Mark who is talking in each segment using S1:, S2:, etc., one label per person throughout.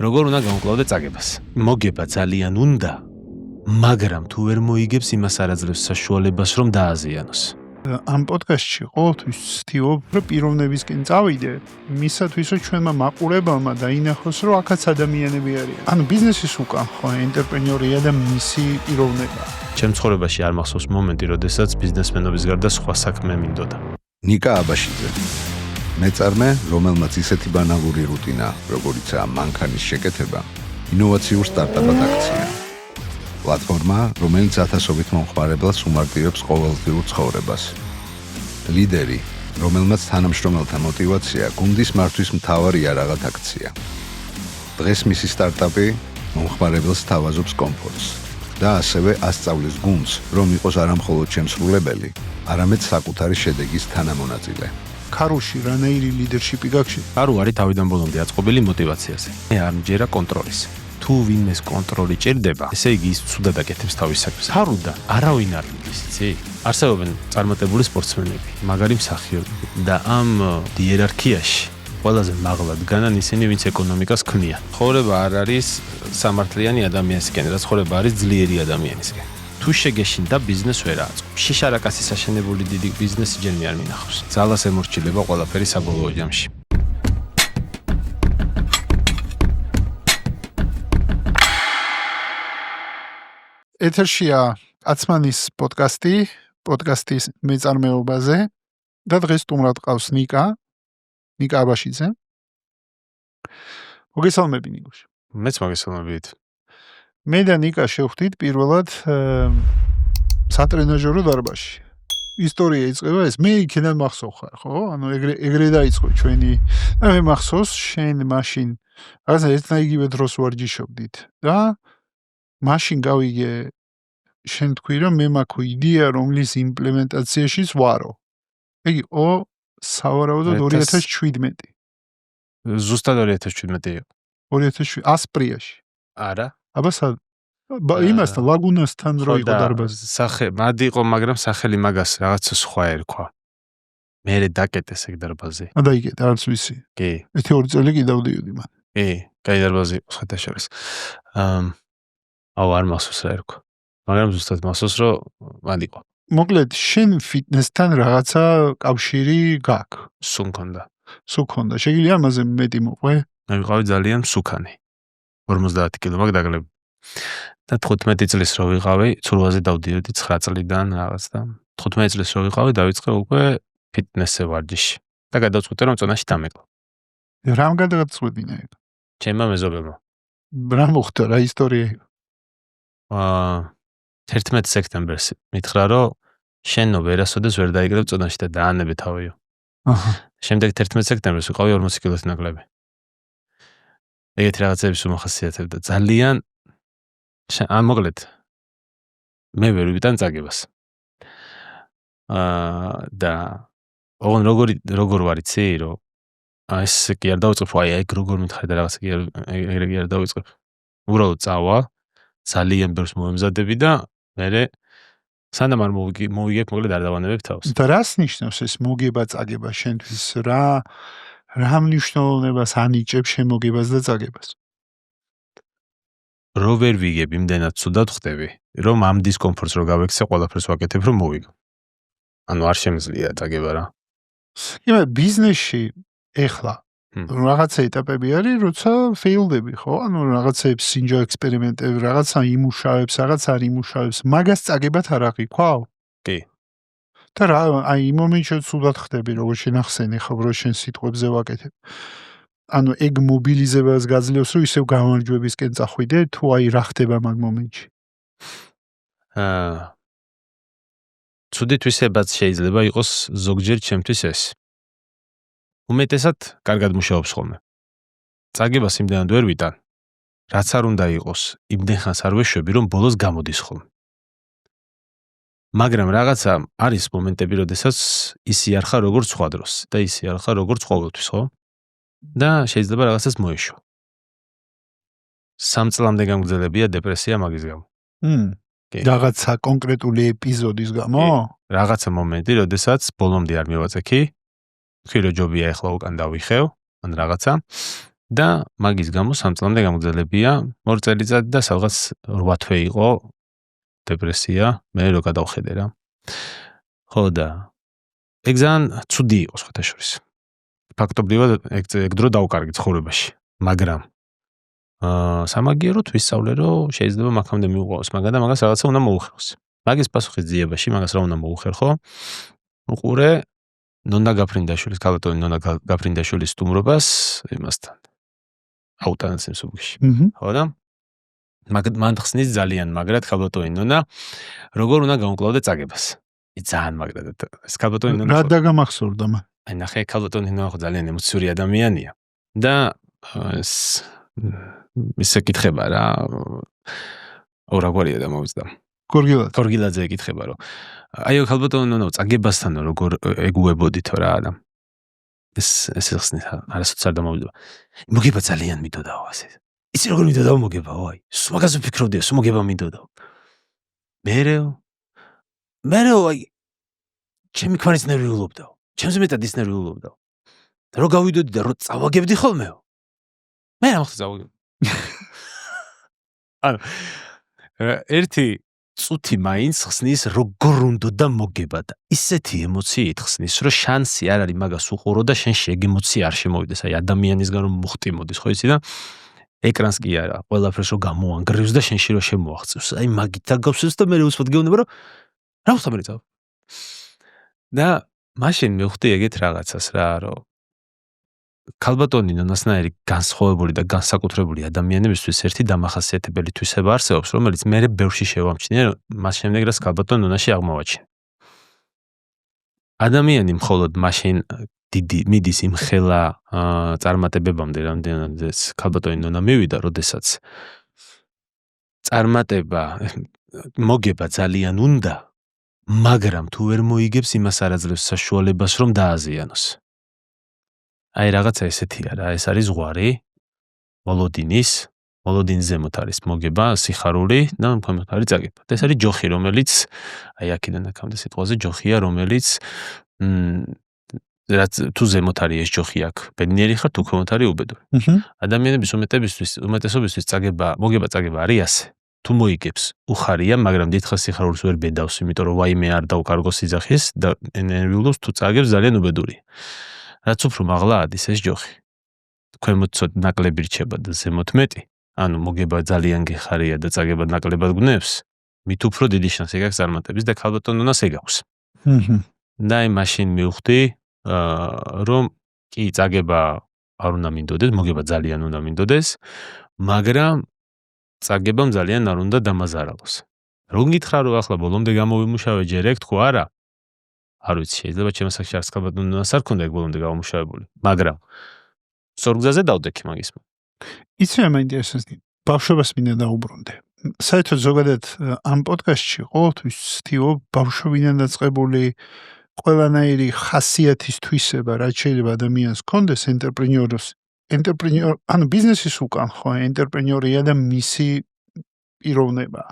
S1: როგორ უნდა გამკლავდე წაგებას? მოგება ძალიან უნდა, მაგრამ თუ ვერ მოიგებს, იმას არ აძლევს საშუალებას, რომ დააზიანოს.
S2: ამ პოდკასტში ყოველთვის ვცდილობ, რომ პიროვნებისკენ წავიდე, მისათვის რომ ჩვენმა მაყურებელმა დაინახოს, რომ აქაც ადამიანები არიან. ანუ ბიზნესის უკან ხო, ენტერპრენიორია და მისი პიროვნება.
S1: ჩემ ცხოვრებაში არ მახსოვს მომენტი, როდესაც ბიზნესმენობის გარდა სხვა საქმე მინდოდა.
S3: ნიკა აბაშიძე. მეწარმე, რომელმაც ისეთი ბანალური რუტინა, როგორიცაა მანქანის შეკეთება, ინოვაციურ სტარტაპად აქცია. პლატფორმა, რომელიც ათასობით მომხმარებელს უმარტივებს ყოველდღიურ ცხოვრებას. ლიდერი, რომელმაც თანამშრომელთა мотиваცია გუნდის მართვის მთავარი იარაღად აქცია. დღეს მისი სტარტაპი მომხმარებელს თავაზობს კომფორტს და ასევე ასწავლის გუნდს, რომ იყოს არა მხოლოდ შემსრულებელი, არამედ საკუთარი შედეგის თანამონაწილე.
S2: ქარუში რანაირი ლიდერშიპი გაქვს?
S1: არო არის თავიდან ბოლომდე აწყობილი мотиваციაზე. მე არ მჯერა კონტროლის. თუ ვინმეს კონტროლი ჭირდება, ესე იგი ის ცუდად აკეთებს თავის საქმეს. ხარუდა, არავინ არ იცი. არსებობენ წარმატებული სპორტსმენები, მაგარი მსახიობები და ამ იერარქიაში ყველაზე მაღლა დგანან ისინი, ვინც ეკონომიკას ქმნიან. ცხოვრება არ არის სამართლიანი ადამიანისკენ, რა ცხოვრება არის ძლიერი ადამიანისკენ. თუ შეგეშინდა ბიზნეს ვერ აწყობ. შიშარაკასის აშენებული დიდი ბიზნესი ჯერ არ მინახავს. ძალას ემორჩილება ყველაფერი საბოლოო ჯამში.
S2: ეთერშია კაცმანის პოდკასტის მეწარმეობაზე და დღეს სტუმრად ყავს ნიკა აბაშიძე. მოგესალმები ნიკუш.
S1: მეც მოგესალმებით.
S2: მე და ნიკა შევხვდით პირველად სატრენაჟორო დარბაზში. ისტორია იწყება ეს, მე იქიდან მახსოვ ხარ, ხო? ანუ ეგრე დაიწყო ჩვენი და მე მახსოვს შენ მაშინ რაღაცა ერთნაიგივე დროს ვარჯიშობდით და მაშინ გავიგე შენ თქვი რომ მე მაქვს იდეა რომლის იმპლემენტაციაშიც ვარო. იგი სავარაუდოდ 2017.
S1: ზუსტად 2017 იყო.
S2: 2017 ასპრიაში.
S1: არა.
S2: აბა იმასთან ლაგუნასთან რო იყო დარბაზი.
S1: მადი იყო, მაგრამ სახელი მაგას რაღაცა სხვა ერქვა. მერე დაკეტეს ეგ დარბაზი.
S2: დაიკეტა, არც ვიცი.
S1: კი.
S2: ერთი ორი წელი კი დავდიოდი მან.
S1: კი, კაი დარბაზი იყო სხვათაშორის. არ მახსოვს რა ერქვა. მაგრამ ზუსტად მახსოვს რომ მან იყო.
S2: მოკლედ შენ ფიტნესთან რაღაცა კავშირი გაქვს.
S1: სულ მქონდა.
S2: შეგიძლია ამაზე მეტი მოყვე?
S1: მე ვიყავი ძალიან მსუქანი. 50 კილო მაგ დაგლებ. და 15 წლის რო ვიყავი, ცურვაზე დავდიოდი 9 წლიდან რაღაც და 15 წლის რო ვიყავი, დავიწყე უკვე ფიტნესზე ვარჯიში. და გადავწყვიტე რომ წონაში დამეკლა.
S2: რამ გადაგაწყვეტინა ეგ?
S1: ჩემმა მეზობელმა.
S2: რა მოხდა, რა ისტორია იყო?
S1: 11 სექტემბერს მითხრა რომ შენო ვერასოდეს ვერ დაიგრებ წონაში და დაანებე თავიო. შემდეგ 11 სექტემბერს ვიყავი 40 კილოს ნაკლები. ეგეთი რაღაცების უმახასიათებდა ძალიან მოკლედ მე ვერ ვიტან წაგებას. და ოღონ როგორ ვარ იცი რომ ეს კი არ დავიწყებ, ეგ როგორ მითხარი და რაღაცა კი არ დავიწყებ. უბრალოდ წავა, ძალიან ბევრს მოემზადები და მე სანამ არ მოვიგებ, მოკლედ არ დავანებებ თავს.
S2: და რას ნიშნავს ეს მოგება წაგება შენთვის? რა მნიშვნელობას ანიჭებს შემოგებას და წაგებას?
S1: რო ვერ ვიგებ, იმდენად ცუდად ხდები, რომ ამ დისკომფორტს რო გავექცე, ყველაფერს ვაკეთებ, რომ მოვიგებ. ანუ არ შემიძლია წაგება რა.
S2: იმე ბიზნესში ეხლა რაღაცა ეტაპები არის, როცა ფეილდები, ხო? ანუ რაღაცებს სინჯო ექსპერიმენტები, რაღაცა იმუშავებს, რაღაც არ იმუშავებს, მაგას წაგებათ არ აღიქვავ?
S1: კი.
S2: და რა, იმ მომენტში ცუდად ხდები, როგორ შენახსენე ხო, რომ შენ სიტყვებზე ვაკეთებ. ანუ ეგ მობილიზებას გაძლევს, რომ ისევ გამარჯვებისკენ წახვიდე, თუ რა ხდება მაგ მომენტში?
S1: ცუდი თვისებაც შეიძლება იყოს ზოგჯერ ჩემთვის ეს. უმეტესად კარგად მუშაობს ხოლმე. წაგებას იმდენად ვერ ვიტან, რაც არ უნდა იყოს, იმდენ ხანს არ ვეშვები, რომ ბოლოს გამოდის ხოლმე. მაგრამ რაღაცა არის მომენტები, როდესაც ისიარხა როგორც სხვა დროს და ისიარხა როგორც ყოველთვის, ხო? და შეიძლება რაღაცას მოეშვა. 3 წლამდე გამგზელებია დეპრესია მაგის გამო.
S2: რაღაცა კონკრეტული ეპიზოდის გამო?
S1: რაღაცა მომენტი, როდესაც ბოლომდე არ მივაწექი, თქვი რომ ჯობია ეხლა უკან დავიხევ, ან რაღაცა და მაგის გამო 3 წლამდე გამოგზავნებია 2 წელიწადი და სადღაც 8 თვე იყო დეპრესია, მე რო გადავხედე რა. ხო და ეგ ძალიან ცუდი იყო სხვათა შორის. ფაქტობრივად ეგ დრო დაუკარგი ცხოვრებაში, მაგრამ სამაგიეროდ ვისწავლე რომ შეიძლება მაგამდე მიუყვაოს მაგა და მაგას რაღაცა უნდა მოუხერხოს. მაგის პასუხის ძიებაში მაგას რა უნდა მოუხერხო? უყურე ნონა გაფრინდაშვილის ქალბატონი ნონა გაფრინდაშვილის სტუმრობას იმასთან. აუტანაციის უბგში. ხო და მან ხსნის ძალიან მაგრად ქალბატონი ნონა როგორ უნდა გამკლავდე წაგებას. ძალიან მაგრად ეს ქალბატონი ნონა
S2: რა დაგამახსოვრდა მან?
S1: აი ნახე ქალბატონი ნონა ხო ძალიან ემოციური ადამიანია და ისე კითხება რა ორაგვარია და მოვიცდა. გორგილაძე ეკითხება რომ აი ქალბატონი ნონა წაგებასთან როგორ ეგუებოდით რა და ეს ხსნის არასოდეს არ დამოვიდება. მოგება ძალიან მიდოდაო ასე. იცი როგორ მიდოდაო მოგებაო აი. სულ მაგაზე ვფიქრობდი, სულ მოგება მიდოდაო. მერეო აი ჩემი ქმარის ნერვიულობდაო. ჩემზე მეტად ის ნერვიულობდაო. და რო გავიდოდი და რო წავაგებდი ხოლმეო. მე რა მოხდა წავაგებდი. ანუ ერთი წუთი მაინც ხსნის როგორ უნდა და მოგება და ისეთი ემოციით ხსნის რომ შანსი არ არის მაგას უყურო და შენში ეგ ემოცია არ შემოვიდეს აი ადამიანისგან რომ მუხტი მოდის ხო იცი და ეკრანს კი არა ყველაფერს რომ გამოანგრევს და შენში რომ შემოაღწევს აი მაგით დაგავსებს და მე უცბად გეუბნება რომ რა ხდება მე წავ და მაშინ მივხვდი ეგეთ რაღაცას რა რომ ქალბატონი ნონასნაირი განსხვავებული და განსაკუთრებული ადამიანებისთვის ერთი დამახასიათებელი თვისება არსებობს, რომელიც მე ბევრში შევამჩნიე, მას შემდეგ რაც ქალბატონი ნონაში აღმოვაჩინე. ადამიანი მხოლოდ მაშინ დიდი მიდის იმ ხელა წარმატებებამდე, რამდენადაც ქალბატონი ნონა მივიდა, როდესაც წარმატება მოგება ძალიან უნდა, მაგრამ თუ ვერ მოიგებს იმას არ აძლევს საშუალებას რომ დააზიანოს. აი რაღაცა ესეთია რა, ეს არის ზღვარი, მოლოდინის ზემოთ არის მოგება, სიხარული და ქვემოთ არის წაგება. ეს არის ჯოხი, რომელიც აი აქედან აქამდე სიტყვაზე ჯოხია, რომელიც რაც თუ ზემოთ არის ეს ჯოხი აქ, ბედნიერი ხარ, თუ ქვემოთ არის უბედური. ადამიანების უმეტესობისთვის მოგება წაგება არის ასე. თუ მოიგებს, უხარია, მაგრამ დიდხანს სიხარულს ვერ ბედავს, იმიტომ რომ ვაიმე არ დაუკარგო სიძახის და ნერვიულობს, თუ წაგებს ძალიან უბედურია. რაც უფრო მაღლა ადის ეს ჯოხი. ქვემოთ ცოტა ნაკლები რჩება და ზემოთ მეტი. ანუ მოგება ძალიან გეხარია და წაგება ნაკლებად გნებს, მით უფრო დიდი შანსი გაქვს წარმატების და ქალბატონ ნონას ეგავს. და აი მაშინ მივხვდი, რომ კი წაგება არ უნდა მინდოდეს, მოგება ძალიან უნდა მინდოდეს, მაგრამ წაგებამ ძალიან არ უნდა დამაზარალოს. რომ გითხრა რომ ახლა ბოლომდე გამოვიმუშავე ჯერ ეგ თქვა არა? არ ვიცი, შეიძლება ჩემს სახში არც ქალბატონ ნონას არ ქონდა ეგ ბოლომდე გამომუშავებული, მაგრამ სორგზაზე დავდექი მაგის.
S2: იცი რა მაინტერესებს? ბავშვობას მინდა დაუბრუნდე. საერთოდ ზოგადად ამ პოდკასტში ყოველთვის ვთქვი, ბავშვობიდან დაწყებული ყველანაირი ხასიათის თვისება, რაც შეიძლება ადამიანს ჰქონდეს ანუ ბიზნესის უკან ხო, ენტერპრენიორია და მისი პიროვნება.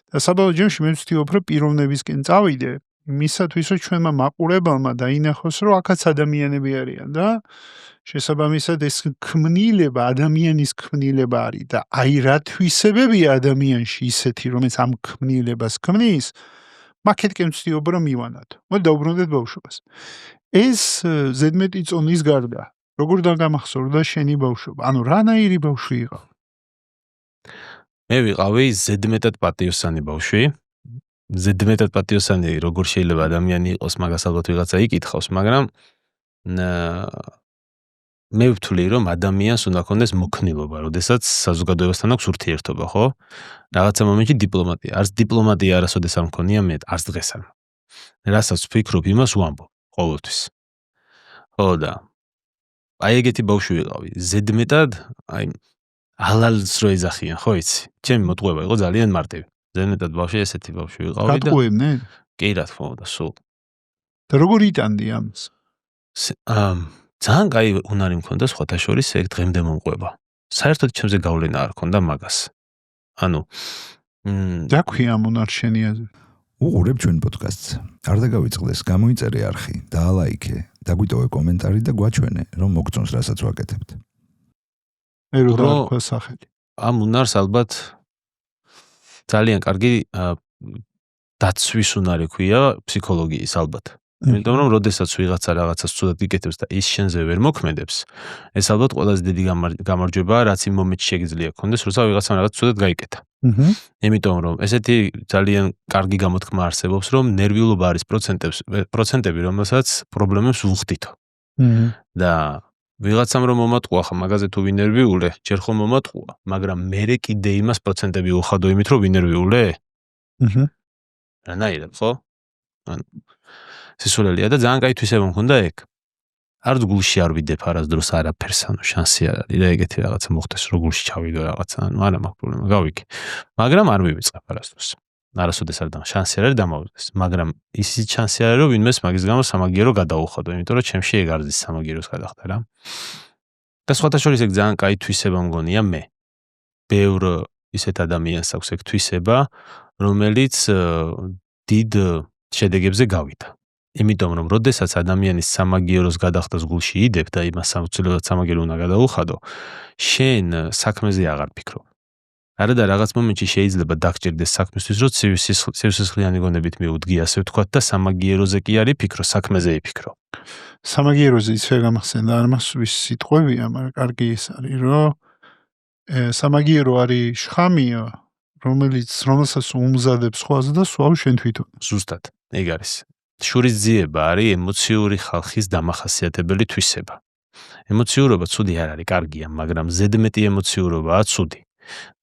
S2: და საბოლოო ჯამში მე ვთქვი, რომ პიროვნებისკენ წავიდე, მისათვის რომ ჩვენმა მაყურებელმა დაინახოს, რომ აქაც ადამიანები არიან და შესაბამისად ეს ქმნილება, ადამიანის ქმნილება არის და აი რა თვისებებია ადამიანში ისეთი, რომელიც ამ ქმნილებას ქმნის, მაკეთკენ ვთქვი, რომ მივანათ. მოდი დაუბრუნდეთ ბავშვობას. ეს ზედმეტი წონის გარდა, როგორ დაგამახსოვრდა შენი ბავშვობა? ანუ რანაირი ბავშვი იყო? მე ვიყავი ზედმეტად პატიოსანი ბავშვი. ზედმეტად პატიოსანი როგორ შეიძლება ადამიანი იყოს, მაგას ალბათ ვიღაცა იკითხავს, მაგრამ მე ვთვლი, რომ ადამიანს უნდა ქონდეს მოქნილობა, როდესაც საზოგადოებასთან აქვს ურთიერთობა, ხო? რაღაცა მომენტში დიპლომატია. არც დიპლომატია არასოდეს არ მქონია მე, არც დღეს არ. რასაც ვფიქრობ, იმას ვამბობ ყოველთვის. ხო და აი ეგეთი ბავშვი ვიყავი. ზედმეტად, აი ალალს რო ეძახიან, ხო იცი? ჩემი მოტყუება იყო ძალიან მარტივი. ზედმეტად ბავშვი ესეთი ბავშვი ვიყავი და გატყუებდნენ?
S1: კი რა თქმა უნდა, სულ.
S2: და როგორ იტანდი ამას?
S1: ძალიან კაი უნარი მქონდა სხვათა შორის ეგ დღემდე მომყვება. საერთოდ ჩემზე გავლენა არ ქონდა მაგას. ანუ
S2: რა ქვია ამ უნარს შენი აზრით?
S3: უყურებ ჩვენ პოდკასტს. არ დაგავიწყდეს, გამოიწერე არხი, დაალაიქე, დაგვიტოვე კომენტარი და გვაჩვენე, რომ მოგწონს რასაც ვაკეთებთ.
S2: მე რო
S1: Ro-
S2: დაარქვა სახელი.
S1: ამ უნარს ალბათ ძალიან კარგი დაცვის უნარი ქვია ფსიქოლოგიის ალბათ. იმიტომ რომ როდესაც ვიღაცა რაღაცას ცუდად იკეთებს და ის შენზე ვერ მოქმედებს, ეს ალბათ ყველაზე დიდი გამარჯვებაა, რაც იმ მომენტში შეგიძლია გქონდეს, როცა ვიღაცამ რაღაც ცუდად გაიკეთა. იმიტომ რომ ესეთი ძალიან კარგი გამოთქმა არსებობს, რომ ნერვიულობა არის პროცენტები, რომელსაც პრობლემებს ვუხდითო. და ვიღაცამ რომ მომატყუა ხა მაგაზე თუ ვინერვიულე, ჯერ ხომ მომატყუა, მაგრამ მერე კიდე იმას პროცენტები უხადო იმით რომ ვინერვიულე? რანაირად, ხო? ანუ სისულელია და ძალიან კაი თვისება მქონდა ეგ. არც გულში არ ვიდებ არასდროს არაფერს, ანუ შანსი არ არის და ეგეთი რაღაცა მოხდეს, რომ გულში ჩავიდო რაღაცა, ანუ არა მაქვს პრობლემა, გავიქე. მაგრამ არ მივიწყებ არასდროს. არასოდეს არ შანსი არ არის დამავიდეს, მაგრამ ისიც შანსი არის, რომ ვინმეს მაგის გამო სამაგიერო გადაუხადო, იმიტომ რომ ჩემში ეგ არ ზის სამაგიეროს გადახდა რა. და სხვათა შორის ეგ ძალიან კაი თვისება მგონია მე. ბევრ ისეთ ადამიანს აქვს ეგ თვისება, რომელიც დიდ შედეგებზე გავიდა. იმიტომ რომ როდესაც ადამიანის სამაგიეროს გადახდას გულში იდებ და იმას აუცილებლად სამაგიერო უნდა გადაუხადო, შენ საქმეზე აღარ ფიქრობ. არა და რაღაც მომენტში შეიძლება დაგჭირდეს საქმისთვის, რომ სივსისხლიანი გონებით მიუდგი, ასე ვთქვათ და სამაგიეროზე კი არ იფიქრო, საქმეზე იფიქრო.
S2: სამაგიეროზე ისე გამახსენდა, არ მასვის სიტყვებია, მაგრამ კარგი ის არის, რომ სამაგიერო არის შხამია, რომელსაც უმზადებს სხვას და სვავ შენ თვითონ.
S1: ზუსტად, ეგ არის. შურისძიება არის ემოციური ხალხის დამახასიათებელი თვისება. ემოციურობა ცუდი არ არის, კარგია, მაგრამ ზედმეტი ემოციურობაა ცუდი.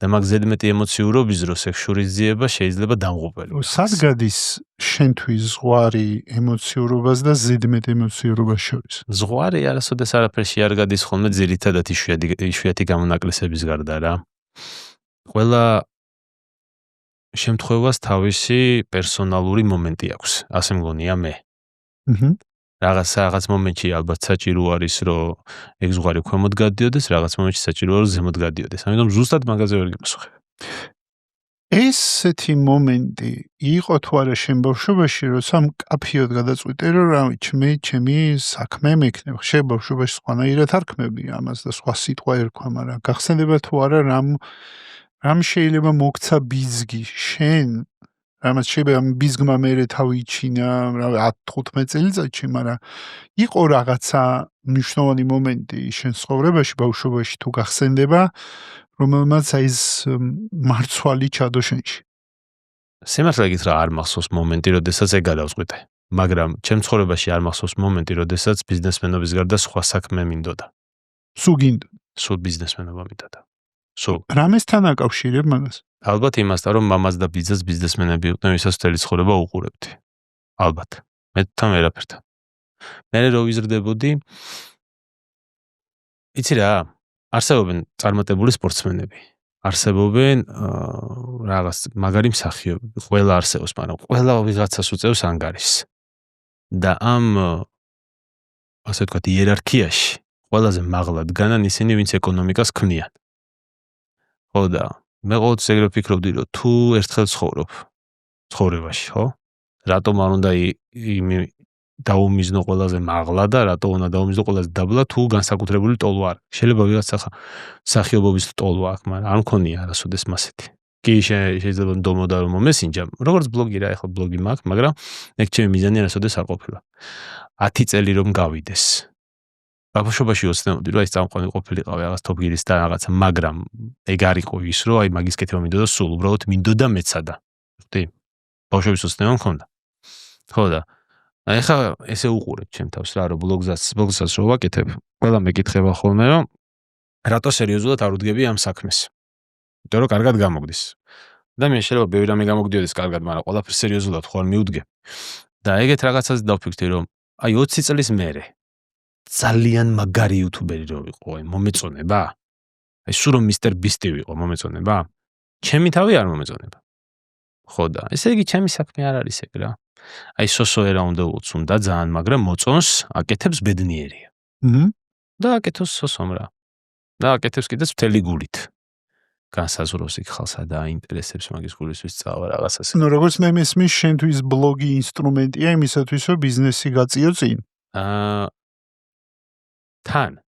S1: და მაგ ზედმეტი ემოციურობის დროს ეგ შურისძიება შეიძლება დამღუპელი.
S2: სად გადის შენთვის ზღვარი ემოციურობას და ზედმეტ ემოციურობას შორის?
S1: ზღვარი არასოდეს არაფერში არ გადის ხოლმე ძირითადად იშვიათი გამონაკლისების გარდა რა. ყველა შემთხვევას თავისი პერსონალური მომენტი აქვს, ასე მგონია მე. რაღაც მომენტში ალბათ საჭირო არის, რომ ეგ ზღვარი ქვემოთ გადიოდეს, რაღაც მომენტში საჭიროა რომ ზემოთ გადიოდეს. ამიტომ ზუსტად მაგაზე ვერ გიპასუხებ.
S2: ესეთი მომენტი იყო თუ არა შენ ბავშვობაში, როცა მკაფიოდ გადაწყვიტე, რომ რავი, ჩემი საქმე მექნება. შენ ბავშვობაში სხვანაირად არ ქმები ამას და სხვა სიტყვა ერქვა, მაგრამ გახსენდება თუ არა რამ შეიძლება მოგცა ბიზგი შენ რამაც შეიძლება ბიზგმა მერე თავი იჩინა, რავი 10-15 წელიწადში, მაგრამ იყო რაღაცა მნიშვნელოვანი მომენტი შენ ცხოვრებაში, ბავშვობაში თუ გახსენდება, რომელმაც ეს მარცვალი ჩადო შენში.
S1: სიმართლე გითხრა არ მახსოვს მომენტი, როდესაც ეგ გადავწყვიტე. მაგრამ ჩემ ცხოვრებაში არ მახსოვს მომენტი, როდესაც ბიზნესმენობის გარდა სხვა საქმე მინდოდა. სულ ბიზნესმენობა მინდოდა. სულ.
S2: რამესთან აკავშირებ მაგას?
S1: ალბათ იმასთან, რომ მამაც და ბიძაც ბიზნესმენები იყვნენ, ვისაც მთელი ცხოვრება უყურებდი. ალბათ. მე თან ვერაფერთან. მე რო ვიზრდებოდი, იცი რა, არსებობენ წარმატებული სპორტსმენები. არსებობენ რაღაც მაგარი მსახიობი. ყველა არსებობს, მაგრამ ყველა ვიღაცას უწევს ანგარიშს. და ამ ასე ვთქვათ იერარქიაში ყველაზე მაღლა დგანან ისინი, ვინც ეკონომიკას ქმნიან. ხო და მე ყოველთვის ეგრე ვფიქრობდი, რომ თუ ერთხელ ცხოვრობ ცხოვრებაში, ხო? რატომ არ უნდა დაუმიზნო ყველაზე მაღლა და რატომ უნდა დაუმიზნო ყველაზე დაბლა, თუ განსაკუთრებული ტოლვა არ. შეიძლება ვიღაცა მსახიობობის ტოლვა აქვს, მაგრამ არ მქონია არასოდეს მასეთი. კი შეიძლება მომდომოდა რომ მომესინჯა, როგორც ბლოგი რა, ეხლა ბლოგი მაქვს, მაგრამ ეგ ჩემი მიზანი არასოდეს არ ყოფილა. 10 წელი რომ გავიდეს. ბავშვობაში ვოცნებოდი, რომ აი წამყვანი ყოფილიყავი რაღაც თოფგირის და რაღაცა, მაგრამ ეგ არ იყო ის, რომ აი მაგის კეთება მინდოდა სულ, უბრალოდ მინდოდა მეცადა. ხტი? ბავშვობის ვოცნება მქონდა. ხო და აი ხა ესე უყურებ ჩემ თავს რა, რომ ბლოგსაც რო ვაკეთებ, ყველა მეკითხება ხოლმე, რომ რატო სერიოზულად არ უდგები ამ საქმეს? იმიტომ რომ კარგად გამოგდის. და მე შეიძლება ბევრი რამე გამოგდიოდეს კარგად, მაგრამ ყველაფერს სერიოზულად ხო არ მიუდგე. და ეგეთ რაღაცას დავფიქრდი, რომ აი 20 წლის მერე ძალიან მაგარი იუთუბერი რო ვიყო, აი მომეწონება? აი სულ რომ მისტერ ბისტი ვიყო, მომეწონება? ჩემი თავი არ მომეწონება. ხო და ესე იგი ჩემი საქმე არ არის ეგ რა. აი სოსო ერა უნდა უცუნდა ძალიან, მაგრამ მოწონს აკეთებს ბედნიერია. და აკეთოს სოსომ რა. და აკეთებს კიდეც მთელი გულით. განსაზღვროს იქ ხალხსა და აინტერესებს მაგის გულისთვის წავა რაღაცას.
S2: ნუ როგორც მე მესმის, შენთვის ბლოგი ინსტრუმენტია იმისათვის, რომ ბიზნესი გაწიო წინ.
S1: თან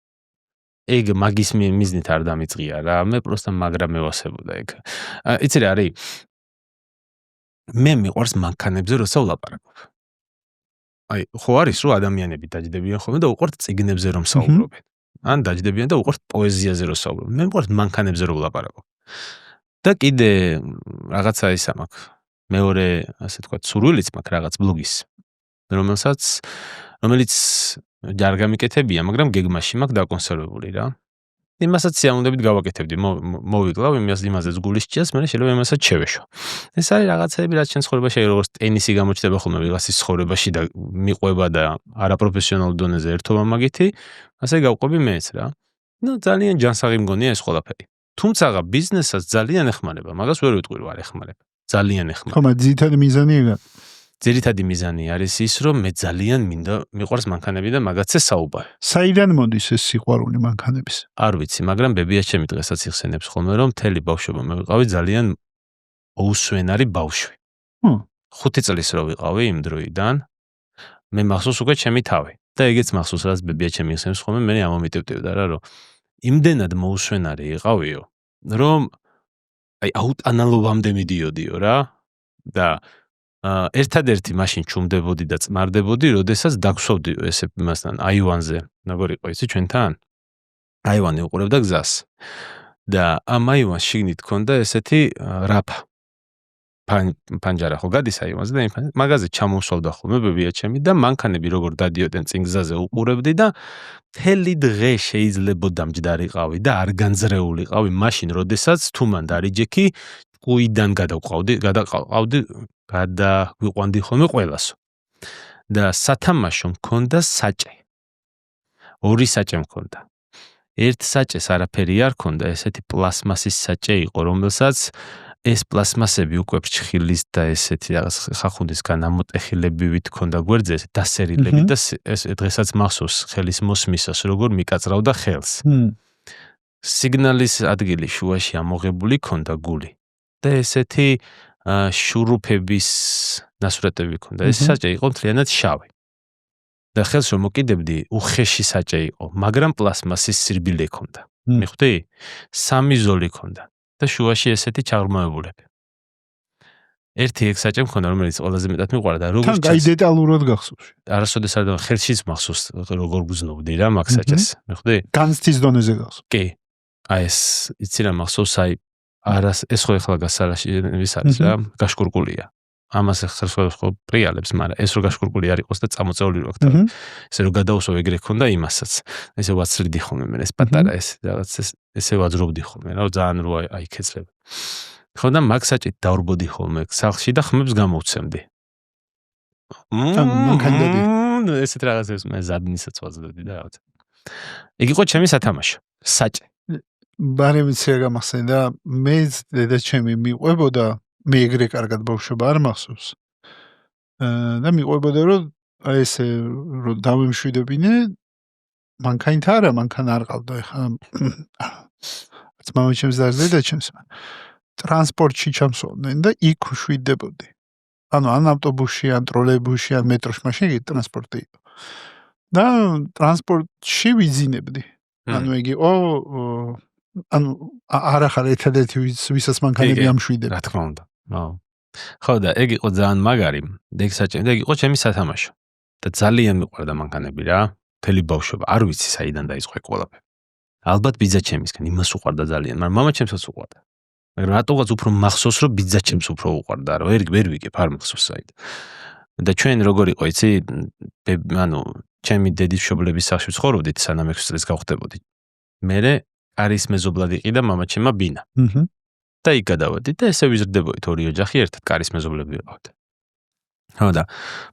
S1: ეგ მაგის მიზნით არ დამიწყია რა, მე პროსტა მაგრა მევასებოდა ეგ. იცი რა არის? მე მიყვარს მანქანებზე როცა ვლაპარაკობ. აი, ხო არის რომ ადამიანები დაჯდებიან ხოლმე და უყვართ წიგნებზე რომ საუბრობენ. ან დაჯდებიან და უყვართ პოეზიაზე რომ საუბრობენ. მე მიყვარს მანქანებზე რომ ვლაპარაკობ. და კიდე რაღაცა ის მაქვს. მეორე, ასე თქვა, სურვილიც მაქვს რაღაც ბლოგის. რომელიც ჯარგამიკეთებია, მაგრამ გეგმაში მაქვს დაკონსერვებული რა. იმასაც სიამოვნებით გავაკეთებდი, მოვიკლავ იმასაც გულის ჭიას, მე შეიძლება იმასაც შევეშო. ეს არის რაღაცები, რაც ჩემს ცხოვრებაში როგორც ტენისი გამოჩნდება ხოლმე ვიღაცის ცხოვრებაში და მიყვება და არაპროფესიონალურ დონეზე ერთობა მაგითი, ასე გავყვები მეც რა. ნუ ძალიან ჯანსაღი მგონია ეს ყველაფერი. თუმცა ბიზნესაც ძალიან ეხმარება, მაგას ვერ ვიტყვი რომ არ ეხმარება. ძალიან ეხმარება.
S2: ხომ ძირითადი მიზანი ეგა.
S1: ძირითადი მიზანი არის ის, რომ მე ძალიან მინდა მიყვარს მანქანები და მაგაცე საუბარი.
S2: საიდან მოდის ეს სიყვარული მანქანების?
S1: არ ვიცი, მაგრამ ბებია ჩემი დღესაც იხსენებს ხოლმე, რომ მთელი ბავშვობა მე ვიყავი ძალიან მოუსვენარი ბავშვი. 5 წლის რო ვიყავი იმ დროიდან, მე მახსოვს უკვე ჩემი თავი. და ეგეც მახსოვს, რაც ბებია ჩემი იხსენებს ხოლმე, მე ამომიტევტევდა რა, რომ იმდენად მოუსვენარი იყავიო, რომ აი აუტანალობამდე მიდიოდიო რა და ერთადერთი მაშინ ჩუმდებოდი და წმარდებოდი, როდესაც დაგვსვავდიო ესე იმასთან აივანზე. როგორ იყო იცი ჩვენთან? აივანი უყურებდა გზას. და ამ აივანს შიგნით ჰქონდა ესეთი რაფა. პანჯარა ხო გადის აივანზე და მაგაზე ჩამოსვავდა ხოლმე ბებია ჩემი და მანქანები როგორ დადიოდნენ წინ გზაზე უყურებდი და მთელი დღე შეიძლებოდა მჯდარიყავი და არ განძრეულიყავი მაშინ, როდესაც თუ მან დარიჯექი ჭკუიდან გადაგვიყვანდი ხოლმე ყველასო. და სათამაშო მქონდა საჭე. 2 საჭე მქონდა. ერთ საჭეს არაფერი არ ქონდა, ესეთი პლასმასის საჭე იყო, რომელსაც ეს პლასმასები უკვე ფრჩხილის და ესეთი რაღაც ხახუნისგან ამოტეხილებივით ქონდა გვერდზე, ესე დასერილები და ეს დღესაც მახსოვს ხელის მოსმისას, როგორ მიკაწრავდა ხელს. სიგნალის ადგილი შუაში ამოღებული ქონდა გული. და ესეთი შურუფების ნასვრეტები ქონდა. ეს საჭე იყო მთლიანად შავი. და ხელს რომ მოკიდებდი, უხეში საჭე იყო, მაგრამ პლასმასის სირბილე ქონდა. მიხვდი? 3 ზოლი ქონდა. და შუაში ესეთი ჩაღრმავებულები. ერთი ეგ საჭე მქონდა, რომელიც ყველაზე მეტად მიყვარდა, როგორც
S2: თან, აი დეტალურად გახსოვს.
S1: არასოდეს არ ხელშიც მახსოვს, როგორ გძნობდი რა მაგ საჭეს. მიხვდი?
S2: განცდის დონეზე გახსოვს.
S1: კი. აი ეს იცი რა მახსოვს, აი ეს ხო ახლა გასარაში ვის არის რა, გაშკურკულია. ამას ხსოვს ხო პრიალებს, მაგრამ ეს რო გაშკურკული არ იყოს და წამოწეული რო აქ. ესე რომ გადაუსვავ ეგრე ქონდა იმასაც. ესე ვაცრიდი ხოლმე მე ეს პატარა ეს რაღაც ესე ვაძრობდი ხოლმე რა, ძალიან რო აიქეცლებ. ხო და მაგ საჭით დავრბოდი ხოლმე სახლში და ხმებს გამოვცემდი.
S2: მანქანები.
S1: ესეთ რაღაცებს მე ზადნისაც ვაძლევდი და რაღაც. ეგ იყო ჩემი სათამაშო, საჭე.
S2: ბარემიც გამახსენდა, მე დედა ჩემი მიყვებოდა, მე ეგრე კარგად ბავშვობა არ მახსოვს. და მიყვებოდა, რომ აი ესე რომ დავემშვიდებინე, მანქანით არა, მანქანა არ ყავდა ეხლა. მამა ჩემს და დედა ჩემს. ტრანსპორტში ჩამსვავდნენ და იქ ვშვიდებოდი. ანუ ან ავტობუსში, ან ტროლეიბუსში, ან მეტროში, მაშინ იგი ტრანსპორტი იყო. და ტრანსპორტში ვიძინებდი. ანუ იგი ანუ არა ხარ ერთადერთი ვისაც მანქანები ამშვიდებ.
S1: რა თქმა უნდა. ხო და ეგ იყო ძალიან მაგარი. ეგ საჭე და ეგ იყო ჩემი სათამაშო. და ძალიან მიყვარდა მანქანები რა. მთელი ბავშვობა. არ ვიცი საიდან დაიწყო ეგ ყველაფერი. ალბათ ბიძა ჩემისგან იმას უყვარდა ძალიან, მაგრამ მამა ჩემსაც უყვარდა. მაგრამ რატოღაც უფრო მახსოვს, რომ ბიძა ჩემს უფრო უყვარდა, რომ ვერ ვიგებ, არ მახსოვს საით. და ჩვენ როგორ იყო, იცი, ანუ ჩემი დედის მშობლების სახლში ცხოვრობდით, სანამ 6 წელს გავხდებოდი. მერე არის მეზობლად იყი და მამა ჩემა ბინა. და იქ გადავედით და ესე ვიზრდებოდით ორი ოჯახი ერთად კარის მეზობლები ვიყავთ. ხო და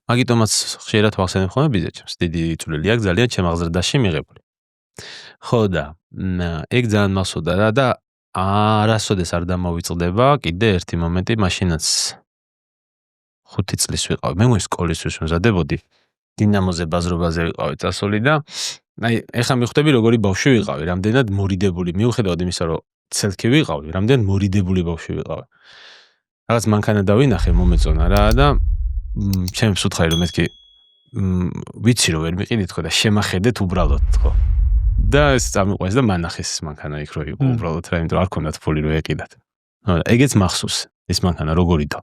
S1: მაგიტომაც ხშირად ვახსენებ ხოლმე ბიძა ჩემს, დიდი წვლილი აქვს ძალიან ჩემ აღზრდაში მიღებული. ხო და ეგ ძალიან მახსოვდა რა და არასოდეს არ დამოვიწყდება კიდე ერთი მომენტი, მაშინაც 5 წლის ვიყავი. მე სკოლისთვის ვმზადებოდი. დინამოზე ბაზრობაზე ვიყავი წასული და აი ეხლა მიხვდები როგორი ბავშვი ვიყავი, რამდენად მორიდებული, მიუხედავად იმისა, რომ ცელქი ვიყავი, რამდენად მორიდებული ბავშვი ვიყავი. რაღაც მანქანა დავინახე, მომეწონა რა და ჩემს უთხარი რომ მეთქი ვიცი რომ ვერ მიყიდით ხო და შემახედეთ უბრალოდ ხო. და ეს წამიყვეს და მანახეს მანქანა იქ რო იყო უბრალოდ რა იმიტომ არ ქონდათ ფული რო ეყიდათ. მაგრამ ეგეც მახსოვს ეს მანქანა როგორი და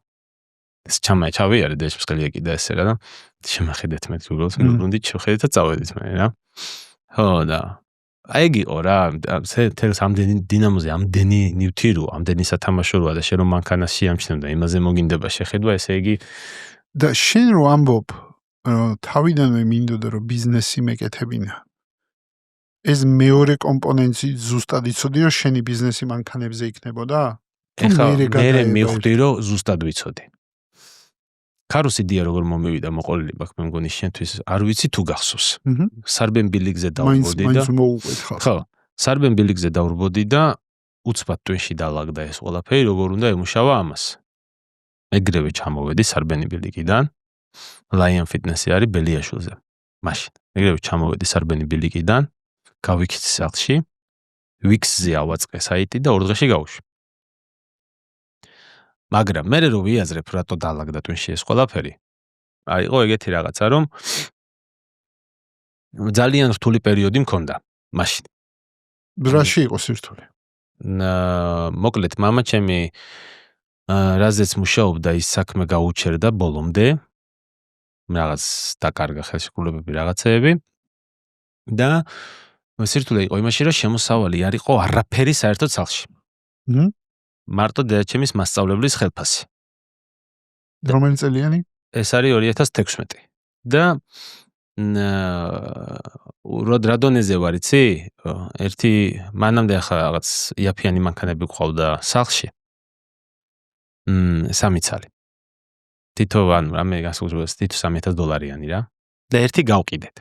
S1: ეს ჩავიარე და ეს მსხალი ეყიდა ესე რა და შემახედეთ მე უბრალოდ მიგრუნდი შევხედეთ და წავედით მე რა. ხო და აი ეგ იყო რა თელს ამდენი დინამოზე ამდენი ნივთი რო ამდენი სათამაშო როა და შენ რომ მანქანას შეამჩნევ და იმაზე მოგინდება შეხედვა ესე იგი
S2: და შენ რო ამბობ თავიდანვე მინდოდა რომ ბიზნესი მეკეთებინა ეს მეორე კომპონენტი ზუსტად იცოდი რომ შენი ბიზნესი მანქანებზე იქნებოდა?
S1: ეხლა მე მივხვდი რომ ზუსტად ვიცოდი. ქაროს იდეა როგორ მომივიდა მოყოლილი ბაქ მე მგონი შენთვის არ ვიცი თუ გახსოვს. სარბენ ბილიგზე დავრბოდი და ხო, სარბენ ბილიგზე დავრბოდი და უცბად ტვინში დალაგდა ეს ყველაფერი როგორ უნდა ემუშავა ამას. ეგრევე ჩამოვედი სარბენი ბილიგიდან. Lion Fitness-ი არის ბელიაშვილზე. მაშინ ეგრევე ჩამოვედი სარბენი ბილიგიდან, გავიქცე სახლში, Wix-ზე ავაწყე საიტი და 2 დღეში გავუშვი. მაგრამ მე რო ვიაზრებ რატო დალაგდა ტვინში ეს ყველაფერი, არ იყო ეგეთი რაღაცა რომ ძალიან რთული პერიოდი მქონდა მაშინ.
S2: რაში იყო სირთულე?
S1: მოკლედ მამა ჩემი რაზეც მუშაობდა ის საქმე გაუჩერდა ბოლომდე. რაღაც დაკარგა ხელშეკრულებები რაღაცეები და სირთულე იყო იმაში რომ შემოსავალი არ იყო არაფერი საერთოდ სახლში. მარტო დედაჩემის მასწავლებლის ხელფასი.
S2: რომელი წელიანი?
S1: ეს არის 2016 და რა დონეზე ვარ იცი? ერთი მანამდე ახლა რაღაც იაფიანი მანქანები ყავდა სახლში. 3 ცალი. თითო ან რამე გასაგებია თითო $3,000 რა. და ერთი გავყიდეთ.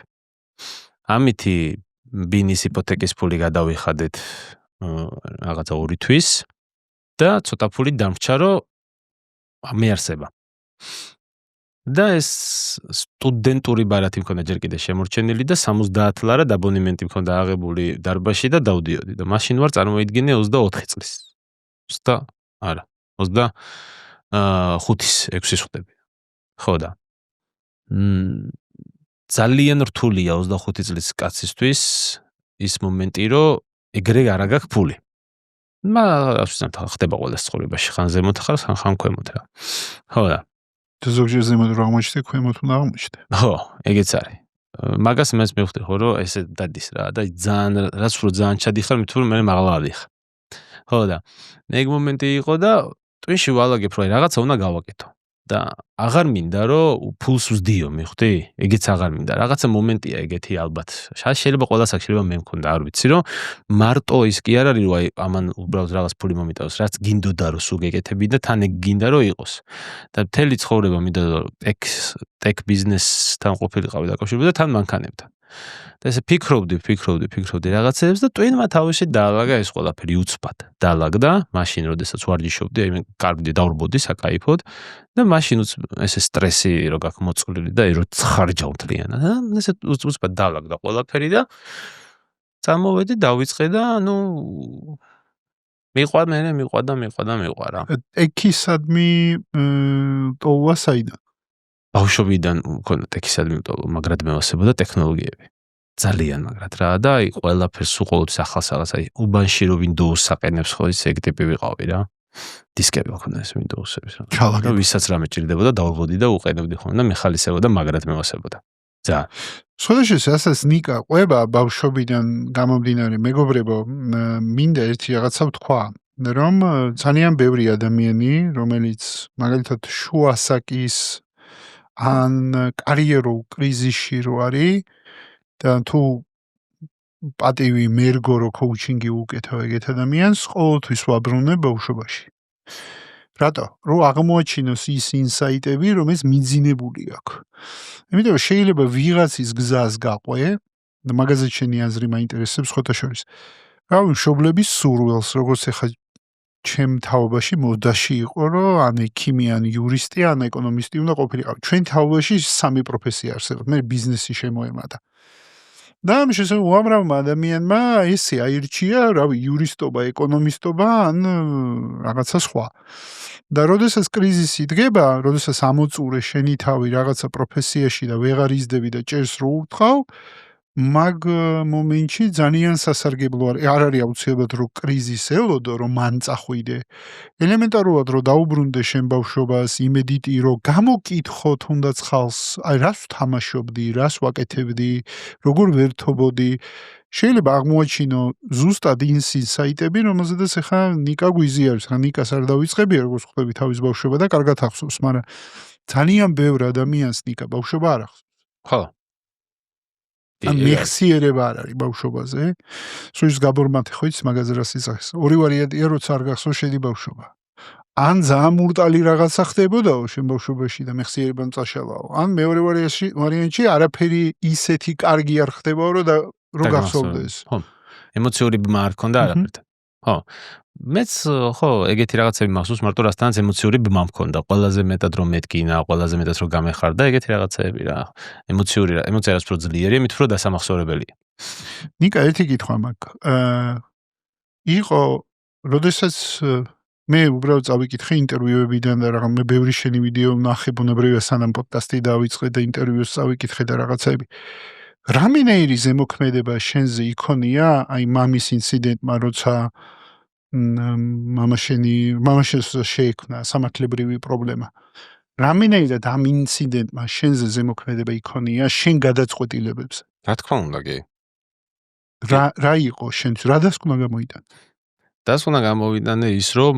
S1: ამითი ბინის იპოთეკის ფული გადავიხადეთ რაღაცა 2 თვის და ცოტა ფული დამრჩა რომ მეარსება. და ეს სტუდენტური ბარათი მქონდა ჯერ კიდე შემორჩენილი და 70 ლარა დაბონიმენტი მქონდა აღებული დარბაზში და დავდიოდი და მაშინ ვარ წარმოიდგინე 24 წლის. არა 25-ის 6-ის ხვდები. ხო და ძალიან რთულია 25 წლის კაცისთვის ის მომენტი რომ ეგრე არ აგაქვს ფული. მაგრამ ხდება ყველას ცხოვრებაში ხან ზემოთ ხან ქვემოთ რა. ხო და
S2: თუ ზოგჯერ ზემოთ რა აღმოჩნდა ქვემოთ უნდა აღმოჩნდა.
S1: ხო, ეგეც არის. მაგას მეც მივხვდი ხო რომ ესე დადის რა და ძალიან რაც უფრო ძალიან ჩადიხარ მით უფრო მე მაღლა ავიხარ. ხო და ეგ მომენტი იყო და ტვინში ვალაგებ რომ რაღაცა უნდა გავაკეთო და აღარ მინდა რომ ფულს ვსდიო მივხვდი? ეგეც აღარ მინდა. რაღაცა მომენტია ეგეთი ალბათ. შეიძლება ყველას აქ შეიძლება მე მქონდა არ ვიცი რომ მარტო ის კი არ არის რომ აი ამან უბრალოდ რაღაც ფული მომიტანოს, რაც გინდოდა რომ სულ გეკეთები და თან ეგ გინდა რომ იყოს. და მთელი ცხოვრება მინდა რომ ტექ ბიზნესთან ყოფილიყავი დაკავშირებული და თან მანქანებთან. და ესე ფიქრობდი რაღაცეებს და ტვინმა თავისი დაალაგა ეს ყველაფერი უცბად. დაალაგდა, მაშინ როდესაც ვარჯიშობდი, აი მე კარგდი დავრბოდი საკაიფოდ და მაშინ ესე სტრესი რო გაქვს მოწყვლილი და რო ცხარჯავ მთლიანად. ესე უცბად დაალაგდა ყველაფერი და წამოვედი დავიწყე და მიყვა რა.
S2: ეკისადმი ტოვა საიდან?
S1: ბავშვობიდან მქონდა ტექისადმი ტოვა, მაგრად მევასებოდა ტექნოლოგიები. ძალიან მაგრად რა და აი ყველაფერს უყოლოდ ახალს რაღაც აი უბანში რო Windows საყენებს ხო ის ეგ ტიპი ვიყავი რა. დისკები მქონდა ეს Windows-ების რა. და ვისაც რამე ჭირდებოდა დავვოდი და უყენებდი ხოლმე და მეხალისებოდა მაგრად მევასებოდა. ძა.
S2: სხვადასხვა ასას ნიკა ყვება ბავშვობიდან გამომდინარე მეგობრებო მინდა ერთი რაღაცა ვთქვა რომ ძალიან ბევრი ადამიანი რომელიც მაგალითად შუასაკის ან კარიერულ კრიზისში რო არის და თუ პატივი მერგო რო კოუჩინგი უკეთა ეგეთ ადამიანს ყოველთვის ვაბრუნებ ბავშვობაში. რატო? რომ აღმოაჩინოს ის ინსაიტები, რომელიც მიძინებული აქვს. იმიტომ რომ შეიძლება ვიღაცის გზას გაყვე და მაგაზე შენი აზრი მაინტერესებს ხოთა შორის. რა მშობლების სურვილს, როგორც ახლა ჩემ თაობაში მოდაში იყო, რომ ან ექიმი, ან იურისტი, ან ეკონომისტი უნდა ყოფილიყავი. ჩვენ თაობაში 3 პროფესია არსებობს. მე ბიზნესი შემოემატა. და ამ შესაძლოა უამრავმა ადამიანმა ესე აირჩია, რავი, იურისტობა, ეკონომისტობა, ან რაღაცა სხვა. და როდესაც კრიზისი დგება, როდესაც ამოწურე შენი თავი რაღაცა პროფესიაში და ვეღარ იზდები და ჭერს რო უთხოვ, მაგ მომენტში ძალიან სასარგებლო არ არის აუცილებლად რომ კრიზის ელოდო რომ მან წახვიდე ელემენტარულად რომ დაუბრუნდე შენ ბავშვობას იმედიტი რომ გამოკითხო თუნდაც ხალს აი რას ვთამაშობდი რას ვაკეთებდი როგორ ვერთობოდი შეიძლება აღმოაჩინო ზუსტად ინსაიტები რომელზედაც ახლა ნიკა გვიზიარებს ხა ნიკას არ დავიწყებია როგორც ხვდები თავის ბავშვობა და კარგად ახსოვს მაგრამ ძალიან ბევრ ადამიანს ნიკა ბავშვობა არ ახსოვს
S1: ხო
S2: ან მეხსიერება არ არის ბავშვობაზე. სულ ის გაბორმათე ხო იცი მაგაზე რას იცახეს. ორი ვარიანტია როცა არ გახსოვს შენი ბავშვობა. ან ძალიან მურტალი რაღაცა ხდებოდაო შენ ბავშვობაში და მეხსიერება წაშალაო. ან მეორე ვარიანტში არაფერი ისეთი კარგი არ ხდებაო რომ გახსოვდეს.
S1: ხო. ემოციური ბმა არ ქონდა არაფერთან. ხო. მეც ხო ეგეთი რაღაცები მახსოვს მარტო რასთანაც ემოციური ბმა მქონდა. ყველაზე მეტად რომ მეთკინა, ყველაზე მეტად რომ გამეხარდა ეგეთი რაღაცები რა. ემოცია რაც უფრო ძლიერია, მით უფრო დასამახსოვრებელია.
S2: ნიკა ერთი კითხვა მაქვს. იყო როდესაც მე უბრალოდ წავიკითხე ინტერვიუებიდან და რაღაც მე ბევრი შენი ვიდეო ვნახე ბუნებრივია სანამ პოდკასტი დავიწყე და ინტერვიუს წავიკითხე და რაღაცები. რამენაირი ზემოქმედება შენზე იქონია აი მამის ინციდენტმა როცა მამაშენს შეექმნა სამართლებრივი პრობლემა. რამენაირად ამ ინციდენტმა შენზე ზემოქმედება იქონია შენ გადაწყვეტილებებზე.
S1: რა თქმა უნდა კი.
S2: რა იყო შენთვის რა დასკვნა გამოიტანა?
S1: დასკვნა გამოვიტანე ის რომ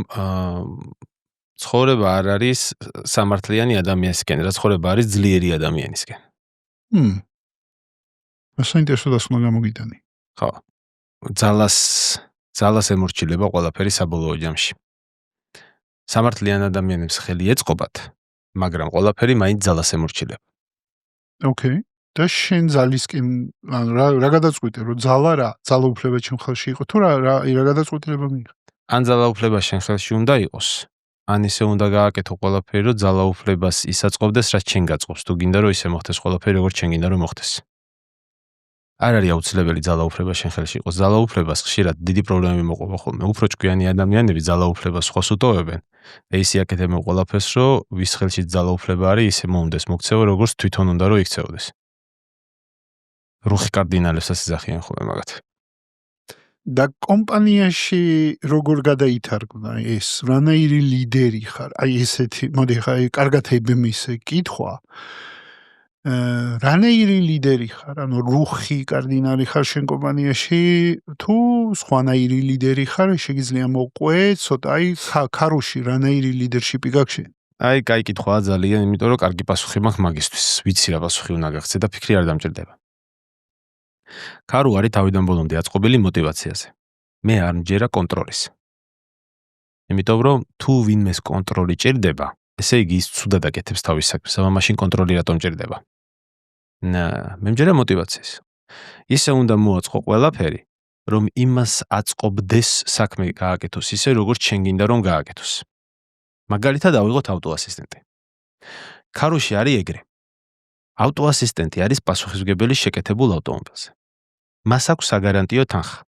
S1: ცხოვრება არ არის სამართლიანი ადამიანისკენ, რა ცხოვრება არის ძლიერი ადამიანისკენ.
S2: საინტერესო დასკვნა გამოგიტანი.
S1: ხო. ძალას ემორჩილება ყველაფერი საბოლოო ჯამში. სამართლიან ადამიანებს ხელი ეწყობათ, მაგრამ ყველაფერი მაინც ძალას ემორჩილება.
S2: ოკეი. და შენ ძალისკენ რა გადაწყვიტე რომ ძალაუფლება ჩემ ხელში იყო თუ რა გადაწყვეტილება მიიღე?
S1: ან ძალაუფლება შენ ხელში უნდა იყოს, ან ისე უნდა გააკეთო ყველაფერი რომ ძალაუფლებას ისაწყობდეს რაც შენ გაწყობს, თუ გინდა რომ ისე მოხდეს ყველაფერი როგორც შენ გინდა რომ მოხდეს. არ არის აუცილებელი ძალაუფლება შენ ხელში იყოს. ძალაუფლებას ხშირად დიდი პრობლემები მოყვება ხოლმე. უფრო ჭკვიანი ადამიანები ძალაუფლებას ხოს უტოვებენ. და ისე აკეთებენ ყველაფერს, რომ ვის ხელში ძალაუფლება არის, ისე მომდეს მოქცევა, როგორც თვითონ უნდა რომ იქცეოდეს. რუხი კარდინალებსაც ეძახიან ხოლმე მაგათ.
S2: და კომპანიაში როგორ გადაითარგმნა ეს? რანაირი ლიდერი ხარ? აი ესეთი, მოდი ხა კარგად ებმისე კითხვა. რანაირი ლიდერი ხარ? ანუ რუხი კარდინალი ხარ შენ კომპანიაში თუ სხვანაირი ლიდერი ხარ? შეგიძლია მოყვე ცოტა აი ქარუში რანაირი ლიდერშიპი გაქვს შენ?
S1: აი, კაი კითხვაა ძალიან, იმიტომ რომ კარგი პასუხი მაქვს მაგისთვის. ვიცი რა პასუხი უნდა გაგცე და ფიქრი არ დამჭირდება. ქარო არის თავიდან ბოლომდე აწყობილი мотиваციაზე. მე არ მჯერა კონტროლის. იმიტომ რომ თუ ვინმეს კონტროლი ჭირდება, ესე იგი ის ცუდად აკეთებს თავის საქმეს, აბა მაშინ კონტროლი რატომ ჭირდება? მე მჯერა мотиваციას. ისე უნდა მოაწყო ყველაფერი, რომ იმას აწყობდეს საქმე გააკეთოს ისე როგორც შენ გინდა რომ გააკეთოს. მაგალითად ავიღოთ ავტოასისტენტი. ქაროში არის ეგრე. ავტოასისტენტი არის პასუხისმგებელი შეკეთებულ ავტომობილზე. მას აქვს საგარანტიო თანხა,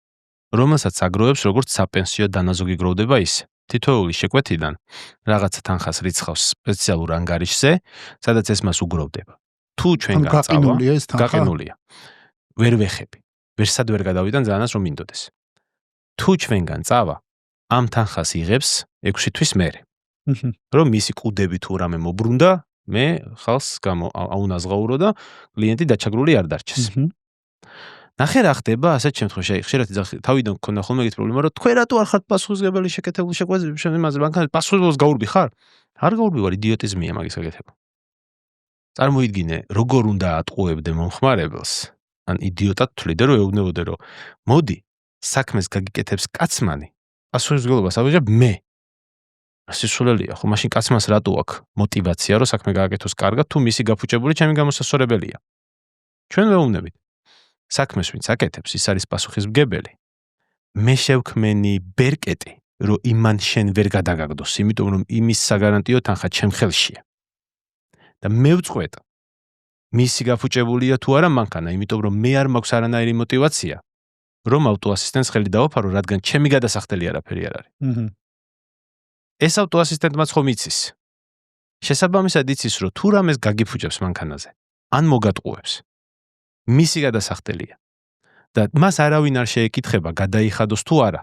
S1: რომელსაც აგროვებს როგორც საპენსიო დანაზოგი გროვდება ისე. თითოეული შეკვეთიდან რაღაცა თანხას რიცხავს სპეციალურ ანგარიშზე, სადაც ეს მას უგროვდება. თუ ჩვენგან წავა, გაყინულია. ვერ ვეხები. ვერსად ვერ გადავიდან ძალიანაც რომ მინდოდეს. თუ ჩვენგან წავა, ამ თანხას იღებს 6 თვის მერე. რომ მისი კუდები თუ რამე მობრუნდა, მე ხალხს აუნაზღაურო და კლიენტი დაჩაგრული არ დარჩეს. ნახე რა ხდება ასეთ შემთხვევაში, ხშირად თავიდან გქონდა ხოლმე ეგეთი პრობლემა, რომ თქვენ რატო არ ხართ პასუხისმგებელი შეკეთებული შეკვეთების მანქანაზე პასუხისმგებლობას გაურბი ხარ? არ გაურბი ვარ, იდიოტიზმია მაგის გაკეთება. წარმოიდგინე, როგორ უნდა ატყუებდე მომხმარებელს, ან იდიოტად თვლიდე რომ ეუბნებოდე რომ მოდი, საქმეს გაგიკეთებს კაცმანი, პასუხისმგებლობას ავიღებ მე. სისულელია, ხო მაშინ კაცმას რატო აქვს мотиваცია რომ საქმე გააკეთოს კარგად, თუ მისი გაფუჭებული ჩემი გამოსასწორებელია. ჩვენ ვეუბნებით საქმეს ვინც აკეთებს, ის არის პასუხისმგებელი. მე შევქმენი ბერკეტი, რომ იმან შენ ვერ გადაგაგდოს, იმიტომ რომ იმის საგარანტიო თანხა ჩემ ხელშია. და მე ვწყვეტ, მისი გაფუჭებულია თუ არა მანქანა, იმიტომ რომ მე არ მაქვს არანაირი мотиваცია, რომ ავტოასისტენტს ხელი დავაფარო, რადგან ჩემი გადასახდელი არაფერი არ არის. ეს ავტოასისტენტმაც ხომ იცის. შესაბამისად იცის, რომ თუ რამეს გაგიფუჭებს მანქანაზე, ან მოგატყუებს. მისი გადასახდელია. და მას არავინ არ შეეკითხება გადაიხადოს თუ არა.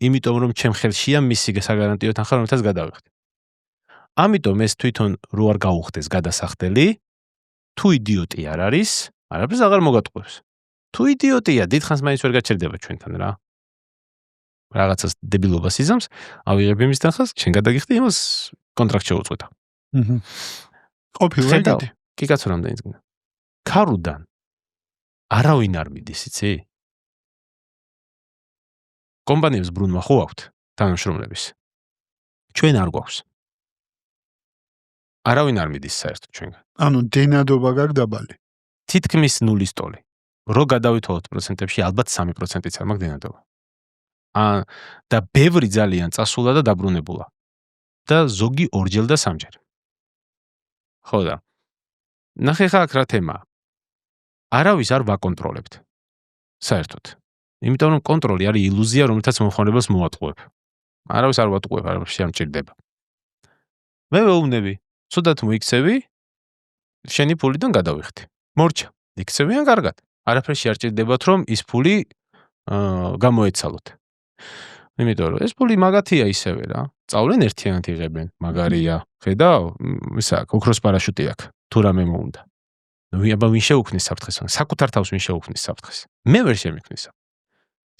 S1: იმიტომ რომ ჩემ ხელშია მისი საგარანტიო თანხა რომელთაც გადავიხდი. ამიტომ ეს თვითონ რო არ გაუხდეს გადასახდელი, თუ იდიოტი არ არის, არაფერს აღარ მოგატყუებს. თუ იდიოტია, დიდხანს მაინც ვერ გაჩერდება ჩვენთან რა. რაღაცას დებილობას იზამს, ავიღებ იმის თანხას, შენ გადაგიხდი იმას კონტრაქტ შეუწყვეტა.
S2: ყოფილა
S1: ხედავ,
S2: ეგეთი.
S1: კი კაცო რამდენი წინა. ქარუდან არავინ არ მიდის, იცი? კომპანიებს ბრუნვა ხო აქვთ თანამშრომლების. ჩვენ არ გვაქვს. არავინ არ მიდის საერთოდ ჩვენგან.
S2: ანუ დენადობა გაქვს დაბალი.
S1: თითქმის 0-ის ტოლი. რო გადავითვალოთ პროცენტებში, ალბათ 3%-იც არ მაქვს დენადობა. და ბევრი ძალიან წასულა და დაბრუნებულა. და ზოგი ორჯერ და სამჯერ. ხო და. ნახე ხა აქ რა თემაა. არავის არ ვაკონტროლებთ. საერთოდ. იმიტომ რომ კონტროლი არის ილუზია, რომელთაც მომხმარებელს მოვატყუებ. არავის არ ვატყუებ, არავის არ მჭირდება. მე ვეუბნები, ცუდად მოიქცევი, შენი ფულიდან გადავიხდი. მორჩა, იქცევიან კარგად. არაფერში არ ჭირდებათ რომ ის ფული გამოეცალოთ. იმიტომ რომ ეს ფული მაგათია ისევე რა. წავლენ ერთიანად იღებენ, მაგარია. ხედავ, ისა, ოქროს პარაშუტი აქვს. თუ რამე მოუნდა. აბა ვინ შეუქმნის საფრთხეს? საკუთარ თავს ვინ შეუქმნის საფრთხეს? მე ვერ შემიქმნისა.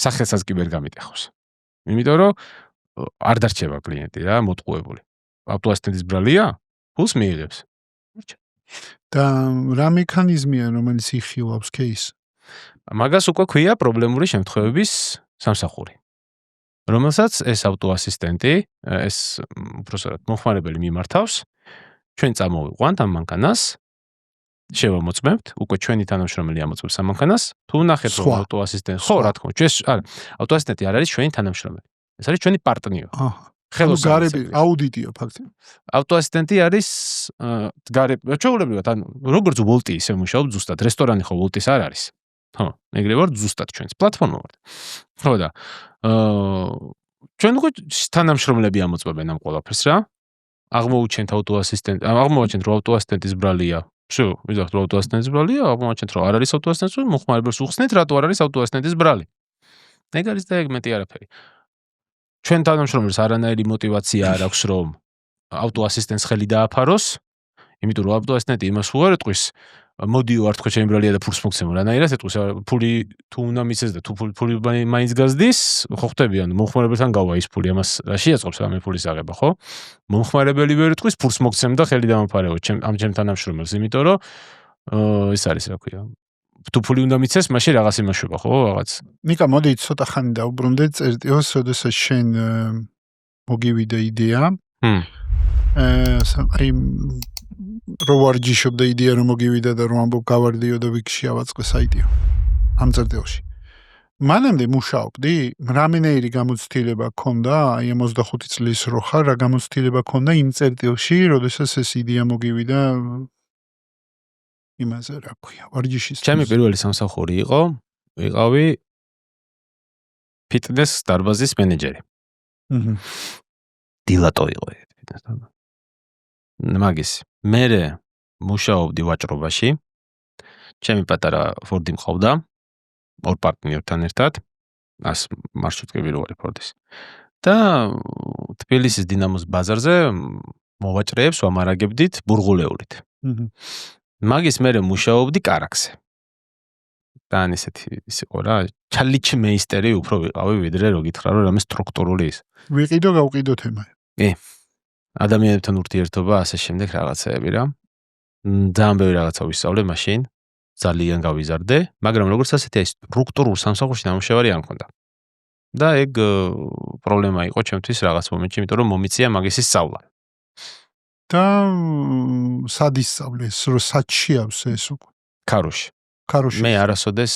S1: სახელსაც კი ვერ გამიტეხოს. იმიტომ რომ არ დარჩება კლიენტი რა, მოტყუებული. ავტოასისტენტის ბრალია? ფულს მიიღებს.
S2: და რა მექანიზმია, რომელიც იხილავს кейს?
S1: მაგას უკვე ქვია პრობლემური შემთხვევების სამსახური. რომელსაც ეს ავტოასისტენტი, ეს უბრალოდ მომხმარებელი მიმართავს, ჩვენ წამოვიყვანთ ამ მანქანას, შევამოწმებთ, უკვე ჩვენი თანამშრომელი ამოწმებს ამ მანქანას, თუ ნახეთ რომ ავტოასისტენტი, ხო, რა თქმა უნდა, ავტოასისტენტი არ არის ჩვენი თანამშრომელი. ეს არის ჩვენი პარტნიორი.
S2: ხელოსნები, აუდიტია ფაქტია.
S1: ავტოასისტენტი არის ჩვეულებრივად, ანუ როგორც ვოლტი ისე მუშაობს ზუსტად, რესტორანი ხო ვოლტის არ არის. ხო, ეგრევე ვარ ზუსტად ჩვენს პლატფორმა ვართ. ხო და ჩვენ უკვე თანამშრომლები ამოწმებენ ამ ყველაფერს რა. აღმოუჩენთ ავტოასისტენტი, აღმოვაჩენთ რომ ავტოასისტენტის ბრალია. შო, ვიზახთ რომ ავტოასისტენტის ბრალია, აღმოვაჩენთ რომ არ არის ავტოასისტენტი, მომხმარებელს უხსნით, რატო არ არის ავტოასისტენტის ბრალი. ეგ არის და ეგ მეტი არაფერი. ჩვენ თანამშრომლებს არანაირი мотиваცია არ აქვს რომ ავტოასისტენტს ხელი დააფაროს, იმიტომ რომ ავტოასისტენტი იმას უარ ეტყვის, მოდიო არ თქვა ჩემი ბრალია და ფულს მოგცემო, რანაირად ეტყვის, ფული თუ უნდა მიცეს და თუ ფული მაინც გაზდის, ხო ხვდები, ანუ მომხმარებელთან გავა ის ფული, ამას რა შეაწყობს რამე ფულის აღება, ხო? მომხმარებელი ვერ ეტყვის, ფულს მოგცემ და ხელი დამაფარეო ამ ჩემ თანამშრომელს, იმიტომ რომ ეს არის რა ქვია. თუ ფული უნდა მიცეს, მაშინ რაღაც იმაშვება, ხო, რაღაც.
S2: ნიკა, მოდი ცოტა ხანი დავუბრუნდეთ წერტიოს, როდესაც შენ მოგივიდა იდეა. აი რო ვარჯიშობდა იდეა რომ მოგივიდა და რომ ამბობ გავარდიო და ვიქში ავაწყე საიტიო. ამ წერტილში. მანამდე მუშაობდი, რამენაირი გამოცდილება ქონდა, აი 25 წლის რო ხარ, რა გამოცდილება ქონდა იმ წერტილში, როდესაც ეს იდეა მოგივიდა იმაზე რა ქვია, ვარჯიშის.
S1: ჩემი პირველი სამსახური იყო, ვიყავი ფიტნეს დარბაზის მენეჯერი. დილატო იყო ფიტნეს დარბაზი. მაგის მე მუშაობდი ვაჭრობაში. ჩემი პატარა ფორდი მყავდა, ორ პარტნიორთან ერთად, მარშრუტკები რო არის ფორდის. და თბილისის დინამოს ბაზარზე მოვაჭრეებს ვამარაგებდით ბურღულეურით. მაგის მე მუშაობდი კარაქსზე. და ისეთი ის იყო რა, ჩალიჩ მეისტერი უფრო ვიყავი, ვიდრე რო გითხრა რომ რამე სტრუქტურული ის.
S2: ვიყიდო გავყიდო თემა.
S1: ადამიანებთან ურთიერთობა, ასე შემდეგ რაღაცეები რა. ძალიან ბევრი რაღაცა ვისწავლე მაშინ, ძალიან გავიზარდე, მაგრამ როგორც ასეთი სტრუქტურულ სამსახურში ნამუშევარი არ მქონდა. და ეგ პრობლემა იყო ჩემთვის რაღაც მომენტში, იმიტომ რომ მომიწია მაგისი სწავლა.
S2: და სად ისწავლეს, რომ საჩი აქვს ეს უკვე?
S1: ქაროში.
S2: ქაროში.
S1: მე არასოდეს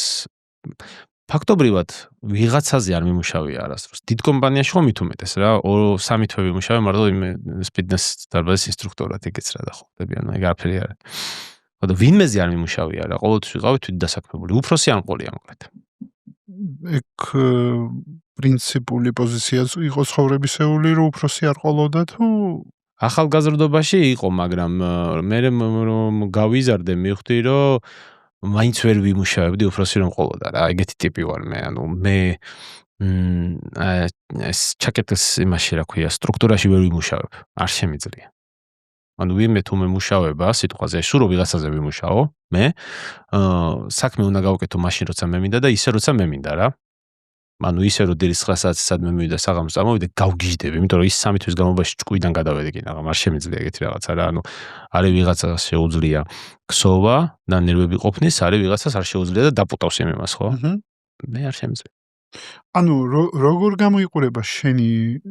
S1: ფაქტობრივად ვიღაცაზე არ მიმუშავია არასდროს. დიდ კომპანიაში ხომ მithumetes რა, 3 თვე ვიმუშავე, მარტო იმ ფიტნეს დარბაზის ინსტრუქტორად ეგეც რა და ხვდები, ანუ ეგ არაფერი არ არის. ხოდა ვინმეზე არ მიმუშავია რა, ყოველთვის ვიყავი თვითდასაქმებული. უფროსი არ მყოლია მოკლედ.
S2: ეგ პრინციპული პოზიციაც იყო ცხოვრებისეული, რომ უფროსი არ ყოლოდა თუ
S1: ახალგაზრდობაში იყო, მაგრამ მე რომ გავიზარდე, მივხვდი რომ მაინც ვერ ვიმუშავებდი უფროსი რომ ყოლოდა რა, ეგეთი ტიპი ვარ მე, ანუ მე ეს ჩაკეტის იმაში რა ქვია, სტრუქტურაში ვერ ვიმუშავებ, არ შემიძლია. ანუ ვინმე თუ მე მუშავება სიტყვაზე, სულ რო ვიღაცაზე ვიმუშაო, მე საქმე უნდა გავუკეთო მაშინ როცა მე მინდა და ისე როცა მე მინდა რა. ანუ ისე რო დილის 9 საათი სადმე მივიდა საღამოს წამოვიდე, გავგიჟდები, იმიტომ რომ ის 3 თვის განმავლობაში ჭკვიდან გადავედი კი, მაგრამ არ შემიძლია ეგეთი რაღაცა რა, ანუ არის ვიღაცას შეუძლია ქსოვა და ნერვები ყოფნის, არის ვიღაცას არ შეუძლია და დაპუტავს იმას, ხო? მე არ შემიძლია.
S2: ანუ როგორ გამოიყურება შენი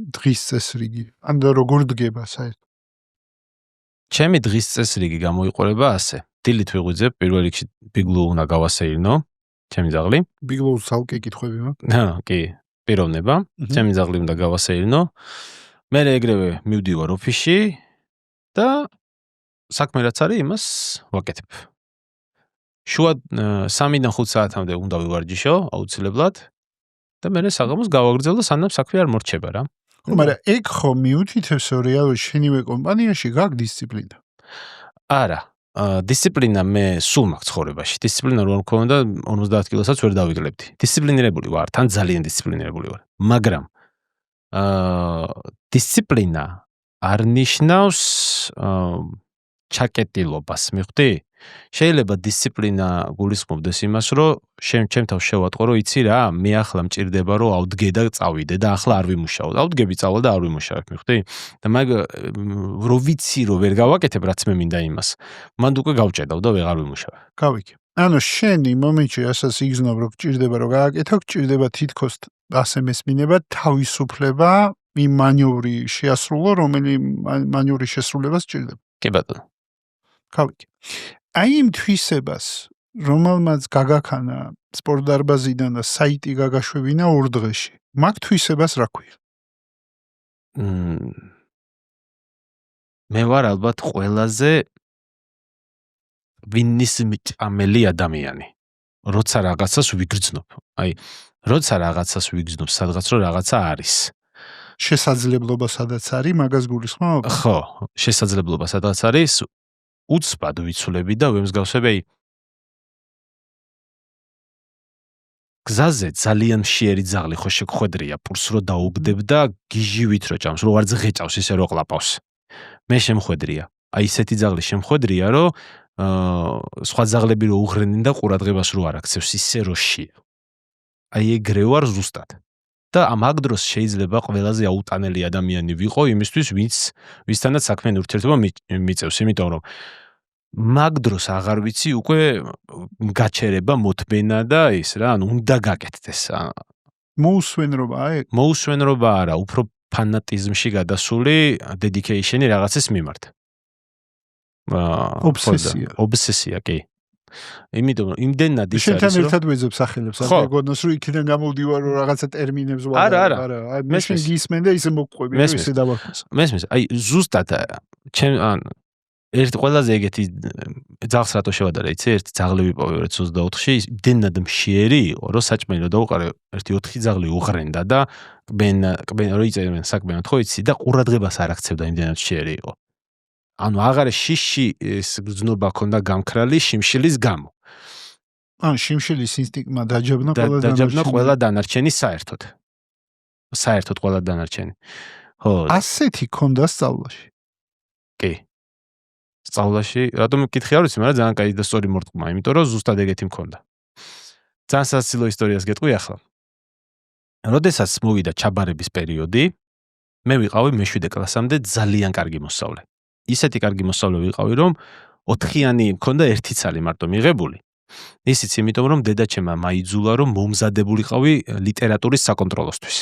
S2: დღის წესრიგი? ან და როგორ დგება საერთოდ?
S1: ჩემი დღის წესრიგი გამოიყურება ასე. დილით ვიღვიძებ, პირველ რიგში ბიგლუ უნდა გავასეირნო, ჩემი ძაღლი.
S2: ბიგლუს ცალკე კითხვები მაქვს.
S1: კი, პიროვნება. ჩემი ძაღლი უნდა გავასეირნო. მე ეგრევე მივდივარ ოფისში და საქმე რაც არის, იმას ვაკეთებ. შუა 3-დან 5 საათამდე უნდა ვივარჯიშო, აუცილებლად. და მე საღამოს გავაგრძელ და სანამ საქმე არ მორჩება რა.
S2: ხო, მაგრამ ეგ ხო მიუთითებს რომ რეალურად შენივე კომპანიაში გაქვს დისციპლინა.
S1: არა, დისციპლინა მე სულ მაქვს ცხოვრებაში. დისციპლინა რო არ მქონდა 50 კილოსაც ვერ დავიგლებდი. დისციპლინირებული ვარ, თან ძალიან დისციპლინირებული ვარ. მაგრამ დისციპლინა არ ნიშნავს ჩაკეტილობას, მიხვდი? შეიძლება დისციპლინა გულისხმობდეს იმას, რომ ჩემ თავს შევატყო, რომ იცი რა, მე ახლა მჭირდება რომ ავდგე და წავიდე და ახლა არ ვიმუშაო. ავდგები წავალ და არ ვიმუშავებ, მიხვდი? და მაგ რო ვიცი რომ ვერ გავაკეთებ რაც მე მინდა იმას. მანდ უკვე გავჭედავ და ვეღარ ვიმუშავებ.
S2: გავიქე. ანუ შენი მომენტში ასაც იგზნობ რომ გჭირდება რომ გააკეთო, გჭირდება თითქოს ასე მესმინება თავისუფლება იმ მანევრი შეასრულო, რომელი მანევრის შესრულებას სჭირდება.
S1: კი ბატონო.
S2: გავიქე. აი იმ თვისებას, რომელმაც გაგაქანა სპორტდარბაზიდან და საიტი გაგაშვებინა 2 დღეში. მაგ თვისებას რა ქვია?
S1: მე ვარ ალბათ ყველაზე ვინის მჭამელი ადამიანი. როცა რაღაცას ვიგრძნობ. აი, როცა რაღაცას ვიგრძნობ, სადღაც რომ რაღაცა არის.
S2: შესაძლებლობა სადაც არის, მაგას გულისხმობ?
S1: ხო, შესაძლებლობა სადაც არის, უცბად ვიცვლები და ვემსგავსები. გზაზე ძალიან მშიერი ძაღლი ხო შეგხვედრია, პურს რო დაუგდებ და გიჟივით რო ჭამს, რო ვარძ ღეჭავს, ისე რო ყლაპავს. მე შემხვედრია. აი ისეთი ძაღლი შემხვედრია, რომ სხვა ძაღლები რო უღრენენ და ყურადღებას რო არ აქცევს, ისე რო შია. აი ეგრე ვარ ზუსტად. და ამ დროს შეიძლება ყველაზე აუტანელი ადამიანი ვიყო იმისთვის, ვისთანაც საქმე ურთიერთობა მიწევს, იმიტომ რომ მაგ დროს აღარ ვიცი უკვე გაჩერება, მოთმენა და ის რა, ანუ უნდა გაკეთდეს ეს.
S2: მოუსვენრობა ეგ?
S1: მოუსვენრობა არა, უფრო ფანატიზმში გადასული dedication-ი რაღაცის მიმართ. ობსესია, კი. იმიტომ რომ იმდენად ის არის რომ
S2: შენთან ერთად ვეძებ სახელებს, ასე გონოს რომ იქიდან გამოვდივარ რომ რაღაცა ტერმინებს
S1: არა,
S2: აი მე შენ გისმენ და ისე მოგყვები, რომ ისე დავარქოს.
S1: მესმის, აი ზუსტად ჩემ ერთი ყველაზე ეგეთი ძაღლს რატო შევადარე, იცი, ერთი ძაღლი ვიპოვე 2024-ში, იმდენად მშიერი იყო, რომ საჭმელი რომ დავუყარე, ერთი 4 ძაღლი უღრენდა და კბენ რო იწერენ საქმეად, ხო იცი, და ყურადღებას არ აქცევდა, იმდენად მშიერი იყო. ანუ აღარ შიში ეს გრძნობა ქონდა გამქრალი შიმშილის გამო.
S2: ან შიმშილის ინსტინქტმა დაჯაბნა
S1: ყველა დანარჩენი საერთოდ. საერთოდ ყველა დანარჩენი. ხო.
S2: ასეთი ქონდა სწავლაში.
S1: კი. სწავლაში, რატომ მკითხი არ ვიცი, მაგრამ ძალიან კაი და სწორი მორტყმა, იმიტომ რომ ზუსტად ეგეთი მქონდა. ძალიან სასაცილო ისტორიას გეტყვი ახლა. როდესაც მოვიდა ჩაბარების პერიოდი, მე ვიყავი მე-7 კლასამდე ძალიან კარგი მოსწავლე. ისეთი კარგი მოსწავლე ვიყავი, რომ 4-იანი მქონდა 1 ცალი მარტო მიღებული. ისიც იმიტომ, რომ დედაჩემმა მაიძულა, რომ მომზადებულიყავი ლიტერატურის საკონტროლოსთვის.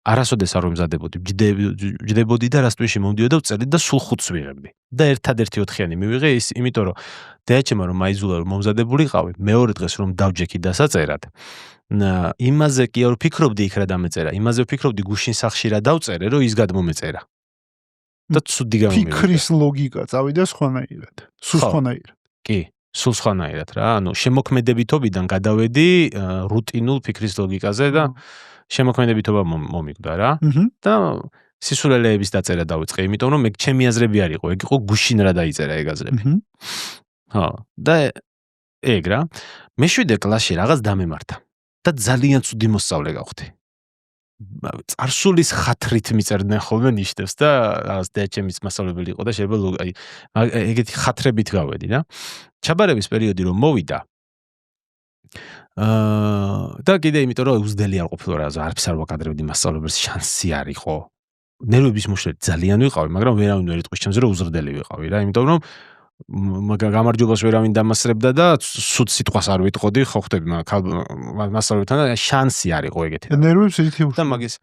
S1: არასოდეს არ მომზადებოდი, ჯდებოდი და რას თვეში მომდიოდა ვწერდი და სულ 5-ს ვიღებდი. და ერთადერთი 4-იანი მივიღე ის, იმიტომ რომ დედაჩემმა რომ მაიძულა, რომ მომზადებულიყავი, მეორე დღეს რომ დავჯექი დასაწერად. იმაზე კი არ ვფიქრობდი იქ რა დამეწერა, იმაზე ვფიქრობდი გუშინ სახში რა დავწერე, რომ ის გადმომეწერა. და ცუდი გამომივიდა.
S2: ფიქრის ლოგიკა წავიდა სხვანაირად. სულ სხვანაირად.
S1: კი, სულ სხვანაირად რა. ანუ შემოქმედებითობიდან გადავედი რუტინულ ფიქრის ლოგიკაზე და შემოქმედებითობა მომიკვდა რა. და სისულელეების დაწერა დავიწყე, იმიტომ რომ ეგ ჩემი აზრები არ იყო, ეგ იყო გუშინ რა დაიწერა ეგ აზრები. ხო, და ეგ რა. მე-7 კლასში რაღაც დამემართა და ძალიან ცუდი მოსწავლე გავხდი. წარსულის ხათრით მიწერდნენ ხოლმე ნიშნებს და რაღაც დეაჩემის მასწავლებელი იყო და შეიძლება ეგეთი ხათრებით გავედი რა. ჩაბარების პერიოდი რომ მოვიდა და კიდე იმიტომ რომ უზდელი არ ყოფილა რა, არაფერს არ ვაკადრებდი მასწავლებელს, შანსი არ იყო. ნერვების მოშლით ძალიან ვიყავი, მაგრამ ვერავინ ვერ იტყვის ჩემზე რომ უზრდელი ვიყავი რა, იმიტომ რომ გამარჯვებას ვერავინ დამასწრებდა და სუთ სიტყვას არ ვიტყოდი, ხო ხვდები მასწავლებელთან და შანსი არ იყო ეგეთი.
S2: ნერვებს ერთი
S1: და მაგის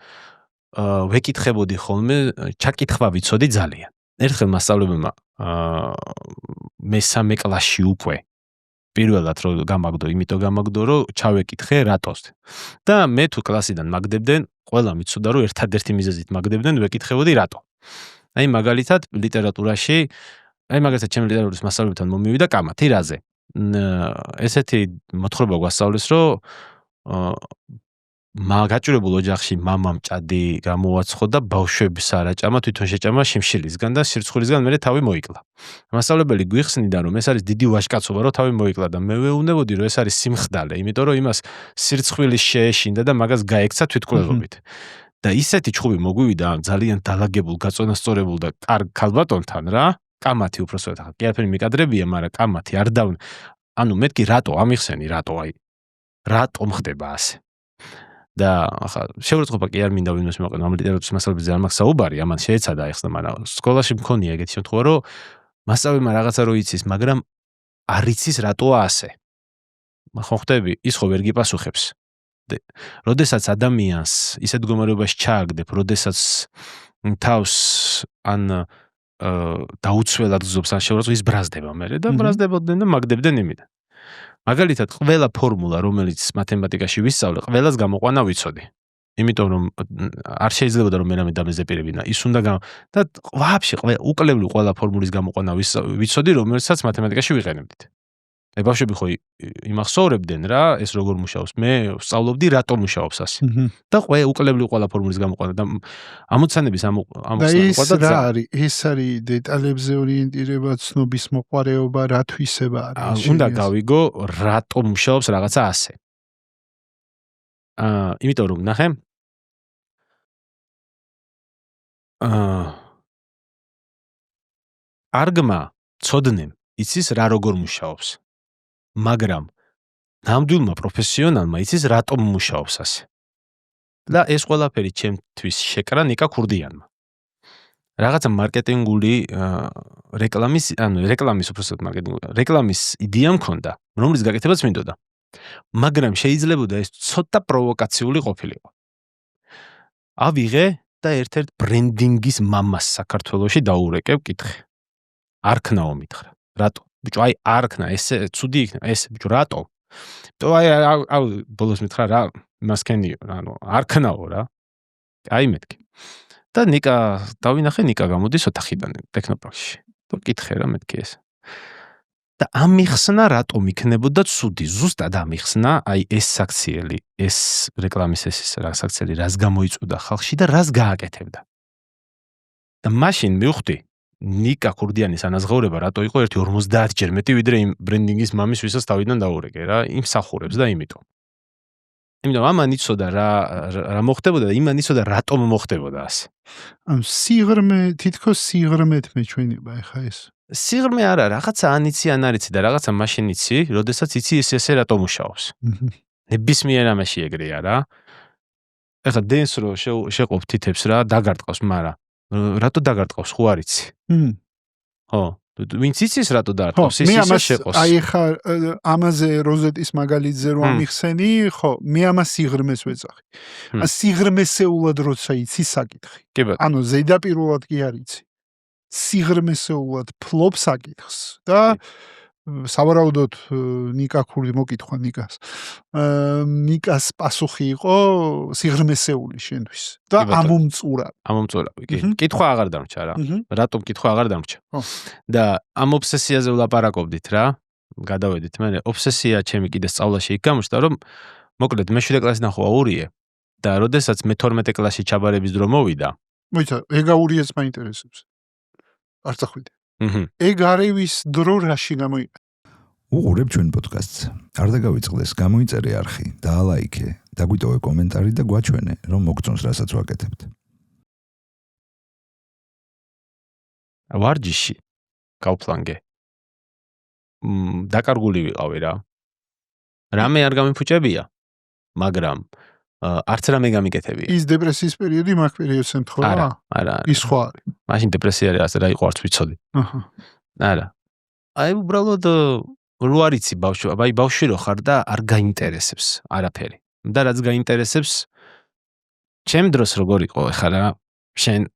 S1: ვეკითხებოდი ხოლმე, ჩაკითხვა ვიცოდი ძალიან. ერთხელ მასწავლებელმა მესამე კლასში უკვე პირველად რომ გამაგდო, იმიტომ გამაგდო რომ ჩავეკითხე რატოს. და მე თუ კლასიდან მაგდებდნენ, ყველა მიცოდა რომ ერთადერთი მიზეზით მაგდებდნენ, ვეკითხებოდი რატო. აი მაგალითად ლიტერატურაში მაგალითად ჩემი ლიტერატურის მასწავლებელთან მომივიდა კამათი რაზე. ესეთი მოთხრობა გვასწავლეს რომ გაჭირებულ ოჯახში მამამ ჭადი გამოაცხო და ბავშვების არაჭამა თვითონ შეჭამა შიმშილისგან და სირცხვილისგან მერე თავი მოიკლა. მასწავლებელი გვიხსნიდა რომ ეს არის დიდი ვაჟკაცობა რომ თავი მოიკლა და მე ვეუბნებოდი რომ ეს არის სიმხდალე, იმიტომ რომ იმას სირცხვილის შეეშინდა და მაგას გაექცა თვითმკვლელობით. და ისეთი ჩხუბი მოგვივიდა ძალიან დალაგებულ, გაწონასწორებულ და კარგ ქალბატონთან რა. კამათი უпроსტად ახლა კი არაფერი მიკადრებია, მაგრამ კამათი არ და ანუ მეთქი რატო ამიხსენი, რატო აი რატომ ხდება ასე. და ახლა შეურაცხყოფა კი არ მინდა ვინმეს მოვაყენო ამ ლიტერატურის მასწავლებელზე არ მაქვს საუბარი, ამან შეეცადა ახლა, მაგრამ სკოლაში მქონია ეგეთი შემთხვევა, რომ მასწავლებელმა რაღაცა რო იცის, მაგრამ არ იცის რატოა ასე. ხო ხვდები, ის ხო ვერ გიპასუხებს. როდესაც ადამიანს ისეთ მდგომარეობაში ჩააგდებ, როდესაც თავს ან დაუცველად გზობს ან შეურაცხყოფა, ის ბრაზდება მერე და ბრაზდებოდნენ და მაგდებდნენ იმიდან. მაგალითად, ყველა ფორმულა, რომელიც მათემატიკაში ვისწავლე, ყველას გამოყვანა ვიცოდი. იმიტომ რომ არ შეიძლება რომ მე დამეზეპირებინა, ის უნდა და ვაფშე უკლებლივ ყველა ფორმულის გამოყვანა ვიცოდი, რომელსაც მათემატიკაში ვიყენებდით. ბავშვები ხო იმახსოვრებდნენ რა, ეს როგორ მუშაობს. მე ვსწავლობდი რატომ მუშაობს ასე. და უკლებლივ ყველა ფორმულის გამოყვანა და ამოცანების ამოხსნა
S2: და ეს არის დეტალებზე ორიენტირება, ცნობის მოყარეობა, რა თვისება არის.
S1: უნდა გავიგო რატომ მუშაობს რაღაცა ასე. იმიტომ რომ ნახე არგმა ცოდნემ იცის რა როგორ მუშაობს. მაგრამ ნამდვილმა პროფესიონალმა იცის რატომ მუშაობს ასე. და ეს ყველაფერი ჩემთვის შეკრა ნიკა ქურდიანმა. რაღაცა მარკეტინგული რეკლამის იდეა მქონდა, რომლის გაკეთებაც მინდოდა. მაგრამ შეიძლებოდა ეს ცოტა პროვოკაციული ყოფილიყო. ავიღე და ერთ-ერთ ბრენდინგის მამას საქართველოში დაურეკებ კითხე. არქნაო მითხრა. რატო? ბიჭო, აი არქნა, ესე ცუდი იქნება, ეს ბიჭო, რატო? აი ბოლოს მითხრა რა, მასკენიო, ანუ არქნაო რა. აი მეთქი. და ნიკა დავინახე, ნიკა გამოდის ოთახიდან ტექნოპარკში. და კითხე რა მეთქი ეს. და ამიხსნა რატომ იქნებოდა ცუდი, ზუსტად ამიხსნა, აი ეს საქციელი, ეს რეკლამის ეს რა საქციელი, რას გამოიწვევდა ხალხში და რას გააკეთებდა. და მაშინ მივხვდი ნიკა ქურდიანის ანაზღაურება რატო იყო 50 ჯერ მეტი ვიდრე იმ ბრენდინგის მამის, ვისაც თავიდან დაურეკე რა, იმსახურებს და იმიტომ. იმიტომ ამან იცოდა რა მოხდებოდა და იმან იცოდა რატომ მოხდებოდა ასე.
S2: ანუ სიღრმე, თითქოს სიღრმეთ მეჩვენება ეხა ეს.
S1: სიღრმე არა, რაღაცა ანიცი ან არიცი და რაღაცა მაშინ იცი, როდესაც იცი ესე რატომ მუშაობს. ნებისმიერ ამაში ეგრეა რა. ეხლა დენს რო შეყოფ თითებს რა, დაგარტყავს, მაგრამ რატო დაგარტყავს, ხო არ იცი? ხო, ვინც იცის რატო დაგარტყავს, ის ისე შეყოს.
S2: აი ხა ამაზე როზეტის მაგალითზე რო ამიხსენი, ხო, მე ამას სიღრმეს ვეძახი. სიღრმესეულად როცა იცი საკითხი. ანუ ზედაპირულად კი არ იცი. სიღრმესეულად ფლობ საკითხს და სავარაუდოდ ნიკა ქურდი მოკითხვა ნიკას. ნიკას პასუხი იყო სიღრმესეული შენთვის და ამომწურავი.
S1: ამომწურავი, კი. კითხვა აღარ დამრჩა რა. რატომ კითხვა აღარ დამრჩა? და ამ ობსესიაზე ვლაპარაკობდით რა. გადავედით მე. ობსესია ჩემი კიდე სწავლაში იქ გამოჩნდა, რომ მოკლედ მე 7 კლასიდან ხო აურიე და როდესაც მე 12 კლასში ჩაბარების დრო მოვიდა.
S2: მოიცა, ეგ აურიეც მაინტერესებს. არ წახვიდე. ეგ არის დრო რაში გამოიყენა.
S4: უყურებ ჩვენ პოდკასტს. არ დაგავიწყდეს, გამოიწერე არხი, დაალაიქე, დაგვიტოვე კომენტარი და გვაჩვენე, რომ მოგწონს რასაც ვაკეთებთ.
S1: ვარჯიში კაუფლანგე. დაკარგული ვიყავი რა. რამე არ გამიფუჭებია, მაგრამ არც რამე გამიკეთებია.
S2: ის დეპრესიის პერიოდი მაგ პერიოდს ემთხვევა?
S1: არა.
S2: ის ხო არის.
S1: მაშინ დეპრესია რა იყო არც ვიცოდი.
S2: აჰა.
S1: არა. აი უბრალოდ რო არიცი ბავშვი, აი ბავშვი რო ხარ და არ გაინტერესებს არაფერი. და რაც გაინტერესებს ჩემ დროს როგორ იყო ეხლა რა, შენ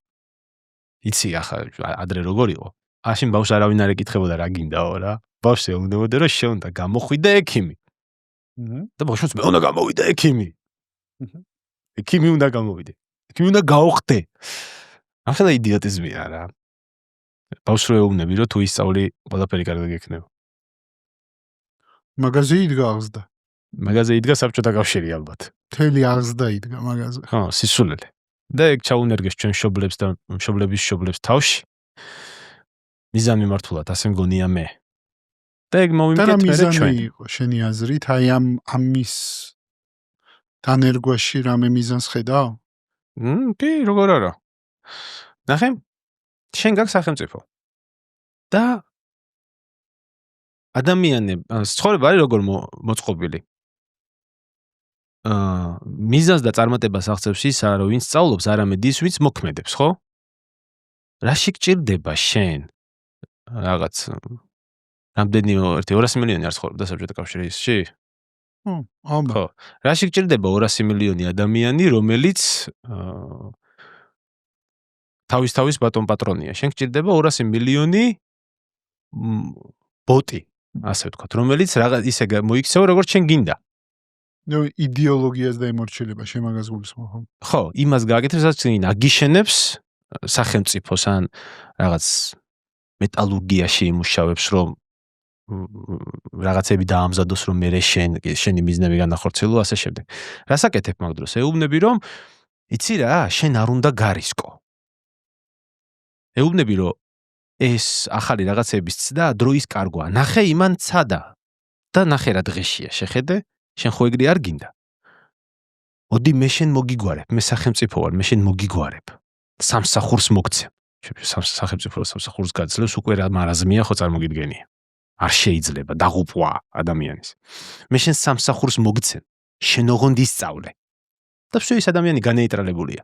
S1: იცი ახლა ადრე როგორ იყო? აშენ ბავშვს არავინ არ ეკითხებოდა რა გინდაო რა. ბავშვს ეუბნებოდა რომ შენ უნდა გამოხვიდე ექიმი. და ბავშვს მე უნდა გამოვიდე ექიმი. ექიმი უნდა გამოვიდე. ექიმი უნდა გაუხდე. ახლა იდიოტიზმია რა. ბავშვს რო ეუბნები რომ თუ ისწავლი ყველაფერი კარგად გექნება.
S2: მაგაზე იდგა აღზდა.
S1: მაგაზე იდგა საბჭოთა კავშირი ალბათ.
S2: მთელი აღზდა იდგა მაგაზე.
S1: ხო, სისულელე. და ეგ ჩაუნერგეს ჩვენ მშობლებს და მშობლების მშობლებს თავში. მიზან მიმართულად ასე მგონია მე. და ეგ მოვიმკეთ მე ჩვენ.
S2: იყო შენი აზრით, აი ამის დანერგვაში რამე მიზანს ხედავ?
S1: კი, როგორ არა. ნახე, შენ გაქვს სახელმწიფო. და ადამიანები, ცხოვრება არის როგორ მოწყობილი. მიზანს და წარმატებას აღწევს ისა, რომ ვინც სწავლობს, არამედ ის, ვინც მოქმედებს, ხო? რაში გჭირდება შენ? რაღაც რამდენი 200 მილიონი არ ცხოვრობდა საბჭოთა კავშირში?
S2: ხო.
S1: რაში გჭირდება 200 მილიონი ადამიანი, რომელიც თავის ბატონ პატრონია. შენ გჭირდება 200 მილიონი ბოტი, ასე ვთქვათ, რომელიც რაღაც ისე მოიქცევა, როგორც შენ გინდა.
S2: ნუ იდეოლოგიას და ემორჩილება შემაგას გულისხმობ.
S1: ხო, იმას გააკეთებს, რაც წინ აგიშენებს სახელმწიფოს ან რაღაც მეტალურგიაში იმუშავებს, რომ რაღაცები დაამზადოს, რომ მე შენი მიზნები განახორციელო, ასე შემდეგ. რას აკეთებ მაგ დროს? ეუბნები, რომ იცი რა, შენ არ უნდა გარისკო. ეუბნები, რომ ეს ახალი რაღაცების ცდა დროის კარგვა. ნახე იმან ცადა და ნახე რა დღეშია, შეხედე? შენ ხო ეგრე არ გინდა. მოდი მე შენ მოგიგوارებ, მე სახელმწიფო ვარ, მე შენ მოგიგوارებ. სამსახურს მოგცემ. სახელმწიფო სამსახურს გაძლევს, უკვე რა მარაზმია ხო წარმოგიდგენია. არ შეიძლება დაღუპვა ადამიანის. მე შენ სამსახურს მოგცემ, შენ ოღონდ ისწავლე. და всё ის ადამიანი განეიტრალებულია.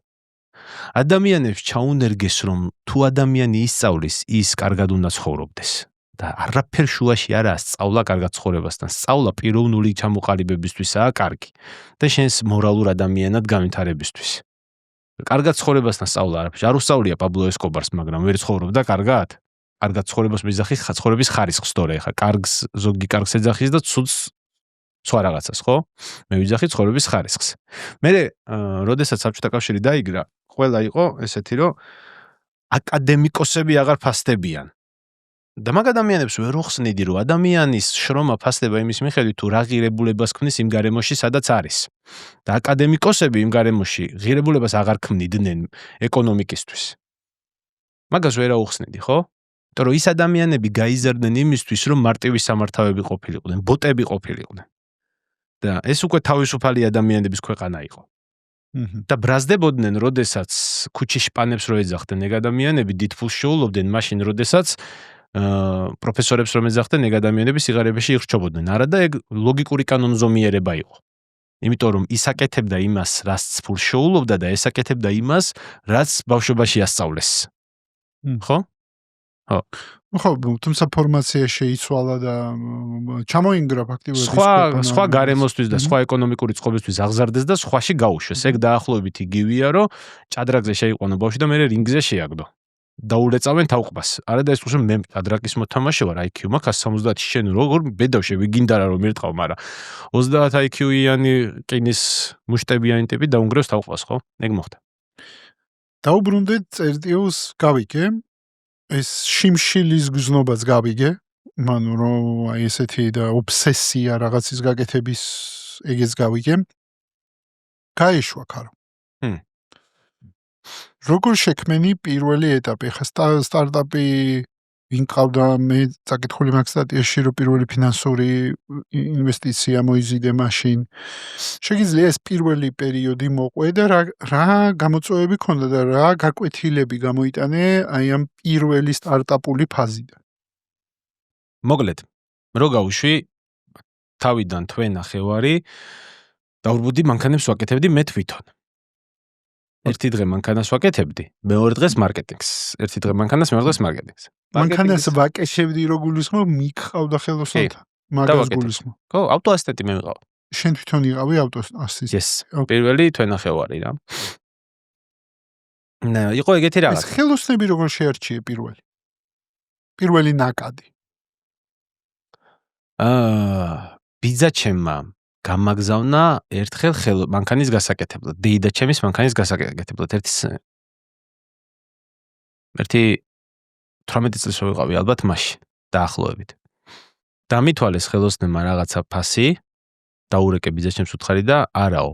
S1: ადამიანებს ჩაუნერგეს, რომ თუ ადამიანი ისწავლის, ის კარგად უნდა ცხოვრობდეს. და არაფერ შუაში არაა სწავლა კარგად ცხოვრებასთან. სწავლა პიროვნული ჩამოყალიბებისთვისაა კარგი და შენს მორალურ ადამიანად განვითარებისთვის. კარგად ცხოვრებასთან სწავლა არაფერს არ უსწავლია პაბლო ესკობარს, მაგრამ ვერ ცხოვრობდა კარგად. კარგად ცხოვრებას მიზახის ცხოვრების ხარისხს თორე ხა კარგს ზოგი კარგს ეძახის და ცუდს სხვა რაღაცას, ხო? მე ვიძახი ცხოვრების ხარისხს. მე როდესაც საბჭოთა კავშირი დაიგრა, ყველა იყო ესეთი, რომ აკადემიკოსები აღარ ფასდებიან. და მაგ ადამიანებს ვერ უხსნიდი, რომ ადამიანის შრომა ფასდება იმის მიხედვით, თუ რა ღირებულებას ქმნის იმ გარემოში, სადაც არის. და აკადემიკოსები იმ გარემოში ღირებულებას აღარ ქმნიდნენ ეკონომიკისთვის. მაგას ვერ აუხსნიდი, ხო? იმიტომ რომ ის ადამიანები გაიზარდნენ იმისთვის, რომ მარტივი სამართავები ყოფილიყვნენ, ბოტები ყოფილიყვნენ. და ეს უკვე თავისუფალი ადამიანების ქვეყანა იყო. და ბრაზდებოდნენ, როდესაც ქუჩაში პანებს რო ეძახდნენ ეგ ადამიანები, დიდ ფულს შეულობდნენ, მაშინ როდესაც პროფესორებს რომ ეძახდნენ, ეგ ადამიანები სიღარიბეში ირჩობოდნენ. არა და ეგ ლოგიკური კანონზომიერება იყო. იმიტომ რომ ის აკეთებდა იმას, რაც ფულს შეულობდა და ეს აკეთებდა იმას, რაც ბავშვობაში ასწავლეს. ხო?
S2: ხო, თუმცა ფორმაცია შეიცვალა და ჩამოინგრა ფაქტიურად
S1: სხვა გარემოსთვის და სხვა ეკონომიკური წყობისთვის აღზარდეს და სხვაში გაუშვეს. ეგ დაახლოებით იგივეა, რომ ჭადრაკზე შეიყვანო ბავშვი და მე რინგზე შეაგდო. დაულეწავენ თავყბას. არა და ეს უბრალოდ მე ჭადრაკის მოთამაშე ვარ, IQ მაქვს 170, შენ როგორ ბედავშე ვიგინდა რა რომ მირტყავ, მაგრამ 30 IQ-იანი კინის მუშტებიანი ტიპი დაუნგრევს თავყბას, ხო? ეგ მოხდა.
S2: დაუბრუნდეთ წერტიელს გავიგე. ეს შიმშილის გზნობაც გავიგე, მანუ რომ აი ესეთი და ობსესია რაღაცის გაკეთების ეგეც გავიგე. გაიშვა ქარო. როგორ შექმენი პირველი ეტაპი? ხა სტარტაპი ვინ ყავდა მე წაკითხული მაქვს სტატიაში რომ პირველი ფინანსური ინვესტიცია მოიზიდე მაშინ შეიძლება ეს პირველი პერიოდი მოყვე და რა გამოწვევები ქონდა და რა გაკვეთილები გამოიტანე აი ამ პირველი სტარტაპული ფაზიდან
S1: მოგლედ რო გავუშვი თავიდან თვე ნახევარი დავრბუდი მანქანებს ვაკეთებდი მე თვითონ ერთი დღე მანქანას ვაკეთებდი მეორე დღეს მარკეტინგს ერთი დღე მანქანას მეორე დღეს მარკეტინგს
S2: მანქანას ვაკეთებდი რო გულისხმობ მიქხავდა ხელოსნოთა მაგას გულისხმობ
S1: ხო ავტოასისტენტი მე ვიყავ
S2: შენ თვითონ იყავი ავტოასისტენტი
S1: yes პირველი თვე ნახევარი რა იყო ეგეთი
S2: ეს
S1: რაღაც
S2: ხელოსნები როგორ შეარჩიე პირველი ნაკადი
S1: ბიძაჩემმა გამაგზავნა ერთხელ მანქანის გასაკეთებლად დეიდა ჩემის მანქანის გასაკეთებლად ერთი 18 წელს ვიყავი ალბათ მაშინ დაახლოებით დამითვალეს ხელოსნებმა რაღაცა ფასი დაურეკე ბიძაჩემს უთხარი და არაო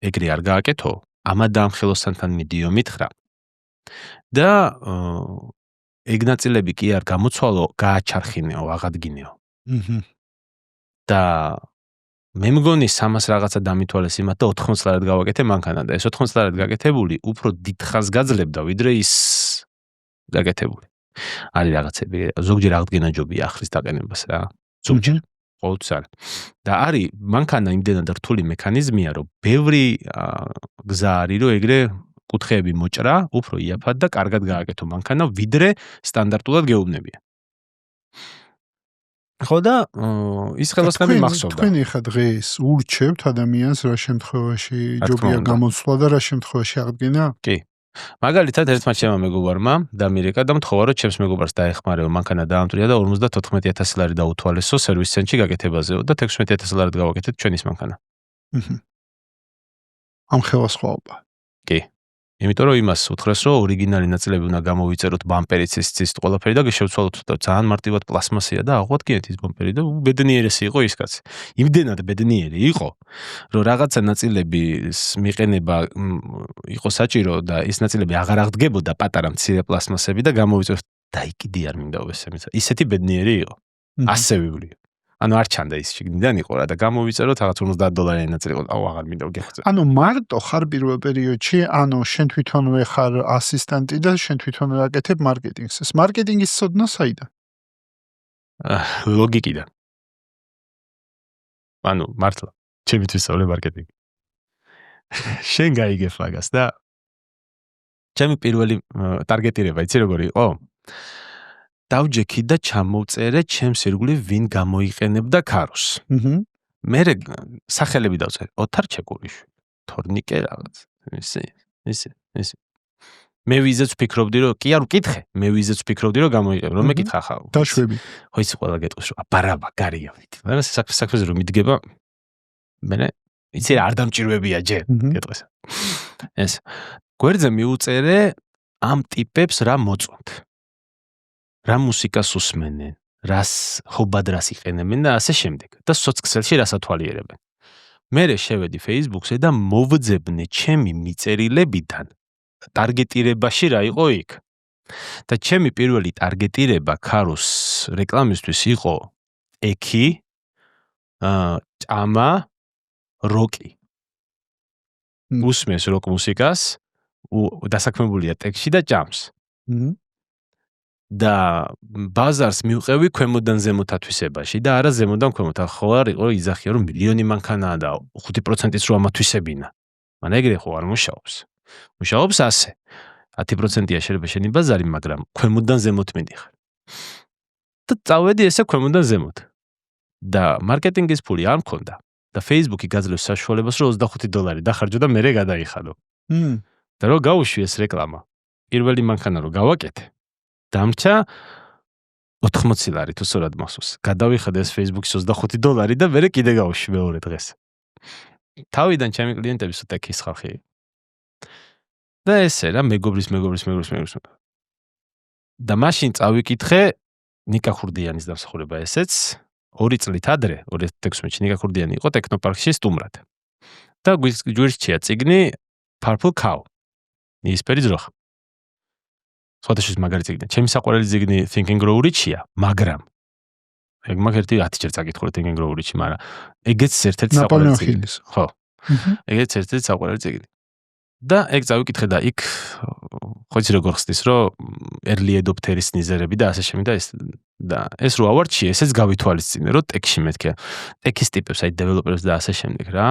S1: ეგრე არ გააკეთო ამად ამ ხელოსნთან მიდიო მითხრა და ეგ ნაწილები კი არ გამოცვალო გააჩარხინეო აღადგინეო და მე მგონი 300 რაღაცა დამითვალეს იმათ და 80 ლარად გავაკეთე მანქანა და ეს 80 ლარად გაკეთებული უფრო დიდხანს გაძლებდა ვიდრე ის გაკეთებული არის რაღაცები ზოგჯერ აღდგენა ჯობია ახლის დაყენებას რა ზოგჯერ ყოველთვის არა და არის მანქანა იმდენად რთული მექანიზმია რომ ბევრი გზა არის რომ ეგრე კუთხეები მოჭრა უფრო იაფად და კარგად გააკეთო მანქანა ვიდრე სტანდარტულად გეუბნებია ხო და ის ხელოსნები მახსოვდა
S2: თქვენი ხა დღეს ურჩევთ ადამიანს რა შემთხვევაში ჯობია გამოცვლა და რა შემთხვევაში აღდგენა
S1: კი მაგალითად ერთმა ჩემმა მეგობარმა დამირეკა და მთხოვა რომ ჩემს მეგობარს დაეხმარეო მანქანა დაამტვრია და 54000 ლარი დაუთვალესო სერვის ცენტრში გაკეთებაზეო და 16000 ლარად გავაკეთეთ ჩვენის მანქანა
S2: ამ ხელოსნობა
S1: კი იმიტომ რომ იმას უთხრეს რომ ორიგინალი ნაწილები უნდა გამოვიწეროთ ბამპერიც ის ყველაფერი და შევცვალოთ და ძალიან მარტივად პლასმასია და აღვადგინეთ ის ბამპერი და ბედნიერესი იყო ის კაცი იმდენად ბედნიერი იყო რომ რაღაცა ნაწილების მიყენება იყო საჭირო და ის ნაწილები აღარ აღდგებოდა პატარა მცირე პლასმასები და გამოვიწეროთ და იქიდი არ მინდა ვესემეცა ისეთი ბედნიერი იყო ასე ვივლი ანუ არ ჩანდა ის შიგნიდან იყო რა და გამოვიწეროთ რაღაც $50 ნაწილი იყო აუ აღარ მინდა ვგეხოცე
S2: ანუ მარტო ხარ პირველ პერიოდში ანუ შენ თვითონვე ხარ ასისტენტი და შენ თვითონვე აკეთებ მარკეტინგს ეს მარკეტინგის ცოდნა საიდან
S1: ლოგიკიდან ანუ მართლა ჩემი თვისწავლე მარკეტინგი შენ გაიგებ მაგას და ჩემი პირველი ტარგეტირება იცი როგორი იყო დავჯექი და ჩამოვწერე ჩემს ირგვლივ ვინ გამოიყენებდა ქაროს. მე სახელები დავწერე. ოთარ ჩეკულიშვილი, თორნიკე რაღაც. ისე. მე ვიზეც ვფიქრობდი რომ კი არ ვკითხე, მე ვიზეც ვფიქრობდი რომ გამოიყენებ, რომ მეკითხა ხა.
S2: დაშვები.
S1: ხო იცი ყველა გეტყვის რომ აბარაბა გარია ვით. მაგრამ საქმეზე რომ მიდგება მე იცი არ დამჭირვებია ჯერ გეტყვის. ეს გვერდზე მიუწერე ამ ტიპებს რა მოწონთ. რა მუსიკას უსმენენ, რას ხობად რას იყენებენ და ასე შემდეგ. და სოციქსელში რას ათვალიერებენ. მე შევედი Facebook-ზე და მოვძებნე ჩემი მიწერილებიდან ტარგეტირებაში რა იყო იქ. და ჩემი პირველი ტარგეტირება ქაროს რეკლამისთვის იყო ეკი, ჭამა, როკი. უსმენს როკ მუსიკას, დასაქმებულია ტექსში და ჭამს. და ბაზარს მივყევი ქვემოდან ზემოთ ათვისებაში და არა ზემოდან ქვემოთ. ხო არ იყო იძახია რომ მილიონი მანქანაა და 5%-იც რო ამათვისებინა. მაგრამ ეგრე ხო არ მუშაობს. მუშაობს ასე. 10%-ია შეიძლება შენი ბაზარი, მაგრამ ქვემოდან ზემოთ მიდიხარ. და წავედი ესე ქვემოდან ზემოთ. და მარკეტინგის ფული არ მქონდა. და Facebook-ი გაძლევს საშუალებას რომ $25 დახარჯო და მერე გადაიხადო. და რო გაუშვი ეს რეკლამა. პირველი მანქანა რო გავაკეთე. დამრჩა 80 ლარი თუ სწორად მახსოვს. გადავიხადე ეს Facebook-ის $25 და მერე კიდე გავუშვი მეორე დღეს. თავიდან ჩემი კლიენტები სულ ტექის ხალხი. და ესე რა მეგობრის. და მაშინ წავიკითხე ნიკა ხურდიანის დამსახურება ესეც 2 წლით ადრე 2016-ში ნიკა ხურდიანი იყო ტექნოპარკში სტუმრად. და გვირჩია წიგნი Purple Cow. იისფერი ძროხა. სხვადასხვა მაგარი წიგნი. ჩემი საყვარელი წიგნი Think and Grow Rich-ია, მაგრამ ეგ მაგ ერთი 10 ჯერ წაკითხულე Think and Grow Rich, მაგრამ ეგეც ერთ-ერთი საყვარელი წიგნი. ხო. ეგეც ერთ-ერთი საყვარელი წიგნი. და ეგ წავიკითხე და იქ ხო იცი როგორ ხსნის, რომ early adopter-ის ნიზერები და ასე შემდეგ და ეს რო ავარჩიე, ესეც გავითვალისწინე, რომ ტექში მეთქე. ტექის ტიპებს, აი დეველოპერებს და ასე შემდეგ რა.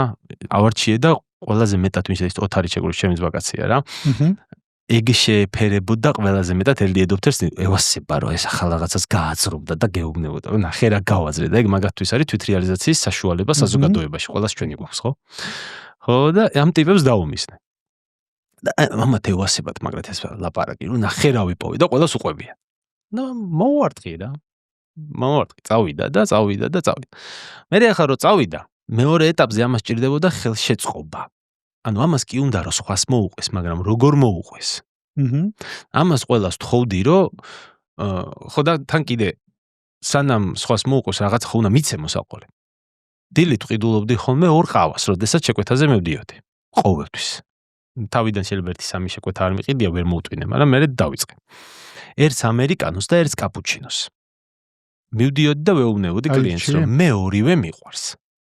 S1: ავარჩიე და ყველაზე მეტად ვინც ის ოთარი შეგულის ჩემი ზვაგაცია რა. ეგ შეეფერებოდა ყველაზე მეტად early adopters-ს, ევასება რომ ეს ახალ რაღაცას გააძრობდა და გეუბნებოდა. ნახე რა გავაძრე და ეგ მაგათთვის არის თვითრეალიზაციის საშუალება საზოგადოებაში, ყველას ჩვენი გვაქვს, ხო? ხო და ამ ტიპებს დაუმისნე. და ამათ ევასებათ მაგრად ეს ლაპარაკი, რომ ნახე რა ვიპოვე და ყველას უყვებია. და მოვარტყი რა. წავიდა. მე ახლა რო წავიდა, მეორე ეტაპზე ამას ჭირდებოდა ხელშეწყობა. ანუ ამას კი უნდა რომ სხვას მოუყვეს, მაგრამ როგორ მოუყვეს? ამას ყველას თხოვდი, რომ ხო და თან კიდე სანამ სხვას მოუყვეს რაღაც ხო უნდა მიცე მოსაყოლე. დილით ვყიდულობდი ხოლმე 2 ყავას, როდესაც შეკვეთაზე მევდიოდი. ყოველთვის. თავიდან შეიძლება 1-3 შეკვეთა არ მიყიდია, ვერ მოვტვინე, მაგრამ მე დავიწყე. ერთს ამერიკანოს და ერთს კაპუჩინოს. მივდიოდი და ვეუბნებოდი კლიენტს, რომ მე ორივე მიყვარს.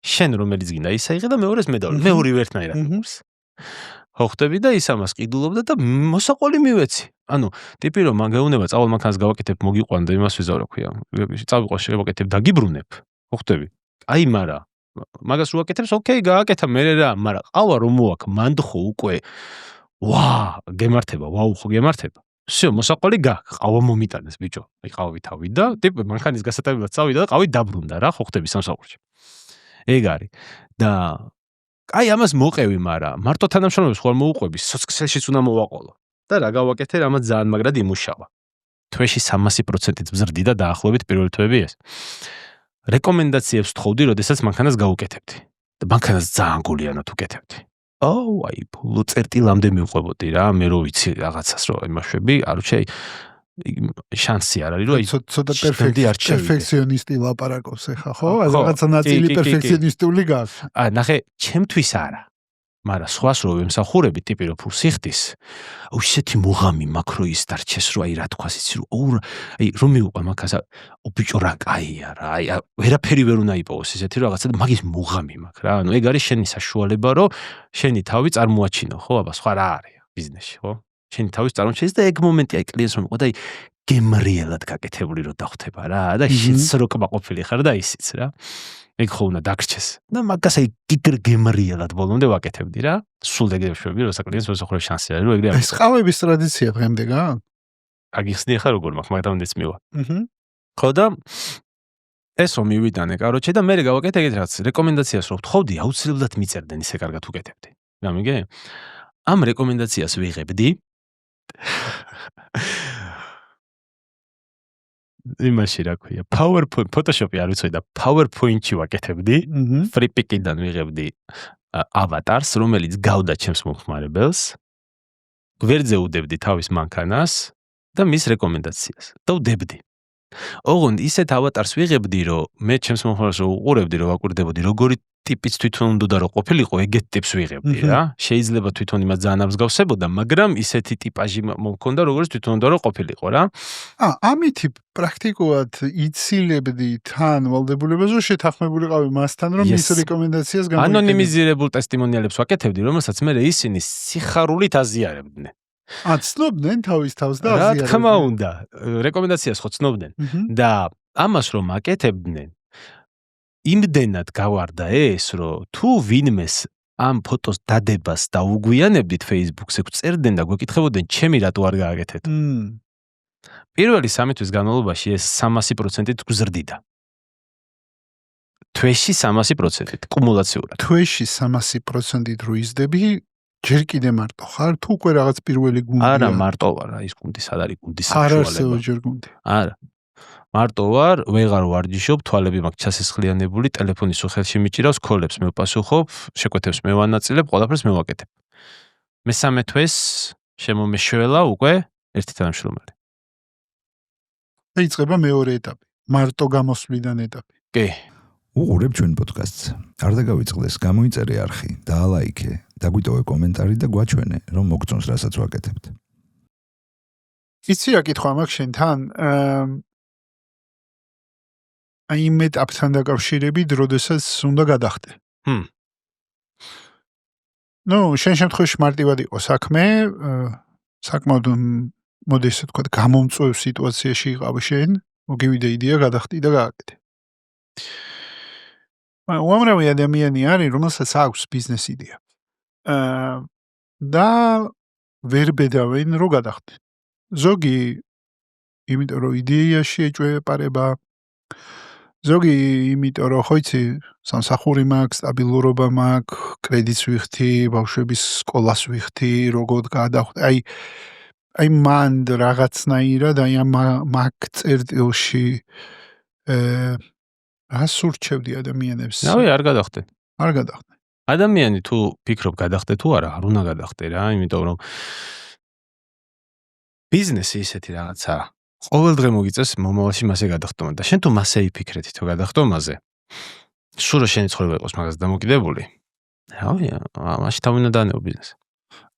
S1: შენ რომელიც გინდა ისა იღე და მეორეს მე დავი. მე ორივე ერთნაირად მიყვარს. ხო ხტები და ის ამას ყიდულობდა და მოსაყოლი მივეცი. ანუ ტიპი რომ მოგეუნება წავალ მანქანას გავაკეთებ, მოგიყვან და იმას ვიზავ რა ქვია. წავიყო შევაკეთებ და გიბრუნებ. ხო ხტები? აი მარა მაგას რო აკეთებს, ოკეი, გააკეთა მე რა, მაგრამ ყავა რომ მოაქვს, მანდ ხო უკვე გემართება, ხო გემართება. всё, მოსაყოლი ყავა მომიტანეს ბიჭო. აი ყავი თავიდა, ტიპი მანქანის გასატარებლად წავიდა და ყავი დაბრუნდა რა, ხო ხტები სამსახურში. ეგ არის. და აი ამას მოყევი, მაგრამ მარტო თანამშრომლებს ხوار მოუყვები, სოციალშიც უნდა მოვაყოლო. და რა გავაკეთე, რამაც ძალიან მაგრად იმუშავა. თვეში 300%-ით მზრდი და დაახლოებით პირველი თვეები ეს. რეკომენდაციებს ვთხოვდი, როდესაც მანქანას გავუკეთებდი. და მანქანას ძალიან გულიანად უკეთებდი. აი, ფულო წერტილამდე მივყვებოდი რა, მე რო ვიცი რაღაცას რო იმაშვები, არუჩე შანსი არ არის, რომ აი
S2: ცოტა პერფექციონისტი ლაპარაკობს ახლა, ხო? რაღაცა ნაწილი პერფექციონისტული გაქვს.
S1: ნახე, ჩემთვის არა. მაგრამ სხვას რო ვემსახურები, ტიპი რო ფულს იხდის, ისეთი მუღამი მაქვს რო ის დარჩეს, რომ აი რა თქვას იცი, რომ აი რომ მივუყვა მანქანას, ბიჭო რა კაია რა, აი ვერაფერი ვერ უნდა იპოვოს ესეთი რაღაცა და მაგის მუღამი მაქვს რა. ანუ ეგ არის შენი საშუალება, რომ შენი თავი წარმოაჩინო, ხო, აბა სხვა რა არის ბიზნესში, ხო? შენი თავის წარმოჩენის და ეგ მომენტი აი კლიენტს რომ მიყვა და აი გემრიელად გაკეთებული რო დახვდება რა და შენც რო კმაყოფილი ხარ და ისიც რა. ეგ ხო უნდა დაგრჩეს. და მაგას აი გემრიელად ბოლომდე ვაკეთებდი რა. სულ დაგეშვები, როცა კლიენტს მოსაყრების შანსი არის, რომ ეგრე არის.
S2: ეს ყავების ტრადიცია დღემდე გაქვს?
S1: აგიხსნი ხა როგორ მაქვს, მაგდამდეც მივა. ხო და ეს რომ მივიტანე, კაროჩე და მე გავაკეთე ეგეთ რაღაც რეკომენდაციას რო ვთხოვდი, აუცილებლად მიწერდნენ ისე კარგად უკეთებდი. გამიგე? ამ რეკომენდაციას ვიღებდი. იმაში რა ქვია, PowerPoint, Photoshop-ი არ ვიცოდი და PowerPoint-ში ვაკეთებდი, FreePic-დან ვიღებდი ავატარს, რომელიც გავდა ჩემს მომხმარებელს, გვერდზე უდევდი თავის მანქანას და მის რეკომენდაციას და უდევდი. ოღონდ ისეთ ავატარს ვიღებდი, რომ მე ჩემს მომხმარებელს უყურებდი, რომ ვაკვირდებოდი, როგორი ტიპის თვითონ უნდა რომ ყოფილიყო, ეგეთ ტიპს ვიღებდი რა. შეიძლება თვითონ იმას ძალიან ამსგავსებოდა, მაგრამ ისეთი ტიპაჟი მომქონდა, როგორც თვითონ უნდა რომ ყოფილიყო რა.
S2: ამითი პრაქტიკულად იცილებდი თან ვალდებულებას, რომ შეთანხმებულიყავი მასთან, რომ მის რეკომენდაციას გამოიყენო.
S1: ანონიმიზირებულ ტესტიმონიალებს ვაკეთებდი, რომელსაც მე ისინი სიხარულით აზიარებდნენ.
S2: ცნობდნენ თავის თავს და
S1: აზიარებდნენ. რა თქმა უნდა, რეკომენდაციას ხო ცნობდნენ და ამას რომ აკეთებდნენ იმდენად გავარდა ეს, რომ თუ ვინმეს ამ ფოტოს დადებას დაუგვიანებდით Facebook-ზე, წერდნენ და გვეკითხებოდნენ, ჩემი რატო არ გააკეთეთ. პირველი 3 თვის განმავლობაში ეს 300%-ით გზრდიდა. თვეში 300%-ით კუმულაციურად.
S2: თვეში 300%-ით რო იზრდები, ჯერ კიდე მარტო ხარ, თუ უკვე რაღაც პირველი გუნდია.
S1: არა, მარტო ვარ, ის გუნდი სად არის გუნდის
S2: არ
S1: საშუალება.
S2: არსებობს ჯერ გუნდი.
S1: არა. მარტო ვარ, ვეღარ ვარჯიშობ, თვალები მაქვს ჩასესხლიანებული, ტელეფონი სულ-ხელში მიჭირავს, კოლებს მე ვპასუხობ, შეკვეთებს მე ვანაწილებ, ყველაფერს მე ვაკეთებ. მესამე თვეს შემომეშველა უკვე ერთი თანამშრომელი.
S2: იწყება მეორე ეტაპი, მარტო გამოსვლიდან ეტაპი.
S1: კი.
S4: უყურებ ჩვენ პოდკასტს. არ დაგავიწყდეს, გამოიწერე არხი, დაალაიქე, დაგვიტოვე კომენტარი და გვაჩვენე, რომ მოგწონს რასაც ვაკეთებთ.
S2: იცი რა კითხვა მაქვს შენთან? აი იმ ეტაპთან დაკავშირებით, როდესაც უნდა გადახდე. ნუ, შენ შემთხვევაში მარტივად იყო საქმე, საკმაოდ მოდი ესე ვთქვათ, გამომწვევ სიტუაციაში იყავი შენ, მოგივიდე იდეა, გადახდი და გააკეთე. უამრავი ადამიანი არის, რომელსაც აქვს ბიზნეს იდეა. და ვერ ბედავენ, რომ გადახდნენ. ზოგი, იმიტომ რომ იდეაში ეჭვეპარება, ზოგი, იმიტომ რომ ხო იცი, სამსახური მაქვს, სტაბილურობა მაქვს, კრედიტს ვიხდი, ბავშვების სკოლას ვიხდი, როგორ გადავხდი. აი მან რაღაცნაირად აი ამ მაგ წერტილში რას ურჩევდი ადამიანებს?
S1: რავი, არ გადახდე.
S2: არ გადახდე.
S1: ადამიანი თუ ფიქრობ გადახდე თუ არა, არ უნდა გადახდე რა, იმიტომ რომ ბიზნესი ისეთი რაღაცაა. ყოველ დღე მოგიწევს მომავალში მასე გადახდომა და შენ თუ მასე იფიქრეთი თუ გადახდომაზე, სულ რა შენი ცხოვრება იყოს მაგას დამოკიდებული. რავი, მაშინ თავი უნდა დაანეო ბიზნესს.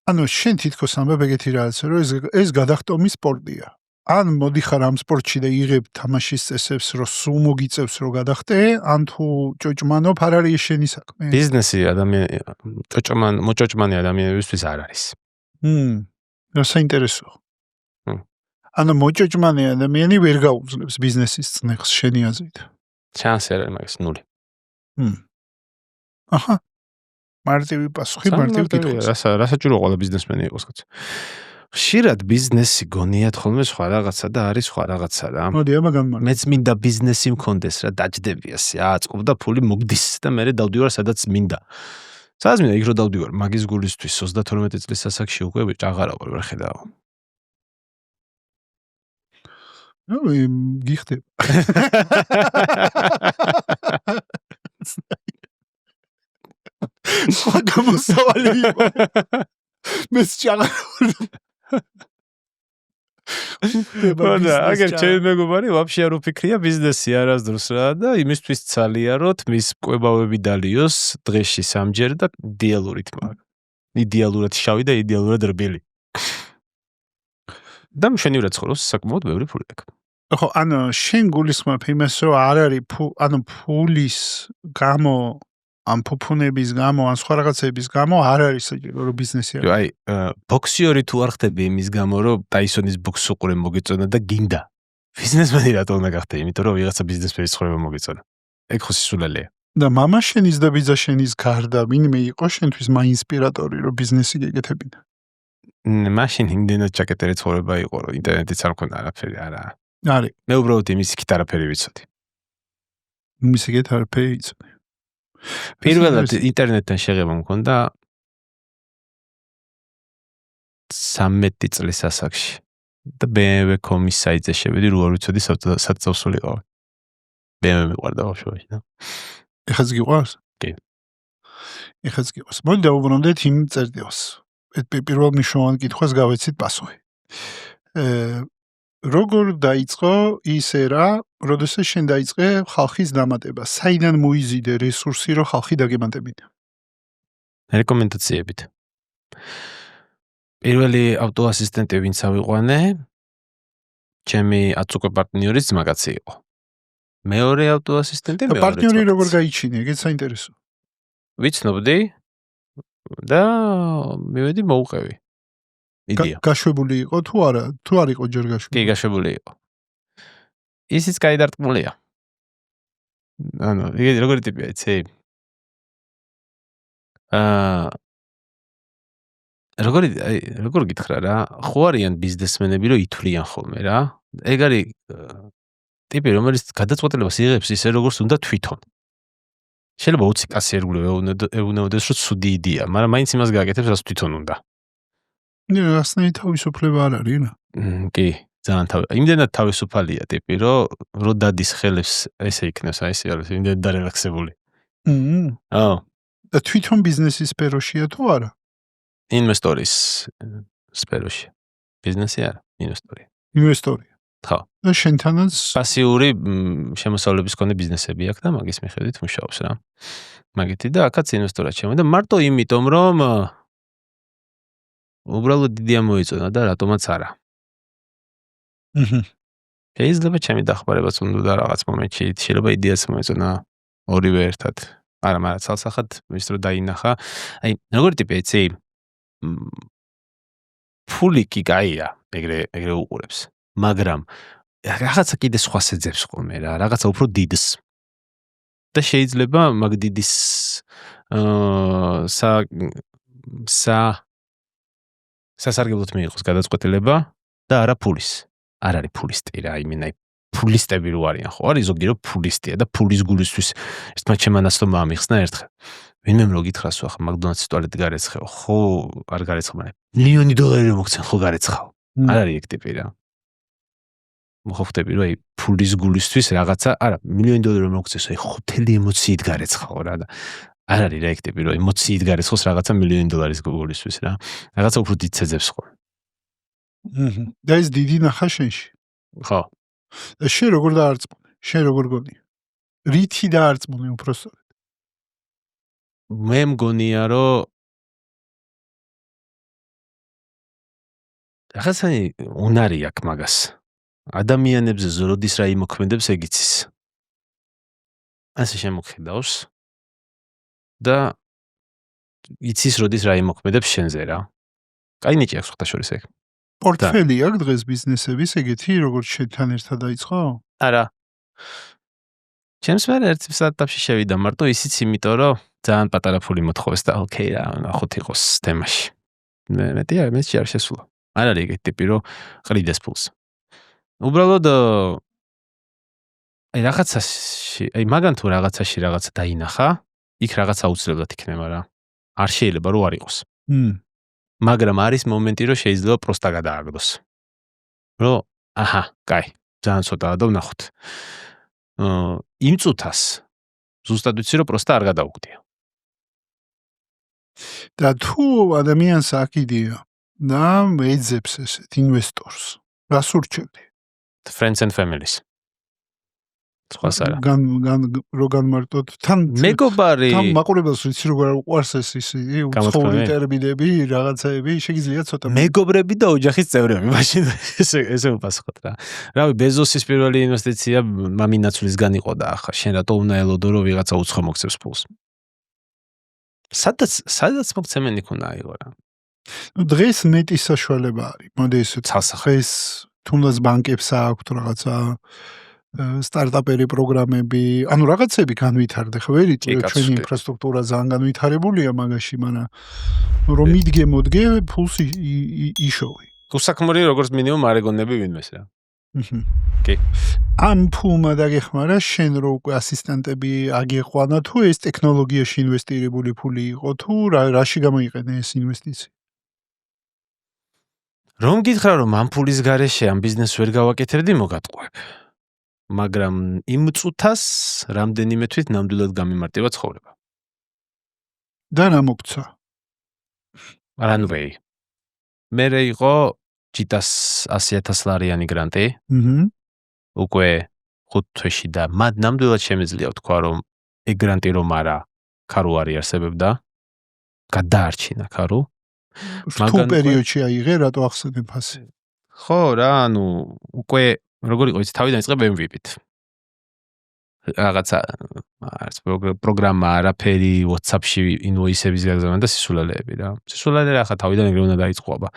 S2: ანუ შენ თითქოს ამბობ ეგეთი რაღაცა, რომ ეს გადახდომი სპორტია. ან მოდიხარ ამ სპორტში და იღებ თამაშის წესებს, რომ სულ მოგიწევს რომ გადახდე, ან თუ ჭოჭმანობ, არ არის შენი საქმე.
S1: ბიზნესი მოჭოჭმანი ადამიანებისთვის არ არის.
S2: რა საინტერესო. ანუ მოჭოჭმანი ადამიანი ვერ გაუძლებს ბიზნესის წნეხს შენი აზრით.
S1: შანსი არ არის მაგას ნული.
S2: აჰა. მარტივი პასუხი, მარტივი კითხვა.
S1: რა საჭირო ყველა ბიზნესმენი იყოს კაცო. ხშირად ბიზნესი გონიათ ხოლმე სხვა რაღაცა და არის სხვა რაღაცა რა.
S2: მოდი აბა განმარტო.
S1: მეც მინდა ბიზნესი მქონდეს რა, დაჯდებიასი, აწყობ და ფული მოგდის და მე დავდივარ სადაც მინდა. სადაც მინდა იქ რო დავდივარ, მაგის გულისთვის 32 წლის ასაკში უკვე ჭაღარა ვერ ხედავ.
S2: ნუ გიხდება. სხვა გამოსავალი იყო. მეც ჭაღარა.
S1: და აგერ ჩემი მეგობარი ვაფშე არ უფიქრია ბიზნესი არასდროს რა და იმისთვის ცალიეროთ მის კვებავები დალიოს დღეში სამჯერ და იდეალურით მაგ. იდეალურად შავი და იდეალურად რბილი. და მშვენივრად ცხოვრობს საკმაოდ ბევრი ფული აქვს.
S2: ხო, ანუ შენ გულისხმობ იმას, რომ არ არის ფულის გამო ამ ფუფუნების გამო, ან სხვა რაღაცების გამო არ არის საჭირო რომ ბიზნესი არის.
S1: აი, ბოქსიორი თუ არ ხდები იმის გამო, რომ ტაისონის ბოქს უყურე მოგეწონა და გინდა. ბიზნესმენი რატო უნდა გახდე? იმიტომ რომ ვიღაცა ბიზნესმენის ცხოვრება მოგეწონა. ეგ ხო სისულელეა.
S2: და მამა შენის და ბიძა შენის გარდა ვინმე იყო შენთვის მაინსპირატორი რომ ბიზნესი გეკეთებინა?
S1: მაშინ იმდენად ჩაკეტილი ცხოვრება იყო, რომ ინტერნეტიც არ მქონდა არაფერი, არა.
S2: არის.
S1: მე უბრალოდ იმის იქით არაფერი ვიცოდი.
S2: იმის იქით არაფერი ვიცოდი.
S1: პირველად ინტერნეტთან შეღება მქონდა 13 წლის ასაკში. და BMW.com-ის საიტზე შევედი, რო არ ვიცოდი სად წავსულიყავ. BMW მიყვარდა ბავშვობაში და.
S2: ეხაც გიყვარს?
S1: კი.
S2: ეხაც გიყვარს. მოდი დავუბრუნდეთ იმ წერტილს. პირველ მნიშვნელოვან კითხვას გავეცით პასუხი. როგორ დაიწყო ის ერა, როდესაც შენ დაიწყე ხალხის დამატება? საიდან მოიზიდე რესურსი, რომ ხალხი დაგემატებინა?
S1: რეკომენდაციებით. პირველი ავტოასისტენტი ვინც ავიყვანე, ჩემი აწუկე პარტნიორის ძმაკაცი იყო. მეორე ავტოასისტენტი მეორე.
S2: პარტნიორი როგორ გაიჩინე? ეგეც საინტერესო.
S1: ვიცნობდი და მივედი მოუყევი. იდეა.
S2: გაშვებული იყო თუ არა? თუ არ იყო ჯერ გაშვებული?
S1: კი, გაშვებული იყო. ისიც კაი დარტყმულია. ანუ, იგი როგორი ტიპია, იცი? როგორ გითხრა რა, ხო არიან ბიზნესმენები, რომ ითვლიან ხოლმე რა. ეგ არის ტიპი, რომელიც გადაწყვეტილებას იღებს ისე, როგორც უნდა თვითონ. შეიძლება 20 კაცი ერგულება ეუბნებოდეს, რომ ცუდი იდეა, მაგრამ მაინც იმას გააკეთებს, რაც თვითონ უნდა.
S2: რასნაირი თავისუფლება არ არის რა.
S1: კი, ძალიან იმდენად თავისუფალია ტიპი, რომ დადის ხელებს ესე იქნებს, აი ესე არის, იმდენად დარელაქსებული. აო.
S2: და თვითონ ბიზნესის სფეროშია თუ არა?
S1: ინვესტორის სფეროში. ბიზნესი არა, ინვესტორია.
S2: ინვესტორია.
S1: ხო.
S2: და შენთანაც
S1: პასიური შემოსავლების მქონე ბიზნესები აქვს და მაგის მიხედვით მუშაობს რა. მაგითი და აქაც ინვესტორად შემოვიდა მარტო იმიტომ, რომ უბრალოდ იდეა მოიწონა და რატომაც არა. შეიძლება ჩემი დახმარებაც უნდა რაღაც მომენტში, შეიძლება იდეაც მოეწონა ორივე ერთად. არა, მაგრამ ცალსახად ის რო დაინახა. აი, როგორი ტიპი იცი? ფული კი კაია, ეგრე უყურებს. მაგრამ რაღაცა კიდე სხვას ეძებს ხოლმე რა, რაღაცა უფრო დიდს. და შეიძლება მაგ დიდის სასარგებლოდ მიიღოს გადაწყვეტილება და არა ფულის. არ არის ფულისტი რა, იმენაი ფულისტები რო არიან, ხო? არის ზოგი რო ფულისტია და ფულის გულისთვის ერთმა ჩემანაც რომ ამიხსნა ერთხელ. ვინმე რო გითხრას ხო, ახლა მაკდონალდსის ტუალეტი გარეცხეო, ხო, არ გარეცხო, მაგრამ $1,000,000 რო მოგცენ, ხო გარეცხავ. არ არის ეგ ტიპი რა. მოხდები რომ აი ფულის გულისთვის რაღაცა, არა, $1,000,000 რო მოგცეს, აი ხუთელი ემოციით გარეცხავ რა და არ არის რა ეგ ტიპი რომ ემოციით გარეცხოს რაღაცა $1,000,000 გულისთვის რა. რაღაცა უფრო დიდ ეძებს ხო.
S2: და ეს დიდი ნახა შენში.
S1: ხო.
S2: და შენ როგორ დაარწმუნე? შენ როგორ გონი? რითი დაარწმუნე უпроსტად?
S1: მე მგონია რომ რაღაცა უნარი აქვს მაგას. ადამიანებზე ზროდის რა იმოქმედებს ეგ იცის. ასე შემოხედავს და იცის როდის რა იმოქმედებს შენზე რა. კაი ნიჭი აქვს ხოთა შორის ეგ.
S2: პორტფელი აქვს დღეს ბიზნესების ეგეთი, როგორც შენთან ერთად დაიწყო?
S1: არა. ჩემს მე ერთ სტარტაპში შევიდა მარტო ისიც იმიტომ რომ ძალიან პატარა ფული მოთხოვეს და ოკეი რა, ნახოთ იყოს თემაში. მეტი არ შესულა. არ არის ეგეთი ტიპი რომ ყრიდეს ფულს. უბრალოდ აი რაღაცაში, აი მაგან თუ რაღაცაში რაღაცა დაინახა, იქ რაღაცა აუცილებლად იქნება რა. არ შეიძლება რომ არ იყოს. მაგრამ არის მომენტი რომ შეიძლება პროსტა გადააგდოს. რომ აჰა, კაი, ძალიან ცოტაა და ვნახოთ. იმ წუთას ზუსტად ვიცი რომ პროსტა არ გადაუგდია.
S2: და თუ ადამიანს აქვს იდეა და ეძებს ესეთ ინვესტორს, რას ურჩევდი?
S1: Friends and families. სხვას არა.
S2: რო განმარტოთ თან
S1: მეგობარი
S2: თან მაყურებელს ვიცი როგორ უყვარს ეს უცხოური ტერმინები, რაღაცაები, შეგიძლია ცოტა
S1: მეგობრები და ოჯახის წევრები, მაშინ ესე უპასუხოთ რა. რავი, ბეზოსის პირველი ინვესტიცია მამინაცვლისგან იყო და ახლა შენ რატო უნდა ელოდო რომ ვიღაცა უცხო მოგცემს ფულს? სადაც მოგცემენ იქ უნდა აიღო რა.
S2: დღეს მეტი საშუალება არის. მოდი ესე დღეს თუნდაც ბანკებს აქვთ რაღაცა სტარტაპერი პროგრამები, ანუ რაღაცები განვითარდა, ხო ვერი, ჩვენი ინფრასტრუქტურა ძალიან განვითარებულია მაგაში, მაგრამ რომ მიდგე ფულს იშოვი.
S1: უსაქმური როგორც მინიმუმ არეგონები ვინმეს რა. კი.
S2: ამ ფულმა დაგეხმარა შენ რო უკვე ასისტენტები აგეყვანა თუ ეს ტექნოლოგიაში ინვესტირებული ფული იყო თუ რაში გამოიყენე ეს ინვესტიცია?
S1: რომ გითხრა რომ ამ ფულის გარეშე ამ ბიზნესს ვერ გავაკეთებდი, მოგატყუებ. მაგრამ იმ წუთას რამდენიმე თვით ნამდვილად გამიმარტივა ცხოვრება.
S2: და რა მოგცა?
S1: Runway. მერე იყო ჯიტას $100,000 გრანტი. უკვე 5 თვეში და ნამდვილად შემეძლია ვთქვა რომ ეგ გრანტი რომ არა, ქარო არ იარსებებდა. გადაარჩინა ქარო.
S2: თუ პერიოდში აიღე, რატო ახსენებ ასე?
S1: ხო რა, ანუ უკვე როგორ იყო იცი, თავიდან იწყებ MVP-ით. რაღაცა პროგრამა, არაფერი, WhatsApp-ში ინვოისების გაგზავნა და სისულელეები რა. სისულელე ახლა თავიდან ეგრე უნდა დაიწყო, აბა.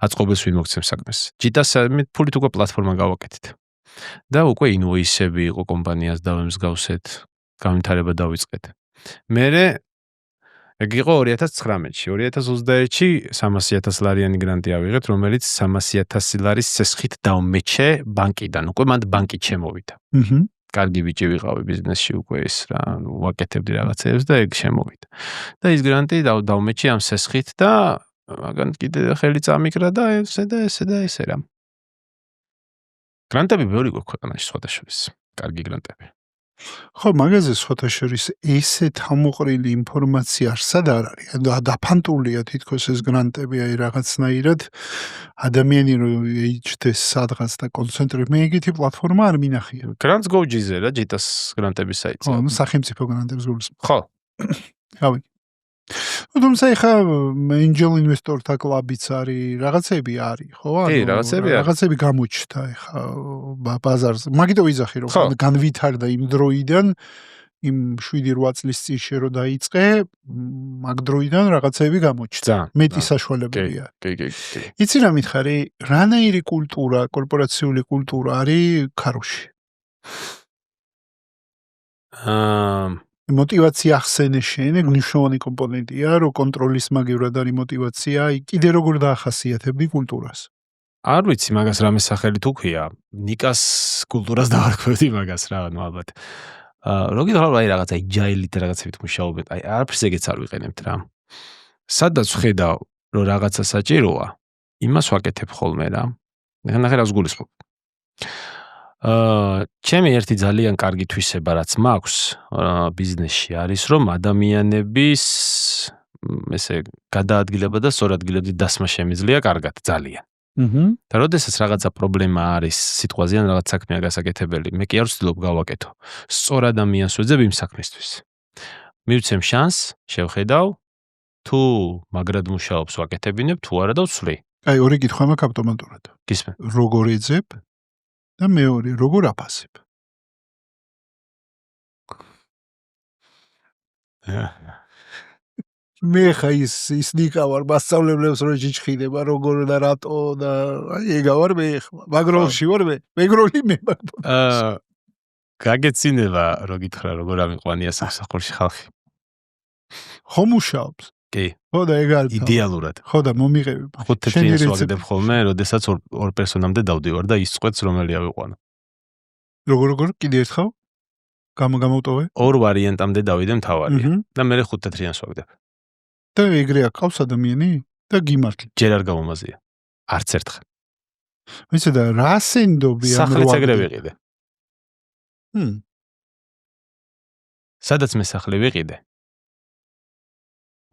S1: აწყობილს ვინ მოგცემს საქმეს. ჯიტას მე ფულით უკვე პლატფორმა გავაკეთეთ. და უკვე ინვოისები იყო კომპანიას დავემსგავსეთ, განვითარება დავიწყეთ. მერე ეგ იყო 2019-ში, 2021-ში $300,000 გრანტი ავიღეთ, რომელიც $300,000 სესხით დავმეჩე ბანკიდან. უკვე მანდ ბანკი ჩემოვიდა. კარგი ბიჭი ვიყავი ბიზნესში უკვე ის რა, ვაკეთებდი რაღაცებს და ეგ შემოვიდა. და ის გრანტი დავმეჩე ამ სესხით და მაგან კიდე ხელი წამიკრა და ესე რა. გრანტები ბევრი გვაქვს ქვეყანაში სხვადასხვა. კარგი გრანტები.
S2: ხო, მაგაზე სხვათა შორის ესეთ ამოყრილი ინფორმაცია არსად არ არის. დაფანტულია თითქოს ეს გრანტები, აი რაღაცნაირად ადამიანი რომ ეიჩდეს სადღაც და კონცენტრირდეს, მე ეგეთი პლატფორმა არ მინახია.
S1: Grants Go-ზე რა, ჯიტას გრანტების საიტზე.
S2: ხო, სახელმწიფო გრანტებს გულისხმობ.
S1: ხო.
S2: რავი. თუმცა ეხა angel investor-თა კლუბიც არის, რაღაცები არის, ხო?
S1: კი, რაღაცები არის.
S2: რაღაცები გამოჩნდა ეხა ბაზარზე. მაგითო ვიზახი რომ
S1: ხო.
S2: განვითარდა იმ დროიდან, იმ 7-8 წლის წინ რო დაიწყე, მაგ დროიდან რაღაცები გამოჩნდა.
S1: ძალიან,
S2: მეტი
S1: ძალიან.
S2: საშუალებები არის.
S1: კი.
S2: იცი რა მითხარი, რანაირი კულტურა, კორპორაციული კულტურა არის ქაროში? მოტივაცია ახსენე შენ, ეგ მნიშვნელოვანი კომპონენტია, რომ კონტროლის მაგივრად არის მოტივაცია, კიდე როგორ დაახასიათებდი კულტურას?
S1: არ ვიცი მაგას რამე სახელით უქვია. ნიკას კულტურას დავარქვევდი მაგას რა, ну ალბათ. როგორ აი რაღაცა agile-ით რაღაცებით მუშაობენ, აი არაფერს ეგეც არ ვიყენებთ რა. სადაც ვხედავ, რომ რაღაცა საჭიროა, იმას ვაკეთებ ხოლმე რა. ნახე რას გულისხმობ. ჩემი ერთი ძალიან კარგი თვისება რაც მაქვს ბიზნესში არის რომ ადამიანების ესე გადაადგილება და სწორ ადგილებზე დასმა შემიძლია კარგად ძალიან. და როდესაც რაღაცა პრობლემა არის სიტყვაზე ან რაღაც საქმეა გასაკეთებელი, მე კი არ ვცდილობ გავაკეთო. სწორ ადამიანს ვეძებ იმ საქმისთვის. მივცემ შანსს, შევხედავ, თუ მაგრად მუშაობს ვაკეთებინებ, თუ არა და ვცვლი.
S2: აი, ორი კითხვა მაქვს ავტომატურად.
S1: გისმენ.
S2: როგორ ეძებ და მეორე, როგორ აფასებ? მე ხა ის ნიკავარ მასწავლებლებს რო ჯიჭხიდება როგორ და რატო და აი ეგავარ მე ხა მაგროლში ვარ მე მეგროლი მე
S1: გაგეცინება რო გითხრა როგორ ამიყვანია სამსახურში ხალხი.
S2: ხო მუშაობს?
S1: კი.
S2: ხო და ეგ არის
S1: იდეალურად.
S2: ხო და მომიყევი.
S1: 5 თეთრიას ვაგდებ ხოლმე, როდესაც ორ პერსონამდე დავდივარ და ის წვეთს რომელი ავიყვანო.
S2: როგორ კიდე ერთხელ გამოვტოვე?
S1: ორ ვარიანტამდე დავიდე მთავარია და მე 5 თეთრიანს ვაგდებ.
S2: და ეგრე აკავს ადამიანი და გიმართლი.
S1: ჯერ არ გამომაზია. არც ერთხელ.
S2: ვიცი და რა სენდობი ამ
S1: სახლიც ეგრე ვიყიდე. სადაც მე სახლი ვიყიდე.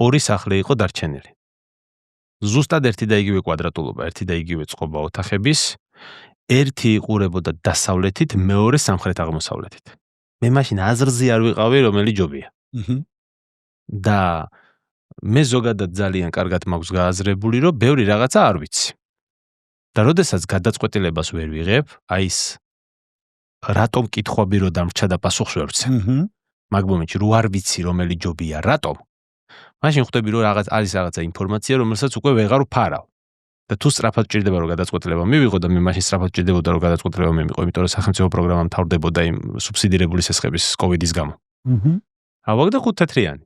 S1: ორი სახლი იყო დარჩენილი. ზუსტად ერთი და იგივე კვადრატულობა, ერთი და იგივე წყობა ოთახების, ერთი იყურებოდა დასავლეთით, მეორე სამხრეთ-აღმოსავლეთით. მე მაშინ აზრზე არ ვიყავი, რომელი ჯობია. და მე ზოგადად ძალიან კარგად მაქვს გააზრებული, რომ ბევრი რაღაცა არ ვიცი. და როდესაც გადაწყვეტილებას ვერ ვიღებ, აი ეს რატომ კითხვები რო დამრჩა და პასუხს ვერ ვცემ. მაგ მომენტში რო არ ვიცი რომელი ჯობია, რატომ? მაშინ ხვდები რომ არის რაღაცა ინფორმაცია, რომელსაც უკვე ვეღარ ვფარავ. და თუ სწრაფად ჭირდება რომ გადაწყვეტილება მივიღო და მე მაშინ სწრაფად ჭირდებოდა რომ გადაწყვეტილება მივიღო, იმიტომ რომ სახელმწიფო პროგრამა მთავრდებოდა იმ სუბსიდირებული სესხების კოვიდის გამო. ავაგდა 5 თეთრიანი.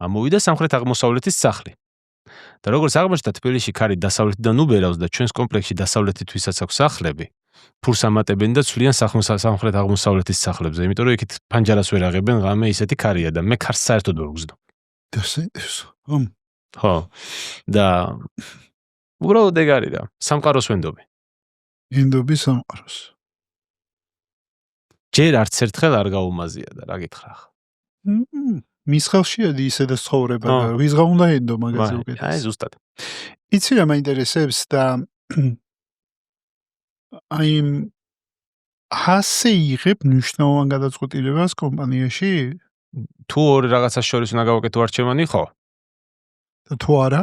S1: ამოვიდა სამხრეთ-აღმოსავლეთის სახლი. და როგორც აღმოჩნდა, თბილისში ქარი დასავლეთიდან უბერავს და ჩვენს კომპლექსში დასავლეთით ვისაც აქვს სახლები, ფურს ამატებენ და ცვლიან სამხრეთ-აღმოსავლეთის სახლებზე, იმიტომ რომ იქით ფანჯარას ვერ აღებენ, ღამე ისეთი ქარია და მე ქარს საერთოდ ვერ ვგზნო. ხო. და უბრალოდ ეგ არის რა, სამყაროს ვენდობი.
S2: ინდობი სამყაროს.
S1: ჯერ არც ერთხელ არ გაუმაზია და რა გითხრა ხა.
S2: მის ხელშია ისე და ცხოვრება და ვისღა უნდა ენდო მაგაზე უკეთეს.
S1: აი ზუსტად.
S2: იცი რა მაინტერესებს და აი ასე იღებ მნიშვნელოვან გადაწყვეტილებას კომპანიაში?
S1: თუ ორი რაღაცას შორის უნდა გავაკეთო არჩევანი ხო?
S2: და თუ არა?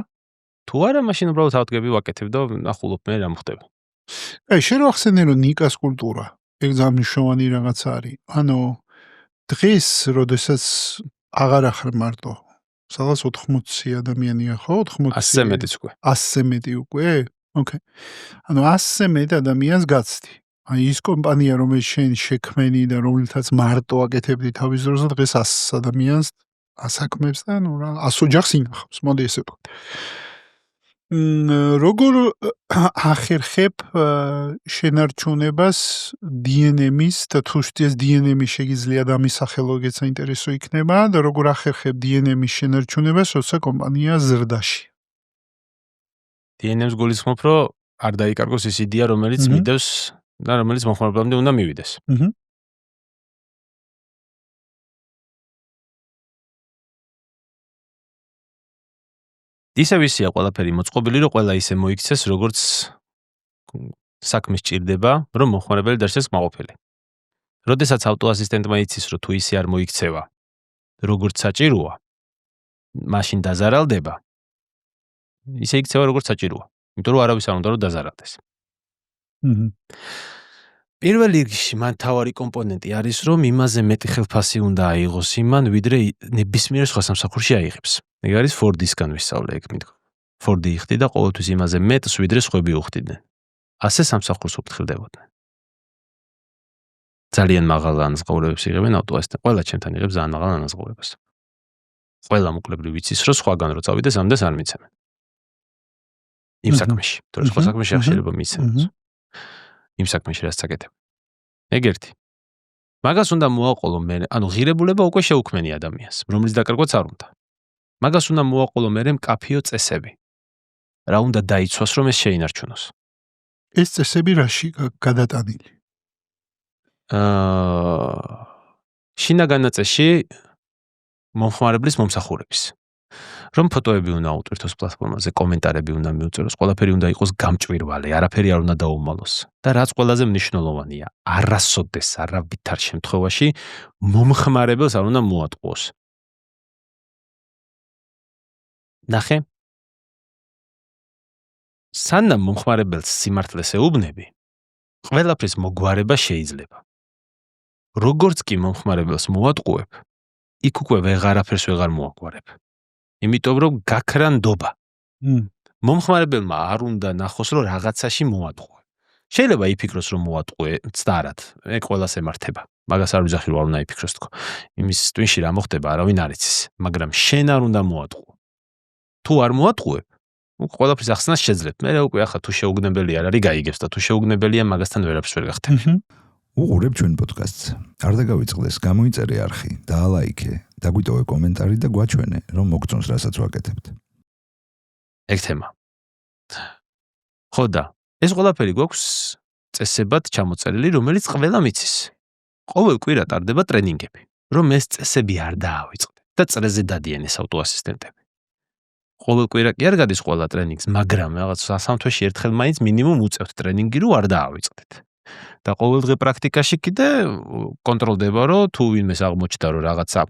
S1: თუ არა, მაშინ უბრალოდ ავდგები ვაკეთებ და ნახულობ მე რა მოხდება.
S2: აი შენ რო ახსენე რომ ნიკას კულტურა, ეგ ძალიან მნიშვნელოვანი რაღაც არის. ანუ დღეს როდესაც აღარ ახარ მარტო. სადღაც 80 ადამიანია ხო? 80.
S1: 100 მეტიც უკვე.
S2: 100 მეტი უკვე? ოკეი. ანუ 100 მეტ ადამიანს გაცდი. აი ის კომპანია რომელიც შენ შექმენი და რომელთაც მარტო აკეთებდი თავის დროზე დღეს 100 ადამიანს ასაქმებს და ნუ რა 100 ოჯახს ინახავს. მოდი ესე ვთქვა. როგორ ახერხებ შენარჩუნებას DNM-ის და თუ შტიეს DNM-ი შეგიძლია დამისახელო ეგეც საინტერესო იქნება და როგორ ახერხებ DNM-ის შენარჩუნებას, როცა კომპანია ზრდაში.
S1: DNM-ს გულისხმობ, რომ არ დაიკარგოს ის იდეა, რომელიც მიდევს და რომელიც მოხმარებამდე უნდა მივიდეს. ისე ვისია ყველაფერი მოწყობილი, რომ ყველა ისე მოიქცეს, როგორც საქმე სჭირდება, რომ მოხმარებელი დარჩეს კმაყოფილი. როდესაც ავტოასისტენტმა იცის, რომ თუ ისე არ მოიქცევა, როგორც საჭიროა, მაშინ დაზარალდება. ისე იქცევა როგორც საჭიროა. იმიტომ რომ არავის არ უნდა რომ დაზარალდეს. პირველ რიგში მან თავარი კომპონენტი არის, რომ იმაზე მეტი ხელფასი უნდა აიღოს იმან, ვიდრე ნებისმიერ სხვა სამსახურში აიღებს. ეგ არის ფორდისგან ვისწავლე ეგ მითქვა. ფორდი იხდიდა ყოველთვის იმაზე მეტს, ვიდრე სხვები უხდიდნენ. ასე სამსახურს უფრთხილდებოდნენ. ძალიან მაღალ ანაზღაურებებს იღებენ ავტოასისტენტები. ყველა ჩემთან იღებს ძალიან მაღალ ანაზღაურებას. ყველა მოკლებრივ ვიცის, რომ სხვაგან რო წავიდეს, ამდენს არ მიცემენ. იმ საქმეში, თორე სხვა საქმეში შეიძლება მიცემენ. იმ საქმეში რაც საკეთებ. ეგ ერთი. მაგას უნდა მოაყოლო მე, ანუ ღირებულება უკვე შეუქმენი ადამიანს, რომლის დაკარგვაც არ უნდა. მაგას უნდა მოაყოლო მე მკაფიო წესები. რა უნდა დაიცვას, რომ ეს შეინარჩუნოს.
S2: ეს წესები რაში გადატანილი?
S1: შინაგან ნაწილში მომხმარებლის მომსახურების. რომ ფოტოები უნდა აუტვირთოს პლატფორმაზე, კომენტარები უნდა მიუწეროს, ყველაფერი უნდა იყოს გამჭვირვალე, არაფერი არ უნდა დაუმალოს. და რაც ყველაზე მნიშვნელოვანია, არასოდეს არავითარ შემთხვევაში მომხმარებელს არ უნდა მოატყუოს. ნახე? სანამ მომხმარებელს სიმართლეს ეუბნები, ყველაფრის მოგვარება შეიძლება. როგორც კი მომხმარებელს მოატყუებ, იქ უკვე ვეღარაფერს ვეღარ მოაგვარებ. იმიტომ რომ გაქრანდობა. მომხმარებელმა არ უნდა ნახოს, რომ რაღაცაში მოატყუე. შეიძლება იფიქროს, რომ მოატყუე, ცდარად. ეგ ყველას ემართება. მაგას არ ვიძახი, რომ არ უნდა იფიქროს თქო. იმის ტვინში რა მოხდება, არავინ არ იცის. მაგრამ შენ არ უნდა მოატყუო. თუ არ მოატყუებ, ყველაფრის ახსნას შეძლებ. მე უკვე ახლა თუ შეუგნებელი არ არის, გაიგებს და თუ შეუგნებელია, მაგასთან ვერაფერს ვერ გახდები.
S4: უყურებ ჩვენ პოდკასტს. არ დაგავიწყდეს, გამოიწერე არხი, დაალაიქე, დაგვიტოვე კომენტარი და გვაჩვენე, რომ მოგწონს რასაც ვაკეთებთ.
S1: ეგ თემა. ხო და ეს ყველაფერი გვაქვს წესებად ჩამოწერილი, რომელიც ყველა მიცის. ყოველ კვირა ტარდება ტრენინგები, რომ ეს წესები არ დაავიწყდეთ და წრეზე დადიან ეს ავტოასისტენტები. ყოველ კვირა კი არ გადის ყველა ტრენინგს, მაგრამ რაღაც სამთვეში ერთხელ მაინც მინიმუმ უწევთ ტრენინგი, რომ არ დაავიწყდეთ. და ყოველდღე პრაქტიკაში კიდე კონტროლდება, რომ თუ ვინმეს აღმოჩნდა, რომ რაღაცა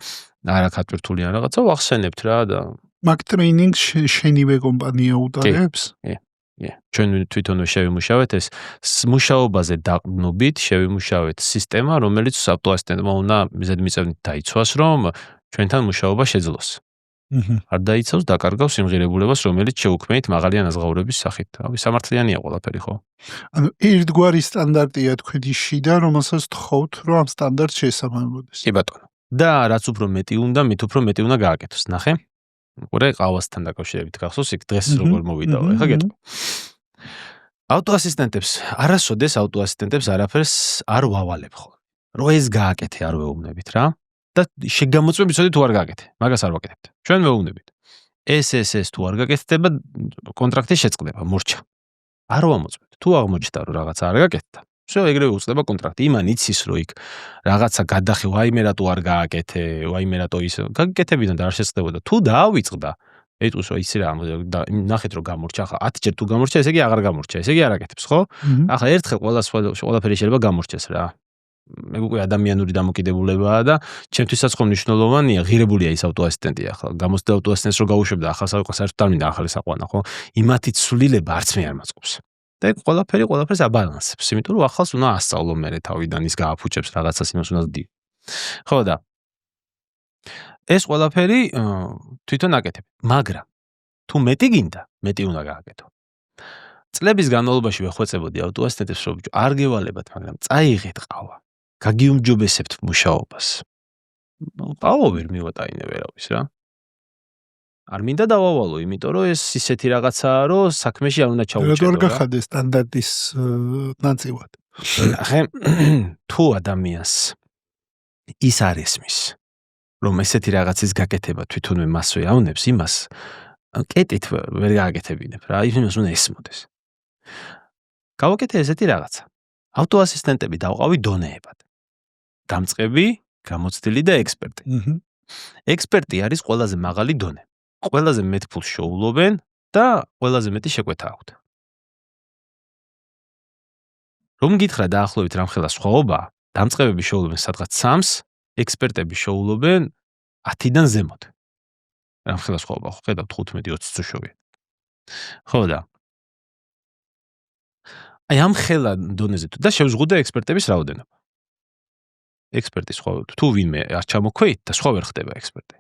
S1: არაქატვირთული ან რაღაცა ვახსენებთ რა და
S2: მაგ ტრეინინგს შენივე კომპანია უტარებს?
S1: ჩვენ თვითონ შევიმუშავეთ ეს მუშაობაზე დაყრდნობით, შევიმუშავეთ სისტემა, რომელიც ავტოასისტენტმა უნდა მიზედმიწევნით დაიცვას, რომ ჩვენთან მუშაობა შეძლოს. არ დაიცავს, დაკარგავს იმ ღირებულებას, რომელიც შეუქმნით მაღალი ანაზღაურების სახით. რავი, სამართლიანია ყველაფერი, ხო?
S2: ანუ ერთგვარი სტანდარტია თქვენი შიდა, რომელსაც თხოვთ, რომ ამ სტანდარტს შეესაბამებოდეს.
S1: კი ბატონო. და რაც უფრო მეტი უნდა, მით უფრო მეტი უნდა გააკეთოს. ნახე? ყურე, ყავასთან დაკავშირებით გახსოვს, იქ დღეს როგორ მოვიდა, ეხლა გეტყვი. ავტოასისტენტებს, არასოდეს ავტოასისტენტებს არაფერს არ ვავალებ ხოლმე. რომ ეს გააკეთე არ ვეუბნებით რა. და შეგამოწმებით, თუ არ გააკეთე. მაგას არ ვაკეთებთ. ჩვენ ვეუბნებით. ეს თუ არ გაკეთდება, კონტრაქტი შეწყდება, მორჩა. არ ვამოწმებთ. თუ აღმოჩნდა, რომ რაღაცა არ გაკეთდა, всё, ეგრევე უწყდება კონტრაქტი. იმან იცის, რომ იქ რაღაცა გადახე, ვაიმე რატო არ გააკეთე, ვაიმე რატო ის გაკეთებიდან და არ შეწყდებოდა. თუ დაავიწყდა, ეტყვის, რომ ისე რა, ნახეთ რომ გამორჩა, ახლა 10 ჯერ თუ გამორჩა, ესე იგი აღარ გამორჩა, ესე იგი არ აკეთებს, ხო? ახლა ერთხელ ყველაფერი შეიძლება გამორჩეს რა. მე უკვე ადამიანური დამოკიდებულებაა და ჩემთვისაც ხომ მნიშვნელოვანია, ღირებულია ის ავტოასისტენტი ახლა. გამოცდა ავტოასისტენტს რო გავუშვებ და ახლა საერთოდ არ მინდა ახალი საყვანა, ხო? იმათი ცვლილება არც მე არ მაწყობს. და ეგ ყველაფერს აბალანსებს, იმიტომ რომ ახალს უნდა ასწავლო მე თავიდან ის გააფუჭებს რაღაცას, იმას უნდა დი. ხო და ეს ყველაფერი თვითონ აკეთებ, მაგრამ თუ მეტი გინდა, მეტი უნდა გააკეთო. წლების განმავლობაში ვეხვეწებოდი ავტოასისტენტებს, რომ არ გევალებათ, მაგრამ წაიღეთ ყავა. გაგიუმჯობესებთ მუშაობას. ყავა ვერ მივატაინე ვერავის რა. არ მინდა დავავალო, იმიტომ რომ ეს ისეთი რაღაცაა, რომ საქმეში არ უნდა ჩაუჭედო.
S2: რატო არ გახადე სტანდარტის ნაწილად?
S1: ახე თუ ადამიანს ის არ ესმის, რომ ესეთი რაღაცის გაკეთება თვითონვე მასვე ავნებს, იმას კეტით ვერ გააკეთებინებ რა, იმას უნდა ესმოდეს. გავაკეთე ესეთი რაღაცა. ავტოასისტენტები დავყავი დონეებად. დამწყები, გამოცდილი და ექსპერტი. ექსპერტი არის ყველაზე მაღალი დონე. ყველაზე მეტ ფულს შეუვლობენ და ყველაზე მეტი შეკვეთა აქვთ. რომ გითხრა დაახლოებით რამხელა სხვაობა, დამწყებები შეუვლობენ სადღაც 3-ს, ექსპერტები შეუვლობენ 10-დან ზემოთ. რამ ხელა სხვაობა ხო ხედავ 15-20 წუთშოვია. ხო და აი ამ ხელა დონეზე და შევზღუდე ექსპერტების რაოდენობა. ექსპერტი სხვა თუ ვინმე არ ჩამოქვეით და სხვა ვერ ხდება ექსპერტი.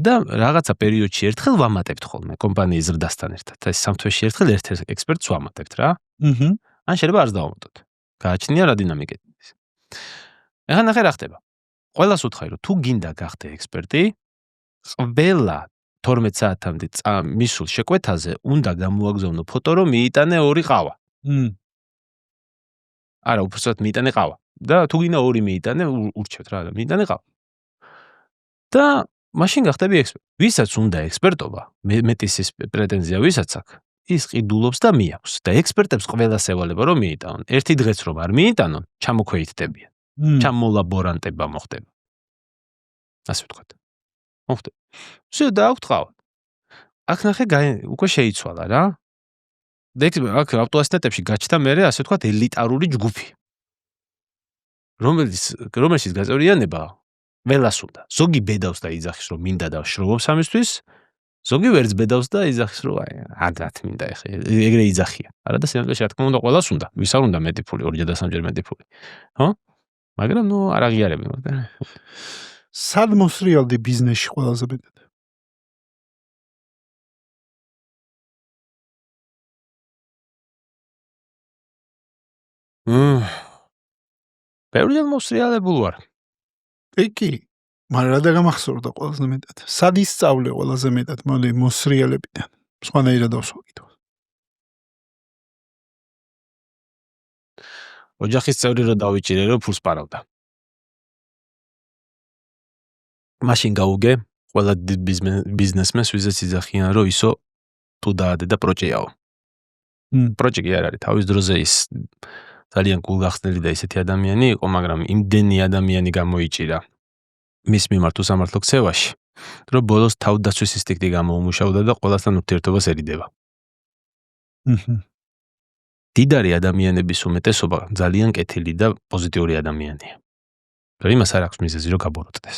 S1: და რაღაცა პერიოდში ერთხელ ვამატებთ ხოლმე კომპანიის ზრდასთან ერთად. ეს სამთვეში ერთხელ ერთ-ერთ ექსპერტს ვამატებთ რა. ან შეიძლება არც დავამატოთ. გააჩნია რა დინამიკით. ეხლა ნახე რა ხდება. ყველას უთხარი რომ თუ გინდა გახდე ექსპერტი, ყველა 12 საათამდე მისულ შეკვეთაზე უნდა გამოაგზავნო ფოტო რომ მიიტანე 2 ყავა. არა, უბრალოდ მიიტანე ყავა. და თუ გინდა 2 მიიტანე, ურჩევთ რა, მიიტანე ყავა. და მაშინ გახდები ექსპერტი. ვისაც უნდა ექსპერტობა, მეტის ის პრეტენზია ვისაც აქვს, ის ყიდულობს და მიაქვს. და ექსპერტებს ყველას ევალება რომ მიიტანონ. ერთი დღეც რომ არ მიიტანონ, ჩამოქვეითდებიან. ჩამოლაბორანტება მოხდება. ასე ვთქვათ. მოხდება. შე და აქვთ ყავა. აქ ნახე უკვე შეიცვალა რა. და აქ ავტოასისტენტებში გაჩნდა მე ასე ვთქვათ ელიტარული ჯგუფი. რომელშიც გაწევრიანება ველას უნდა. ზოგი ბედავს და იძახის რომ მინდა და შრობობს ამისთვის, ზოგი ვერც ბედავს და იძახის რომ აი ადრათ მინდა ეხა ეგრე იძახია. არა და სინამდვილეში რა თქმა უნდა ყველას უნდა. ვის არ უნდა მეტი ფული, 2 და 3 მეტი ფული. ხო? მაგრამ ნუ არ აღიარებენ.
S2: სად მოსრიალდი ბიზნესში ყველაზე მეტად?
S1: ბევრი მოსრიალებულ ვარ.
S2: კი, მაგრამ რა დაგამახსოვრდა ყველაზე მეტად? სად ისწავლე ყველაზე მეტად მოდი მოსრიალებიდან? სხვანაირად დავსვაკითხო.
S1: ოჯახის წევრი რო დავიჭირე რომ ფულს პარავდა. მაშინ გაუგე ყველა ბიზნესმენს ვიზეც იძახიან რომ ისო თუ დაადე და პროჭეაო. პროჭი არ არის თავის დროზე ის ძალიან გულგახსნელი და ისეთი ადამიანი იყო, მაგრამ იმდენი ადამიანი გამოიჭირა მის მიმართ უსამართლო ქცევაში, რომ ბოლოს თავდაცვის ინსტინქტი გამოუმუშავდა და ყველასთან ურთიერთობას ერიდება. დიდარი ადამიანების უმეტესობა ძალიან კეთილი და პოზიტიური ადამიანია. იმას არ აქვს მიზეზი რომ გაბოროტდეს.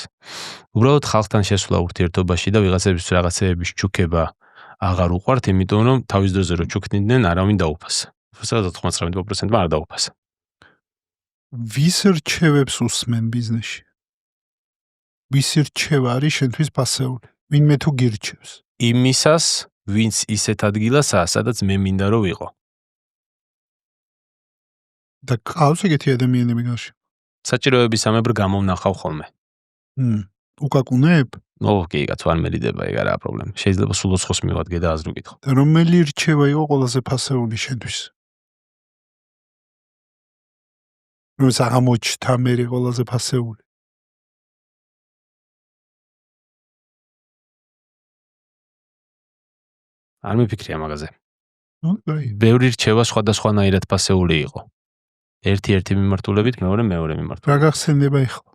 S1: უბრალოდ ხალხთან შესვლა ურთიერთობაში და ვიღაცების რაღაცეების ჩუქება აღარ უყვართ, იმიტომ რომ თავის დროზე რო ჩუქნიდნენ, არავინ დაუფასა. სადაც 99%-მა არ დაუფასა.
S2: ვის რჩევებს უსმენ ბიზნესში? ვის რჩევა არის შენთვის პასეული? ვინმე თუ გირჩევს?
S1: იმისას, ვინც ისეთ ადგილასაა, სადაც მე მინდა რომ ვიყო.
S2: და ყავს ეგეთი ადამიანები გარშემო?
S1: საჭიროებისამებრ გამოვნახავ ხოლმე.
S2: უკაკუნეებ?
S1: კი, კაც არ მერიდება, ეგ არაა პრობლემა. შეიძლება სულ ოცხოს მივადგე და აზრი ვკითხო.
S2: და რომელი რჩევა იყო ყველაზე პასეული შენთვის? რომელს აღმოჩნდა მე ყველაზე პასეული?
S1: არ მიფიქრია მაგაზე.
S2: აი,
S1: ბევრი რჩევა სხვადასხვანაირად პასეული იყო. ერთი მიმართულებით, მეორე მიმართულებით.
S2: რა გახსენდება ახლა?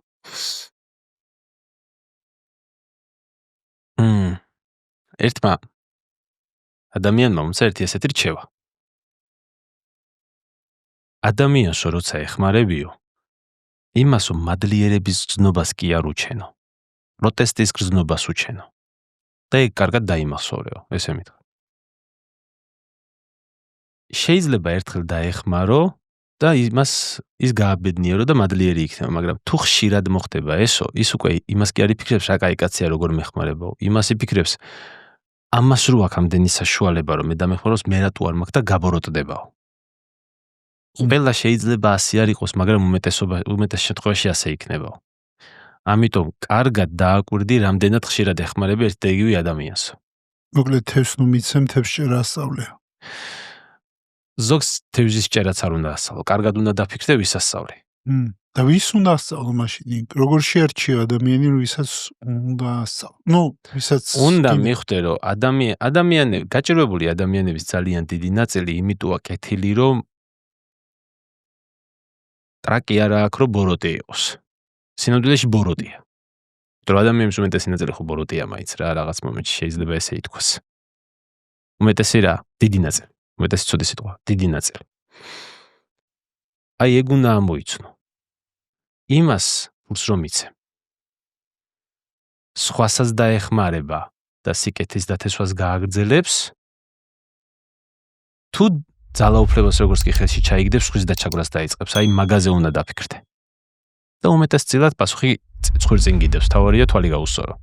S1: ერთმა ადამიანმა მომცა ერთი ასეთი რჩევა. ადამიანს როცა ეხმარებიო, იმასო მადლიერების გზნობას კი არ უჩენო. პროტესტის გზნობას უჩენო. და ეგ კარგად დაიმახსოვრეო, ესე მითხრა. შეიძლება ერთხელ დაეხმარო და ის გააბედნიერო და მადლიერი იქნება, მაგრამ თუ ხშირად მოხდება ესო, ის უკვე იმას კი არ იფიქრებს, რა კაი კაცია როგორ მეხმარებაო. იმას იფიქრებს, ამას რო აქ ამდენი საშუალება რომ მე დამეხმაროს, მე რატო არ მაქვს და გაბოროტდებაო. ყველა შეიძლება ასე არ იყოს, მაგრამ უმეტეს შემთხვევაში ასე იქნებაო. ამიტომ კარგად დააკვირდი, რამდენად ხშირად ეხმარები ერთ და იგივე ადამიანს.
S2: მოკლედ თევზს ნუ მიცემ, თევზს ჭერა ასწავლე.
S1: ზოგს თევზის ჭერაც არ უნდა ასწავლო, კარგად უნდა დაფიქრდე ვის ასწავლე.
S2: და ვის უნდა ასწავლო მაშინ? როგორ შეარჩიო ადამიანი, ვისაც უნდა ასწავლო? ნუ, ვისაც
S1: უნდა მიხვდე, რომ ადამიანები, გაჭირვებული ადამიანების ძალიან დიდი ნაწილი იმიტოა კეთილი, რომ ტრაკი არა აქვს, რომ ბოროტი იყოს. სინამდვილეში ბოროტია. იმიტომ რომ ადამიანების უმეტესი ნაწილი ხო ბოროტია მაინც რა, რაღაც მომენტში შეიძლება ესე ითქვას. უმეტესი რა, დიდი ნაწილი. უმეტესი ცუდი სიტყვა, დიდი ნაწილი. აი ეგ უნდა ამოიცნო. იმას ფულს რომ იცე. სხვასაც დაეხმარება და სიკეთის დათესვას გააგრძელებს, თუ ძალაუფლებას როგორც კი ხელში ჩაიგდებს, სხვის დაჩაგვრას დაიწყებს, აი მაგაზე უნდა დაფიქრდე. და უმეტესწილად პასუხი ცხვირწინ გიდევს, თავარია თვალი გაუსწორო.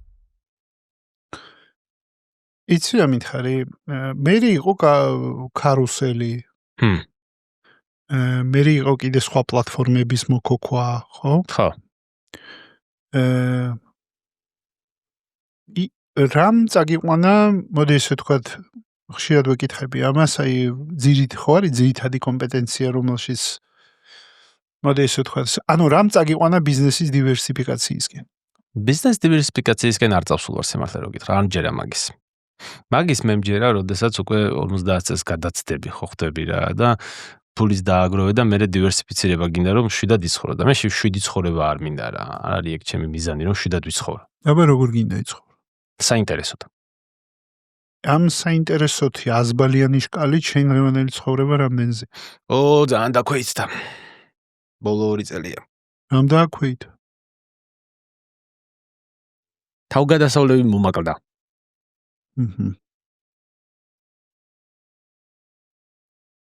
S2: იცი რა მითხარი, მერი იყო კარუსელი. მერი იყო კიდე სხვა პლატფორმების მოკოქვა, ხო?
S1: ხო.
S2: რამ წაგიყვანა, მოდი ესე ვთქვათ, ხშირად ვეკითხები ამას, აი ხო არის ძირითადი კომპეტენცია, რომელშიც მოდი ესე ვთქვათ, ანუ რამ წაგიყვანა ბიზნესის დივერსიფიკაციისკენ?
S1: ბიზნეს დივერსიფიკაციისკენ არ წავსულ ვარ სიმართლე რო გითხრა, არ მჯერა მაგის. მაგის მე მჯერა, როდესაც უკვე 50 წელს გადაცდები, ხო ხდები რა და ფულის დააგროვე და მე დივერსიფიცირება გინდა რომ შვიდად იცხოვრო და მე შვიდი ცხოვრება არ მინდა რა. არ არის ეგ ჩემი მიზანი რომ შვიდად ვიცხოვრო.
S2: აბა როგორ გინდა იცხოვრო?
S1: საინტერესოდ.
S2: ამ საინტერესოთი აზბალიანი შკალით შენ დღევანდელი ცხოვრება რამდენზე?
S1: ძალიან დაქვეითდა. ბოლო 2 წელია.
S2: რამ დააქვეით?
S1: თავგადასავლები მომაკლდა.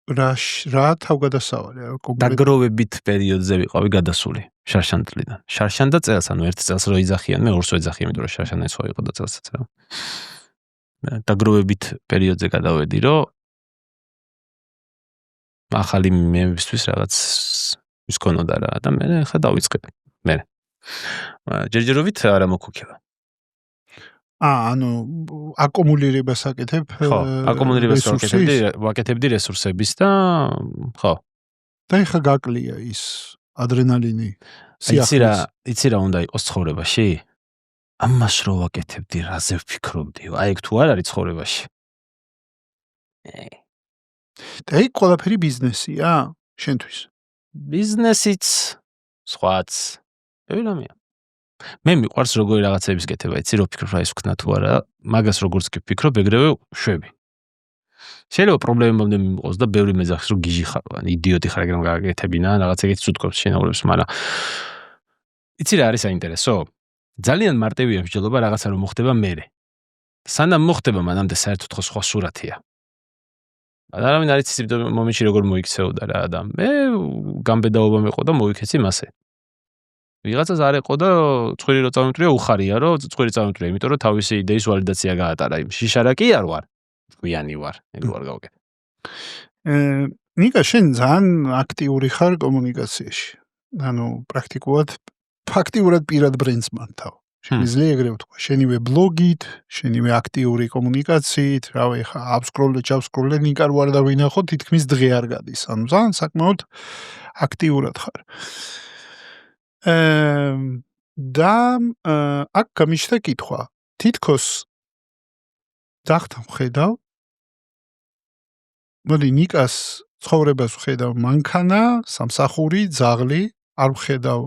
S2: რა თავგადასავალი?
S1: დაგროვებით პერიოდზე ვიყავი გადასული შარშანდლიდან. შარშანდა წელს, ანუ ერთ წელს რო იძახიან, მე ორს ვეძახიან, იმიტომ რომ შარშანდა სხვა იყო და წელსაც რა. დაგროვებით პერიოდზე გადავედი, რომ ახალი მემისთვის რაღაც ვისქონოდა რა და მე ხა დავიწყე. მე. ჯერჯერობით არა მოგქოქება.
S2: ანუ აკუმულირებას აკეთებ?
S1: ხო, აკუმულირებას ვაკეთებდი რესურსების და ხო.
S2: და ეხა გაკლია ის ადრენალინი.
S1: იცი რა უნდა იყოს ცხოვრებაში? ამას რო ვაკეთებდი, რაზე ვფიქრობდი? აი ეგ თუ არ არის ცხოვრებაში.
S2: და ეგ ყველაფერი ბიზნესია შენთვის?
S1: ბიზნესიც, სხვაც. ევილამია. მე მიყვარს როგორი რაღაცების კეთება, იცი რო ვფიქრობ რა ის ვქნა თუ არა, მაგას როგორც კი ვფიქრობ, ეგრევე შვები. შეიძლება პრობლემამდე მიმყოს და ბევრი მეძახის რომ გიჟი ხარ, ან იდიოტი ხარ, ეგრემ გააკეთებინა, რაღაც ეგეთი ცუდკობს შენაურებს, მაგრამ იცი რა არის საინტერესო? ძალიან მარტივია მსჯელობა რაღაცა რომ მოხდება მერე. სანამ მოხდება, მანამდე საერთოდ ხო სხვა სურათია. არავინ არ იცის მომენტში როგორ მოიქცეოდა რა და მე გამბედაობა მეყო და მოიქეცი მასე. ვიღაცას არ ეყო და წვირი რო წამომტრია უხარია რომ წვირი წამომტრია, იმიტომ რომ თავისი იდეის ვალიდაცია გაატარა. შიშარა კი არ ვარ. გვიანი ვარ, ეგ ვარ გავაკეთე.
S2: ნიკა შენ ძალიან აქტიური ხარ კომუნიკაციაში. ანუ ფაქტიურად პირად ბრენდს მართავ. შემიძლია ეგრე ვთქვა, შენივე ბლოგით, შენივე აქტიური კომუნიკაციით, რავი ხა აბსკროლე, ჩავსკროლე, ნიკა ვარ და ვინახო, თითქმის დღე არ გადის. ანუ ძალიან საკმაოდ აქტიურად ხარ. და აქ გამიშთა კითხვა. თითქოს დახტა ვხედავ. მოდი ნიკას ცხოვრებას ვხედავ მანქანა, სამსახური, ძაღლი, არ ვხედავ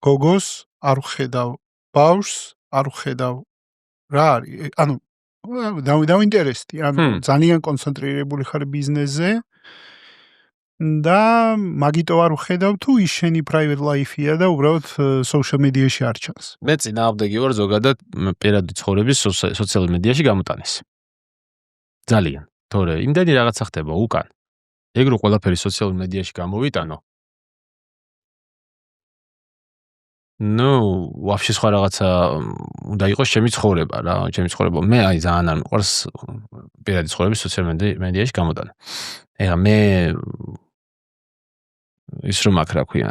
S2: გოგოს, არ ვხედავ ბავშვს, არ ვხედავ რა არის. ანუ დავინტერესდი, ანუ ძალიან კონცენტრირებული ხარ ბიზნესზე. და მაგიტო არ ვხედავ თუ ის შენი private life-ია და უბრალოდ social media-ში არ ჩანს.
S1: მე წინააღმდეგი ვარ ზოგადად პირადი ცხოვრების სოციალურ მედიაში გამოტანის. ძალიან. თორე იმდენი რაღაცა ხდება უკან. ეგ რო ყველაფერი სოციალურ მედიაში გამოვიტანო. ვაფშე სხვა რაღაცა უნდა იყოს ჩემი ცხოვრება რა, ჩემი ცხოვრება. მე აი ძალიან არ მიყვარს პირადი ცხოვრების სოციალურ მედიაში გამოტანა. ეხლა მე ის რომ აქ რა ქვია,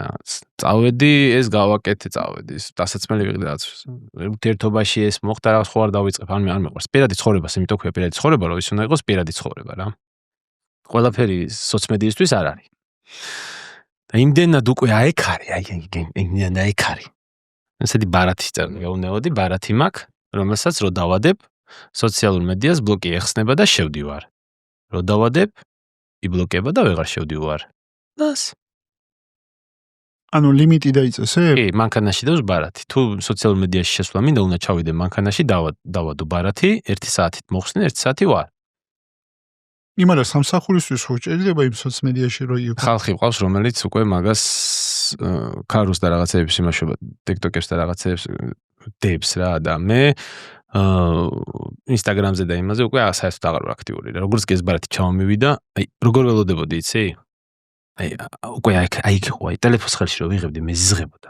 S1: წავედი, ეს გავაკეთე, წავედი, დასაცმელი ვიყიდე რაღაც. ურთიერთობაში ეს მოხდა რაღაც ხო არ დავიწყებ, არ მეყვარს. პირადი ცხოვრებას, იმიტომ ქვია პირადი ცხოვრება, რომ ის უნდა იყოს პირადი ცხოვრება რა. ყველაფერი სოციმედიისთვის არ არის. და იმდენად უკვე აიქ არის, აიქ არის. ესეთი ბარათი წარგეუნეოდი, ბარათი მაქვს, რომელსაც რო დავადებ, სოციალურ მედიას ბლოკი ეხსნება და შევდივარ. რო დავადებ, იბლოკება და ვეღარ შევდივარ. დას.
S2: ანუ ლიმიტი დაიწესე?
S1: კი, მანქანაში დავს ბარათი. თუ სოციალურ მედიაში შესვლა მინდა, უნდა ჩავიდე მანქანაში, დავადო ბარათი, 1 საათით მოხსნე, 1 საათი ვარ.
S2: იმალა სამსახურისთვის ხო ჭირდება იმ სოციმედიაში რო იყო.
S1: ხალხი ყავს, რომელიც უკვე მაგას ქარუს და რაღაცეებს იმაშობა, TikTok-ებს და რაღაცეებს დებს რა და მე Instagram-ზე და იმაზე უკვე საერთოდ აღარ ვარ აქტიური რა. როგორც კი ეს ბარათი ჩამომივიდა, აი როგორ ველოდებოდი, იცი? აი უკვე აი ტელეფონს ხელში რო ვიღებდი, მე ზიზღებოდა.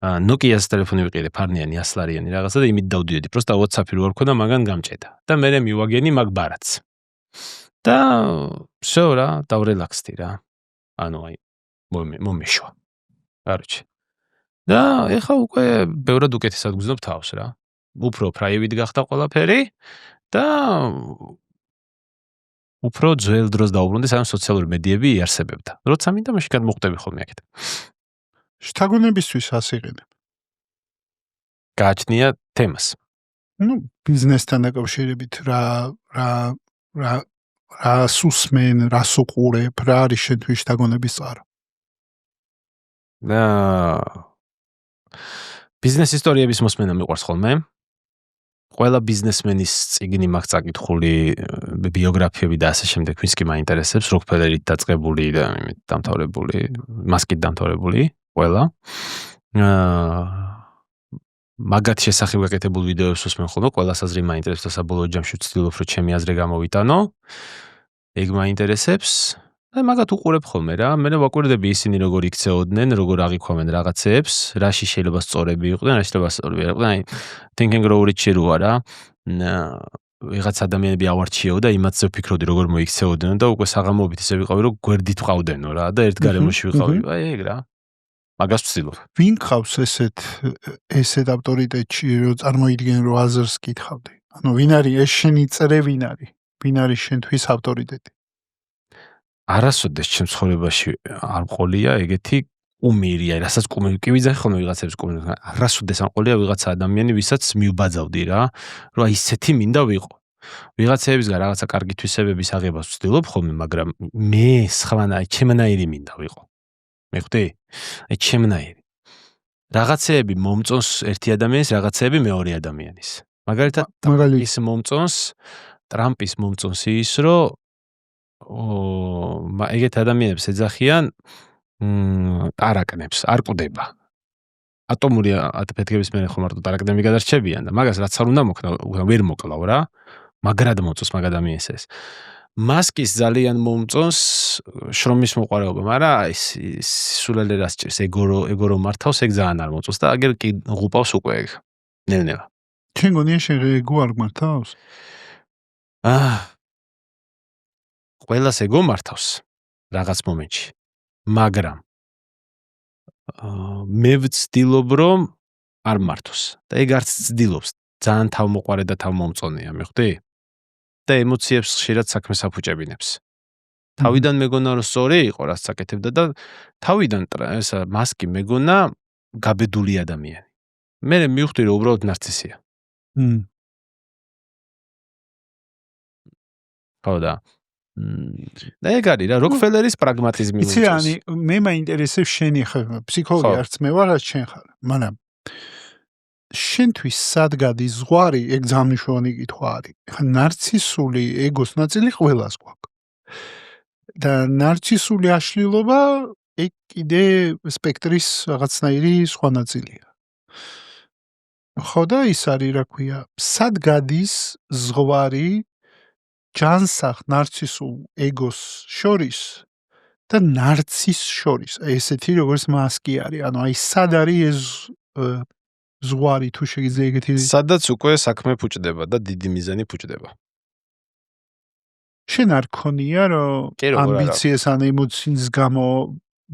S1: Nokia-ს ტელეფონი ვიყიდე, ფარნიანი 100 ლარიანი რაღაცა და იმით დავდიოდი. პროსტა WhatsApp-ი რო არ ქონდა, მაგან გამჭედა. და მე მივაგენი მაგ ბარათს. და всё რა, დავრელაქსდი რა. ანუ აი მომეშვა. კაროჩე. და ეხა უკვე ბევრად უკეთესად გძნობ თავს რა. უფრო private გახდა ყველაფერი და უფრო ძველ დროს დაუბრუნდი, სანამ სოციალური მედიები იარსებებდა. როცა მინდა მაშინ გადმოხვდები ხოლმე აქეთ.
S2: შთაგონებისთვის ასიღებებ.
S1: გააჩნია თემას.
S2: ბიზნესთან დაკავშირებით რა სუსმენ, რა სუყურებ, რა არის შენთვის შთაგონების წყარო?
S1: და ბიზნეს ისტორიების მოსმენა მიყვარს ხოლმე. ყველა ბიზნესმენის წიგნი მაქვს წაკითხული, ბიოგრაფიები და ასე შემდეგ, ვინც კი მაინტერესებს, როკფელერით დაწყებული და იმით დამთავრებული, მასკით დამთავრებული, ყველა. მაგათ შესახებ გაკეთებულ ვიდეოებს ვუსმენ ხოლმე, ყველას აზრი მაინტერესებს და საბოლოო ჯამში ვცდილობ, რომ ჩემი აზრი გამოვიტანო. ეგ მაინტერესებს. და მაგათ უყურებ ხოლმე რა. მე ვაკვირდები ისინი როგორ იქცეოდნენ, როგორ აღიქვამენ რაღაცებს, რაში შეიძლება სწორები იყვნენ, რაში შეიძლება სწორები არ იყვნენ. აი Think and Grow Rich როა რა. ვიღაც ადამიანები ავარჩიეო და იმათზე ვფიქრობდი როგორ მოიქცეოდნენ და უკვე საღამოობით ისე ვიყავი, რომ გვერდით ვყავდენო რა და ერთ გარემოში ვიყავი. აი ეგ რა. მაგას ვცდილობ.
S2: ვინ ყავს ესეთ ავტორიტეტში, რომ წარმოიდგენ რომ აზრს კითხავდი? ანუ ვინ არის ეს შენი წრე, ვინ არის? ვინ არის შენთვის ავტორიტეტი?
S1: არასოდეს ჩემ ცხოვრებაში არ მყოლია ეგეთი კუმირი, აი რასაც კუმირი კი ვიძახი ხოლმე ვიღაცებს კუმირი. არასოდეს არ მყოლია ვიღაცა ადამიანი, ვისაც მივბაძავდი რა, რომ აი ისეთი მინდა ვიყო. ვიღაცებისგან რაღაცა კარგი თვისებების აღებას ვცდილობ ხოლმე, მაგრამ მე სხვანაირი, ჩემნაირი მინდა ვიყო. მეხუთი? აი ჩემნაირი. რაღაცეები მომწონს ერთი ადამიანის, რაღაცეები მეორე ადამიანის. მაგალითად, ის მომწონს, ტრამპის მომწონს ის, რომ ეგეთ ადამიანებს ეძახიან ტარაკნებს, არ კვდება. ატომური აფეთქების მერე ხომ მარტო ტარაკნები გადარჩებიან და მაგას რაც არ უნდა მოქნა, ვერ მოკლავ რა. მაგრად მოწონს მაგ ადამიანს ეს. მასკის ძალიან მომწონს შრომის მოყვარეობა, მაგრამ ის სულელე რას ჭირს, ეგო რომ მართავს, ეგ ძალიან არ მოწონს და აგერ კი ღუპავს უკვე ეგ. ნელ-ნელა.
S2: შენ გონია შენ ეგო არ მართავს?
S1: ყველას ეგო მართავს რაღაც მომენტში. მაგრამ მე ვცდილობ რომ არ მართოს და ეგ არც ცდილობს. ძალიან თავმოყვარე და თავმომწონია, მიხვდი? და ემოციებს ხშირად საქმეს აფუჭებინებს. თავიდან მეგონა რომ სწორი იყო, რაც საკეთებდა და თავიდან ესა მასკი მეგონა გაბედული ადამიანი. მე მივხვდი რომ უბრალოდ ნარცისია. ხო და და ეგ არის რა, როკფელერის პრაგმატიზმი.
S2: იცი რა, მე მაინტერესებს შენი ხება, ფსიქოლოგი არც მე ვარ, რაც შენ ხარ, მაგრამ შენთვის სად გადის ზღვარი, ეგ ძალიან მნიშვნელოვანი კითხვა არის. ხა ნარცისული ეგოს ნაწილი ყველას გვაქვს. და ნარცისული აშლილობა ეგ კიდე სპექტრის რაღაცნაირი სხვა ნაწილია. ხო და ის არის, რა ქვია, სად გადის ზღვარი ჯანსაღ ნარცისულ ეგოს შორის და ნარცის შორის, ესეთი როგორც მასკი არის. ანუ აი სად არის ეს ზღვარი თუ შეიძლება ეგეთი
S1: სადაც უკვე საქმე ფუჭდება და დიდი მიზანი ფუჭდება.
S2: შენ არ ქონია რომ ამბიციას ან ემოციის გამო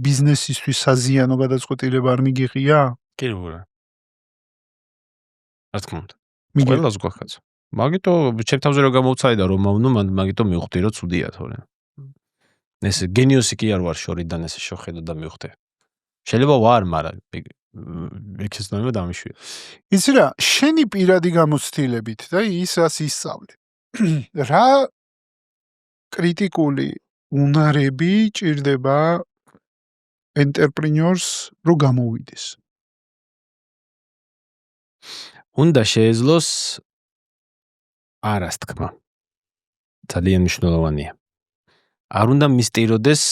S2: ბიზნესისთვის საზიანო გადაწყვეტილება არ მიგიღია?
S1: კი რა. რა თქმა უნდა. ყველას გვაქვს. მაგიტო ჩემ თავზე რომ გამოვცალი და რომ მავნო, მაგიტო მივხვდი რომ ცუდია თორე. ეს გენიოსი კი არ ვარ შორიდან ესე შეხედო და მივხვდი. შეიძლება ვარ, მაგრამ ექცესნოება დამიშვია.
S2: იცი რა, შენი პირადი გამოცდილებით და ის რაც ისწავლე. რა კრიტიკული უნარები ჭირდება ენტერპრენიორს რომ გამოვიდეს?
S1: უნდა შეეძლოს არას თქმა. ძალიან მნიშვნელოვანია. არ უნდა მისტიროდეს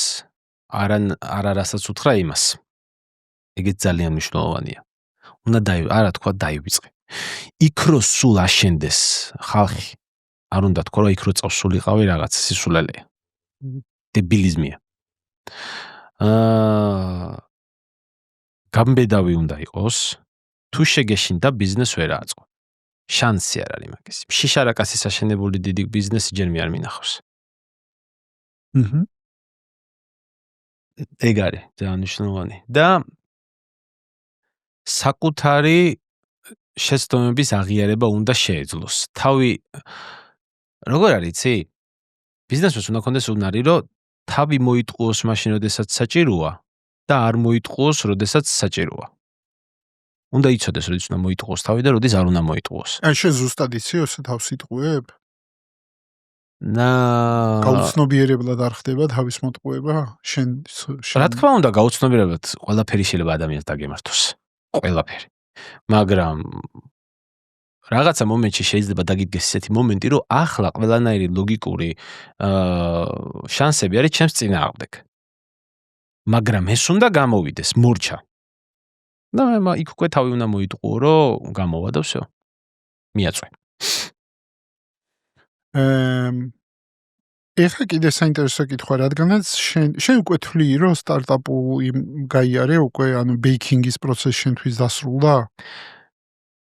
S1: არა რასაც უთხრა იმას. ეგეც ძალიან მნიშვნელოვანია. არა თქვა დაივიწყე. იქ რო სულ აშენდეს ხალხი, არ უნდა თქვა რომ იქ რო წავსულიყავი რაღაც სისულელეა. დებილიზმია. გამბედავი უნდა იყოს, თუ შეგეშინდა ბიზნეს ვერ აწყო. შანსი არ არის მაგის. შიშარაკასის აშენებული დიდი ბიზნესი ჯერ მე არ მინახავს. ეგ არის ძალიან მნიშვნელოვანი. და საკუთარი შეცდომების აღიარება უნდა შეეძლოს. თავი როგორ არის, იცი? ბიზნესს უნდა კონდეს უნარი, რომ თავი მოიტყუოს მაშინ, როდესაც საჭიროა და არ მოიტყუოს, როდესაც საჭიროა. უნდა იცოდეს, როდის უნდა მოიტყუოს თავი და როდის არ უნდა მოიტყუოს.
S2: აი შენ ზუსტად იცი ოსე თავს იტყუებ?
S1: და
S2: გაუცნობიერებლად არ ხდება თავის მოტყუება? შენ
S1: რა თქმა უნდა, გაუცნობიერებლად ყველაფერი შეიძლება ადამიანს დაგემართოს. ყველაფერი. მაგრამ რაღაცა მომენტში შეიძლება დაგიდგეს ესეთი მომენტი, რომ ახლა ყველანაირი ლოგიკური შანსები არის ჩემს წინააღმდეგ. მაგრამ ეს უნდა გამოვიდეს, მორჩა. და მე იქ უკვე თავი უნდა მოიტყუო, რომ გამოვა და всё. მიაწვე.
S2: ეხლა კიდე საინტერესო კითხვა, რადგანაც შენ უკვე თვლი, რომ სტარტაპი გაიარე უკვე, ანუ ბეიქინგის პროცესი შენთვის დასრულდა?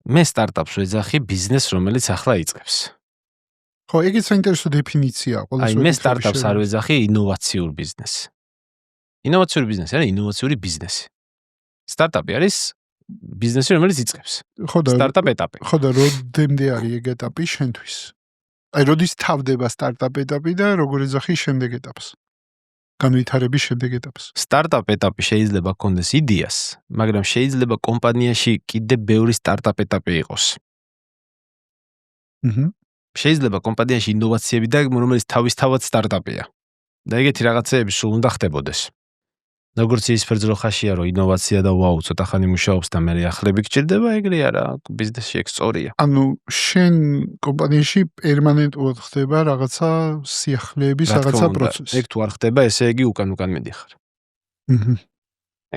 S1: მე სტარტაპს ვეძახი ბიზნესს, რომელიც ახლა იწყებს.
S2: ხო, ეგეც საინტერესო დეფინიციაა.
S1: აი, მე სტარტაპს არ ვეძახი ინოვაციურ ბიზნესს. ინოვაციური ბიზნესი არის ინოვაციური ბიზნესი. სტარტაპი არის ბიზნესი, რომელიც იწყებს.
S2: ხო და
S1: სტარტაპ ეტაპი.
S2: ხო და როდემდე არის ეგ ეტაპი შენთვის? აი, როდის თავდება სტარტაპ ეტაპი და როგორ ეძახი შემდეგ ეტაპს? განვითარების შემდეგ ეტაპს.
S1: სტარტაპ ეტაპი შეიძლება კონდეს იდეას, მაგრამ შეიძლება კომპანიაში კიდე ბევრი სტარტაპ ეტაპი იყოს. შეიძლება კომპანიაში ინოვაციები და რომელიც თავისთავად სტარტაპია. და ეგეთი რაღაცეები სულ უნდა ხდებოდეს. როგორც ის ფერძლოხაშია, რომ ინოვაცია და ვაუ, ცოტა ხანი მუშაობს და მე ახლები გჭირდება, ეგრე არა, ბიზნესში ეგ სწორია.
S2: ანუ შენ კომპანიაში პერმანენტულად ხდება რაღაცა სიახლეების რაღაცა პროცესი.
S1: ეგ თუ არ ხდება, ესე იგი უკან მიდიხარ.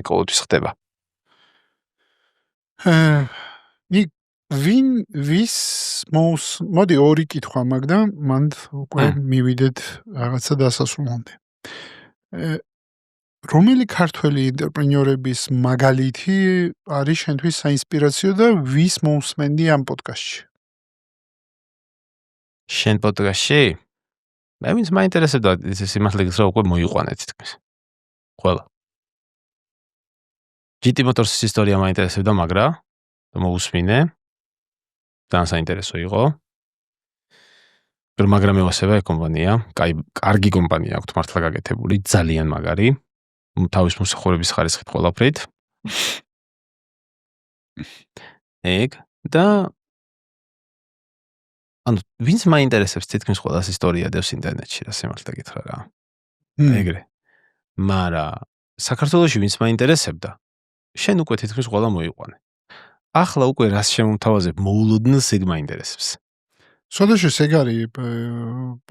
S1: ეგ ყოველთვის ხდება.
S2: ვის მოდი ორი კითხვა მაქვს და მანდ უკვე მივიდეთ რაღაცა დასასრულამდე. რომელი ქართველი ენტერპრენიორების მაგალითი არის შენთვის საინსპირაციო და ვის მოусმენდი ამ პოდკასტში?
S1: შენ პოდკასტში? მე ვინც მაინტერესებდა ეს სიმართლე გითხრა უკვე მოიყვანეთ თქმის. ყველა. GT Motors-ის ისტორია მაინტერესებდა, მაგრამ მოусმინე. ძალიან საინტერესო იყო. მაგრამ ევასება კომპანია, კარგი კომპანია აქვს მართლა გაკეთებული, ძალიან მაგარი. თავის მოსახურების ხარისხით ყველაფრით. ეგ და ანუ ვინც მაინტერესებს თითქმის ყველას ისტორია დევს ინტერნეტში და სიმართლე გითხრა რა. ეგრე. მაგრამ საქართველოში ვინც მაინტერესებდა, შენ უკვე თითქმის ყველა მოიყვანე. ახლა უკვე რას შემომთავაზებ მოულოდნელს ეგ მაინტერესებს.
S2: სოდაშეს ეგ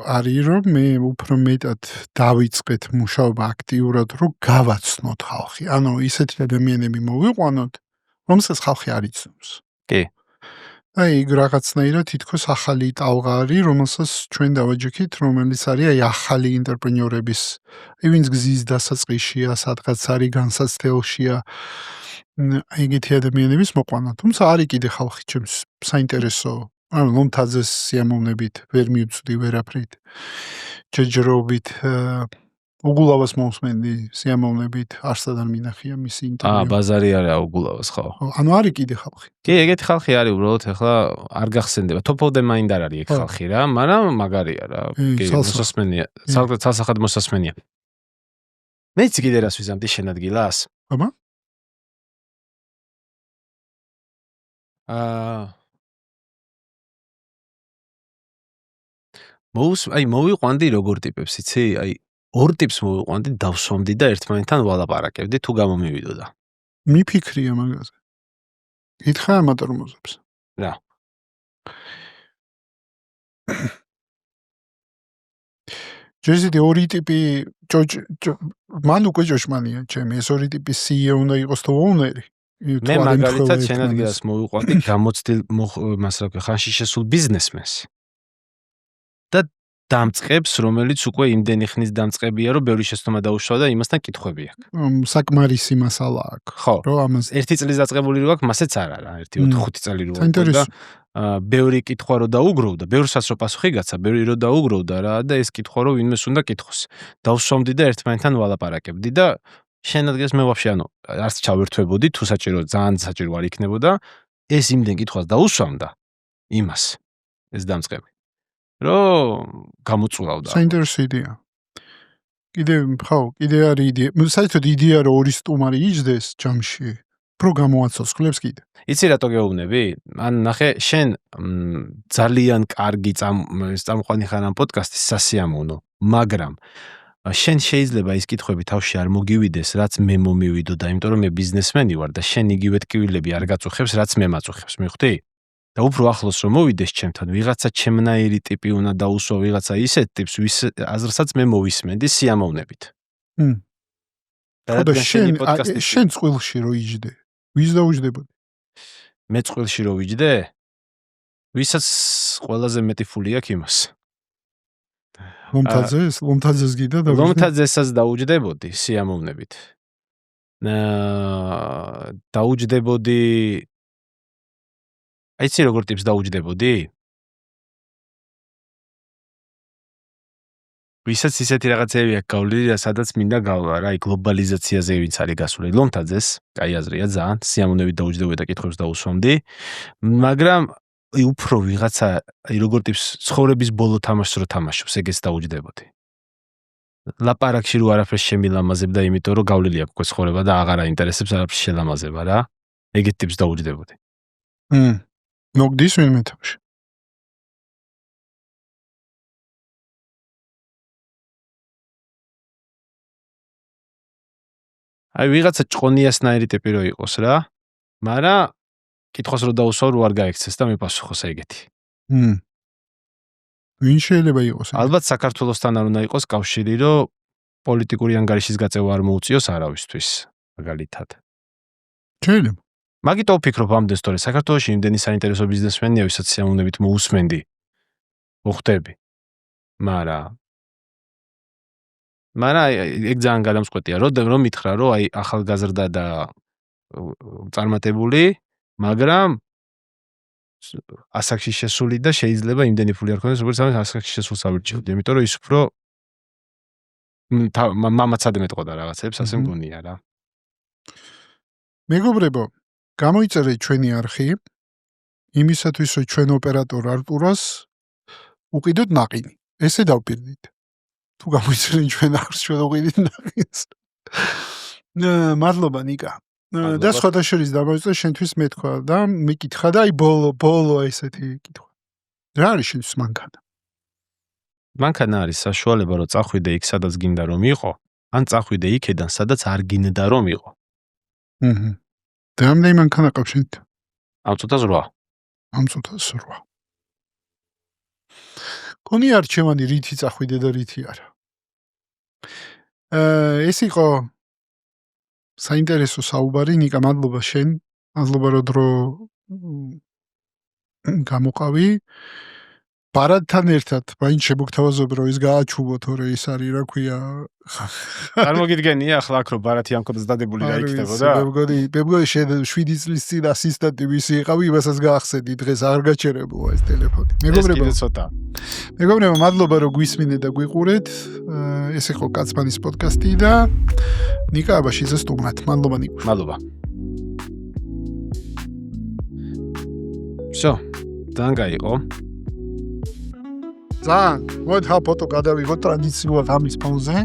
S2: არის რომ მე უფრო მეტად დავიწყეთ მუშაობა აქტიურად, რომ გავაცნოთ ხალხი. ანუ ისეთი ადამიანები მოვიყვანოთ, რომელსაც ხალხი არ იცნობს.
S1: კი.
S2: აი, რაღაცნაირად თითქოს ახალი ტალღა არის, რომელსაც ჩვენ დავაჯექით, რომელიც არის აი ახალი ენტერპრენიორების, ვინც გზის დასაწყისშია, სადღაც არის განსაცდელშია. ეგეთი ადამიანების მოყვანა. თუმცა არის კიდე ხალხი ჩემს საინტერესო, ანუ ლომთაძეს სიამოვნებით ვერ მივწვდი ვერაფრით. ჯეჯრობით უგულავას მოусმენდი სიამოვნებით, არსად არ მინახია მისი ინტერვიუ.
S1: ბაზარი არა უგულავას ხო.
S2: ანუ არის კიდე ხალხი.
S1: კი, ეგეთი ხალხი არის უბრალოდ ახლა არ გახსენდება. Top of the mind არ არის ეგ ხალხი რა, მაგრამ მაგარია რა. კი, მოსასმენია. ცალსახად მოსასმენია. მეც კიდე რას ვიზამდი შენ ადგილას?
S2: აბა?
S1: მოვიყვანდი როგორ ტიპებს, იცი? აი, ორ ტიპს მოვიყვანდი, დავსვამდი და ერთმანეთთან ვალაპარაკებდი, თუ გამომივიდოდა.
S2: მიფიქრია მაგაზე. ითხრა ამატორმოზებს.
S1: რა.
S2: ჯერზიდი ორი ტიპი მან უკვე ჯოშმანია ჩემი, ეს ორი ტიპი CEO უნდა იყოს თუ ოუნერი.
S1: მე მაგალითად შენ ადგილას მოვიყვანდი გამოცდილ მას რა ქვია ხანში შესულ ბიზნესმენს და დამწყებს, რომელიც უკვე იმდენი ხნის დამწყებია, რომ ბევრი შეცდომა დაუშვა და იმასთან კითხვები აქვს.
S2: საკმარისი მასალა აქვს.
S1: ხო,
S2: რომ ამას
S1: 1 წლის დაწყებული რო აქვს, მასეც არ არა, 1-5 წელი რო აქვს და ბევრი კითხვა რო დაუგროვდა, ბევრსაც რო პასუხი გაცა, ბევრი რო დაუგროვდა რა და ეს კითხვა რო ვინმეს უნდა კითხოს. დავსვამდი და ერთმანეთთან ვალაპარაკებდი და შენ ადგილას მე ვაფშე არც ჩავერთვებოდი, თუ საჭირო, ძალიან საჭირო არ იქნებოდა, ეს იმდენ კითხვას დაუსვამდა იმას, ეს დამწყები. რომ გამოწულავდა.
S2: საინტერესო იდეა. კიდე არის იდეა. საერთოდ იდეა რომ ორი სტუმარი იჯდეს ჯამში. პრო გამოაცოს ხლებს კიდე.
S1: იცი რატო გეუბნები? ან ნახე, შენ ძალიან კარგი წამყვანი ხარ ამ პოდკასტის სასიამოვნო, მაგრამ შენ შეიძლება ის კითხვები თავში არ მოგივიდეს, რაც მე მომივიდო და იმიტომ რომ მე ბიზნესმენი ვარ და შენ იგივე ტკივილები არ გაწუხებს, რაც მე მაწუხებს, მიხვდი? და უფრო ახლოს რომ მოვიდეს ჩემთან, ვიღაცა ჩემნაირი ტიპი უნდა დაუსვა, ვიღაცა ისეთ ტიპს, ვის აზრსაც მე მოვისმენდი სიამოვნებით.
S2: და შენ წყვილში რო იჯდე, ვის დაუჯდებოდი?
S1: მე წყვილში რო ვიჯდე, ვისაც ყველაზე მეტი ფული აქვს იმას.
S2: ლომთაძეს გიდა და
S1: ლომთაძესაც დაუჯდებოდი სიამოვნებით. დაუჯდებოდი აიცი როგორ ტიპს დაუჯდებოდი? ვისაც ისეთი რაღაცები აქვს გავლილი, სადაც მინდა გავლა რა, აი გლობალიზაციაზე ვინც არის გასული. ლომთაძეს, კაი აზრია ძალიან, სიამოვნებით დაუჯდებოდი და კითხვებს დაუსვამდი, მაგრამ უფრო ვიღაცა, აი როგორ ტიპს ცხოვრების ბოლო თამაშს რო თამაშობს, ეგეც დაუჯდებოდი. ლაპარაკში რო არაფერს შემილამაზებ და იმიტომ რომ გავლილი აქვს უკვე ცხოვრება და აღარ აინტერესებს არაფერს შელამაზება რა, ეგეთ ტიპს დაუჯდებოდი.
S2: მოგდის ვინმე თავში.
S1: აი ვიღაცა ჭყონიასნაირი ტიპი რო იყოს რა, მაგრამ კითხვას რო დაუსვავ რო არ გაიქცეს და მიპასუხოს ეგეთი.
S2: ვინ შეიძლება იყოს?
S1: ალბათ საქართველოსთან არ უნდა იყოს კავშირი, რომ პოლიტიკური ანგარიშის გაწევა არ მოუწიოს არავისთვის, მაგალითად.
S2: შეიძლება.
S1: მაგიტო ვფიქრობ ამდენს, თორე საქართველოში იმდენი საინტერესო ბიზნესმენია, ვისაც სიამოვნებით მოусმენდი. მოხვდები. მაგრამ ეგ ძალიან გადამწყვეტია, რომ მითხრა, რომ აი ახალგაზრდა და წარმატებული, მაგრამ ასაკში შესული და შეიძლება იმდენი ფული არ ქონდეს, როგორც ამას ასაკში შესულს ავირჩიოდი, იმიტომ რომ ის უფრო მამაცად მეტყოდა რაღაცებს, ასე მგონია რა.
S2: მეგობრებო, გამოიწერეთ ჩვენი არხი, იმისათვის, რომ ჩვენ ოპერატორ არტურას უყიდოთ ნაყინი. ესე დავპირდით. თუ გამოიწერეთ ჩვენ არხს, ჩვენ უყიდით ნაყინს. მადლობა ნიკა. და სხვათა შორის დამოიწე შენთვის მეთქვა და მიკითხა და აი ბოლო ესეთი კითხვა. რა არის შენთვის მანქანა?
S1: მანქანა არის საშუალება, რომ წახვიდე იქ, სადაც გინდა რომ იყო, ან წახვიდე იქედან, სადაც არ გინდა რომ იყო.
S2: და ამდენი მანქანა ყავს შენთან?
S1: ამ წუთას 8.
S2: ამ წუთას 8. კონი არჩევანი რითი წახვიდე და რითი არა. ეს იყო საინტერესო საუბარი, ნიკა, მადლობა შენ, მადლობა რომ დრო გამოყავი. ბარადთან ერთად, მაინც შემოგთავაზობ, რომ ის გააჩუბო, თორე ის არის, რა ქვია.
S1: წარმოგიდგენია ახლა აქ რომ ბარათი ამ კოდს დადებული რა იქნებოდა?
S2: მე მგონი შენ 7 წლის წინ ასისტენტი ვისი იყავი, იმასაც გაახსენდი, დღეს არ გაჩერებულა ეს ტელეფონი. მეგობრებო, მადლობა რომ გვისმინეთ და გვიყურეთ. ეს იყო კაცმანის პოდკასტი და ნიკა აბაშიძე სტუმრად. მადლობა ნიკა.
S1: მადლობა. всё, ძალიან გაიყო.
S2: ძალიან, მოდი ხა ფოტო გადავიღოთ ტრადიციულად ამის ფონზე.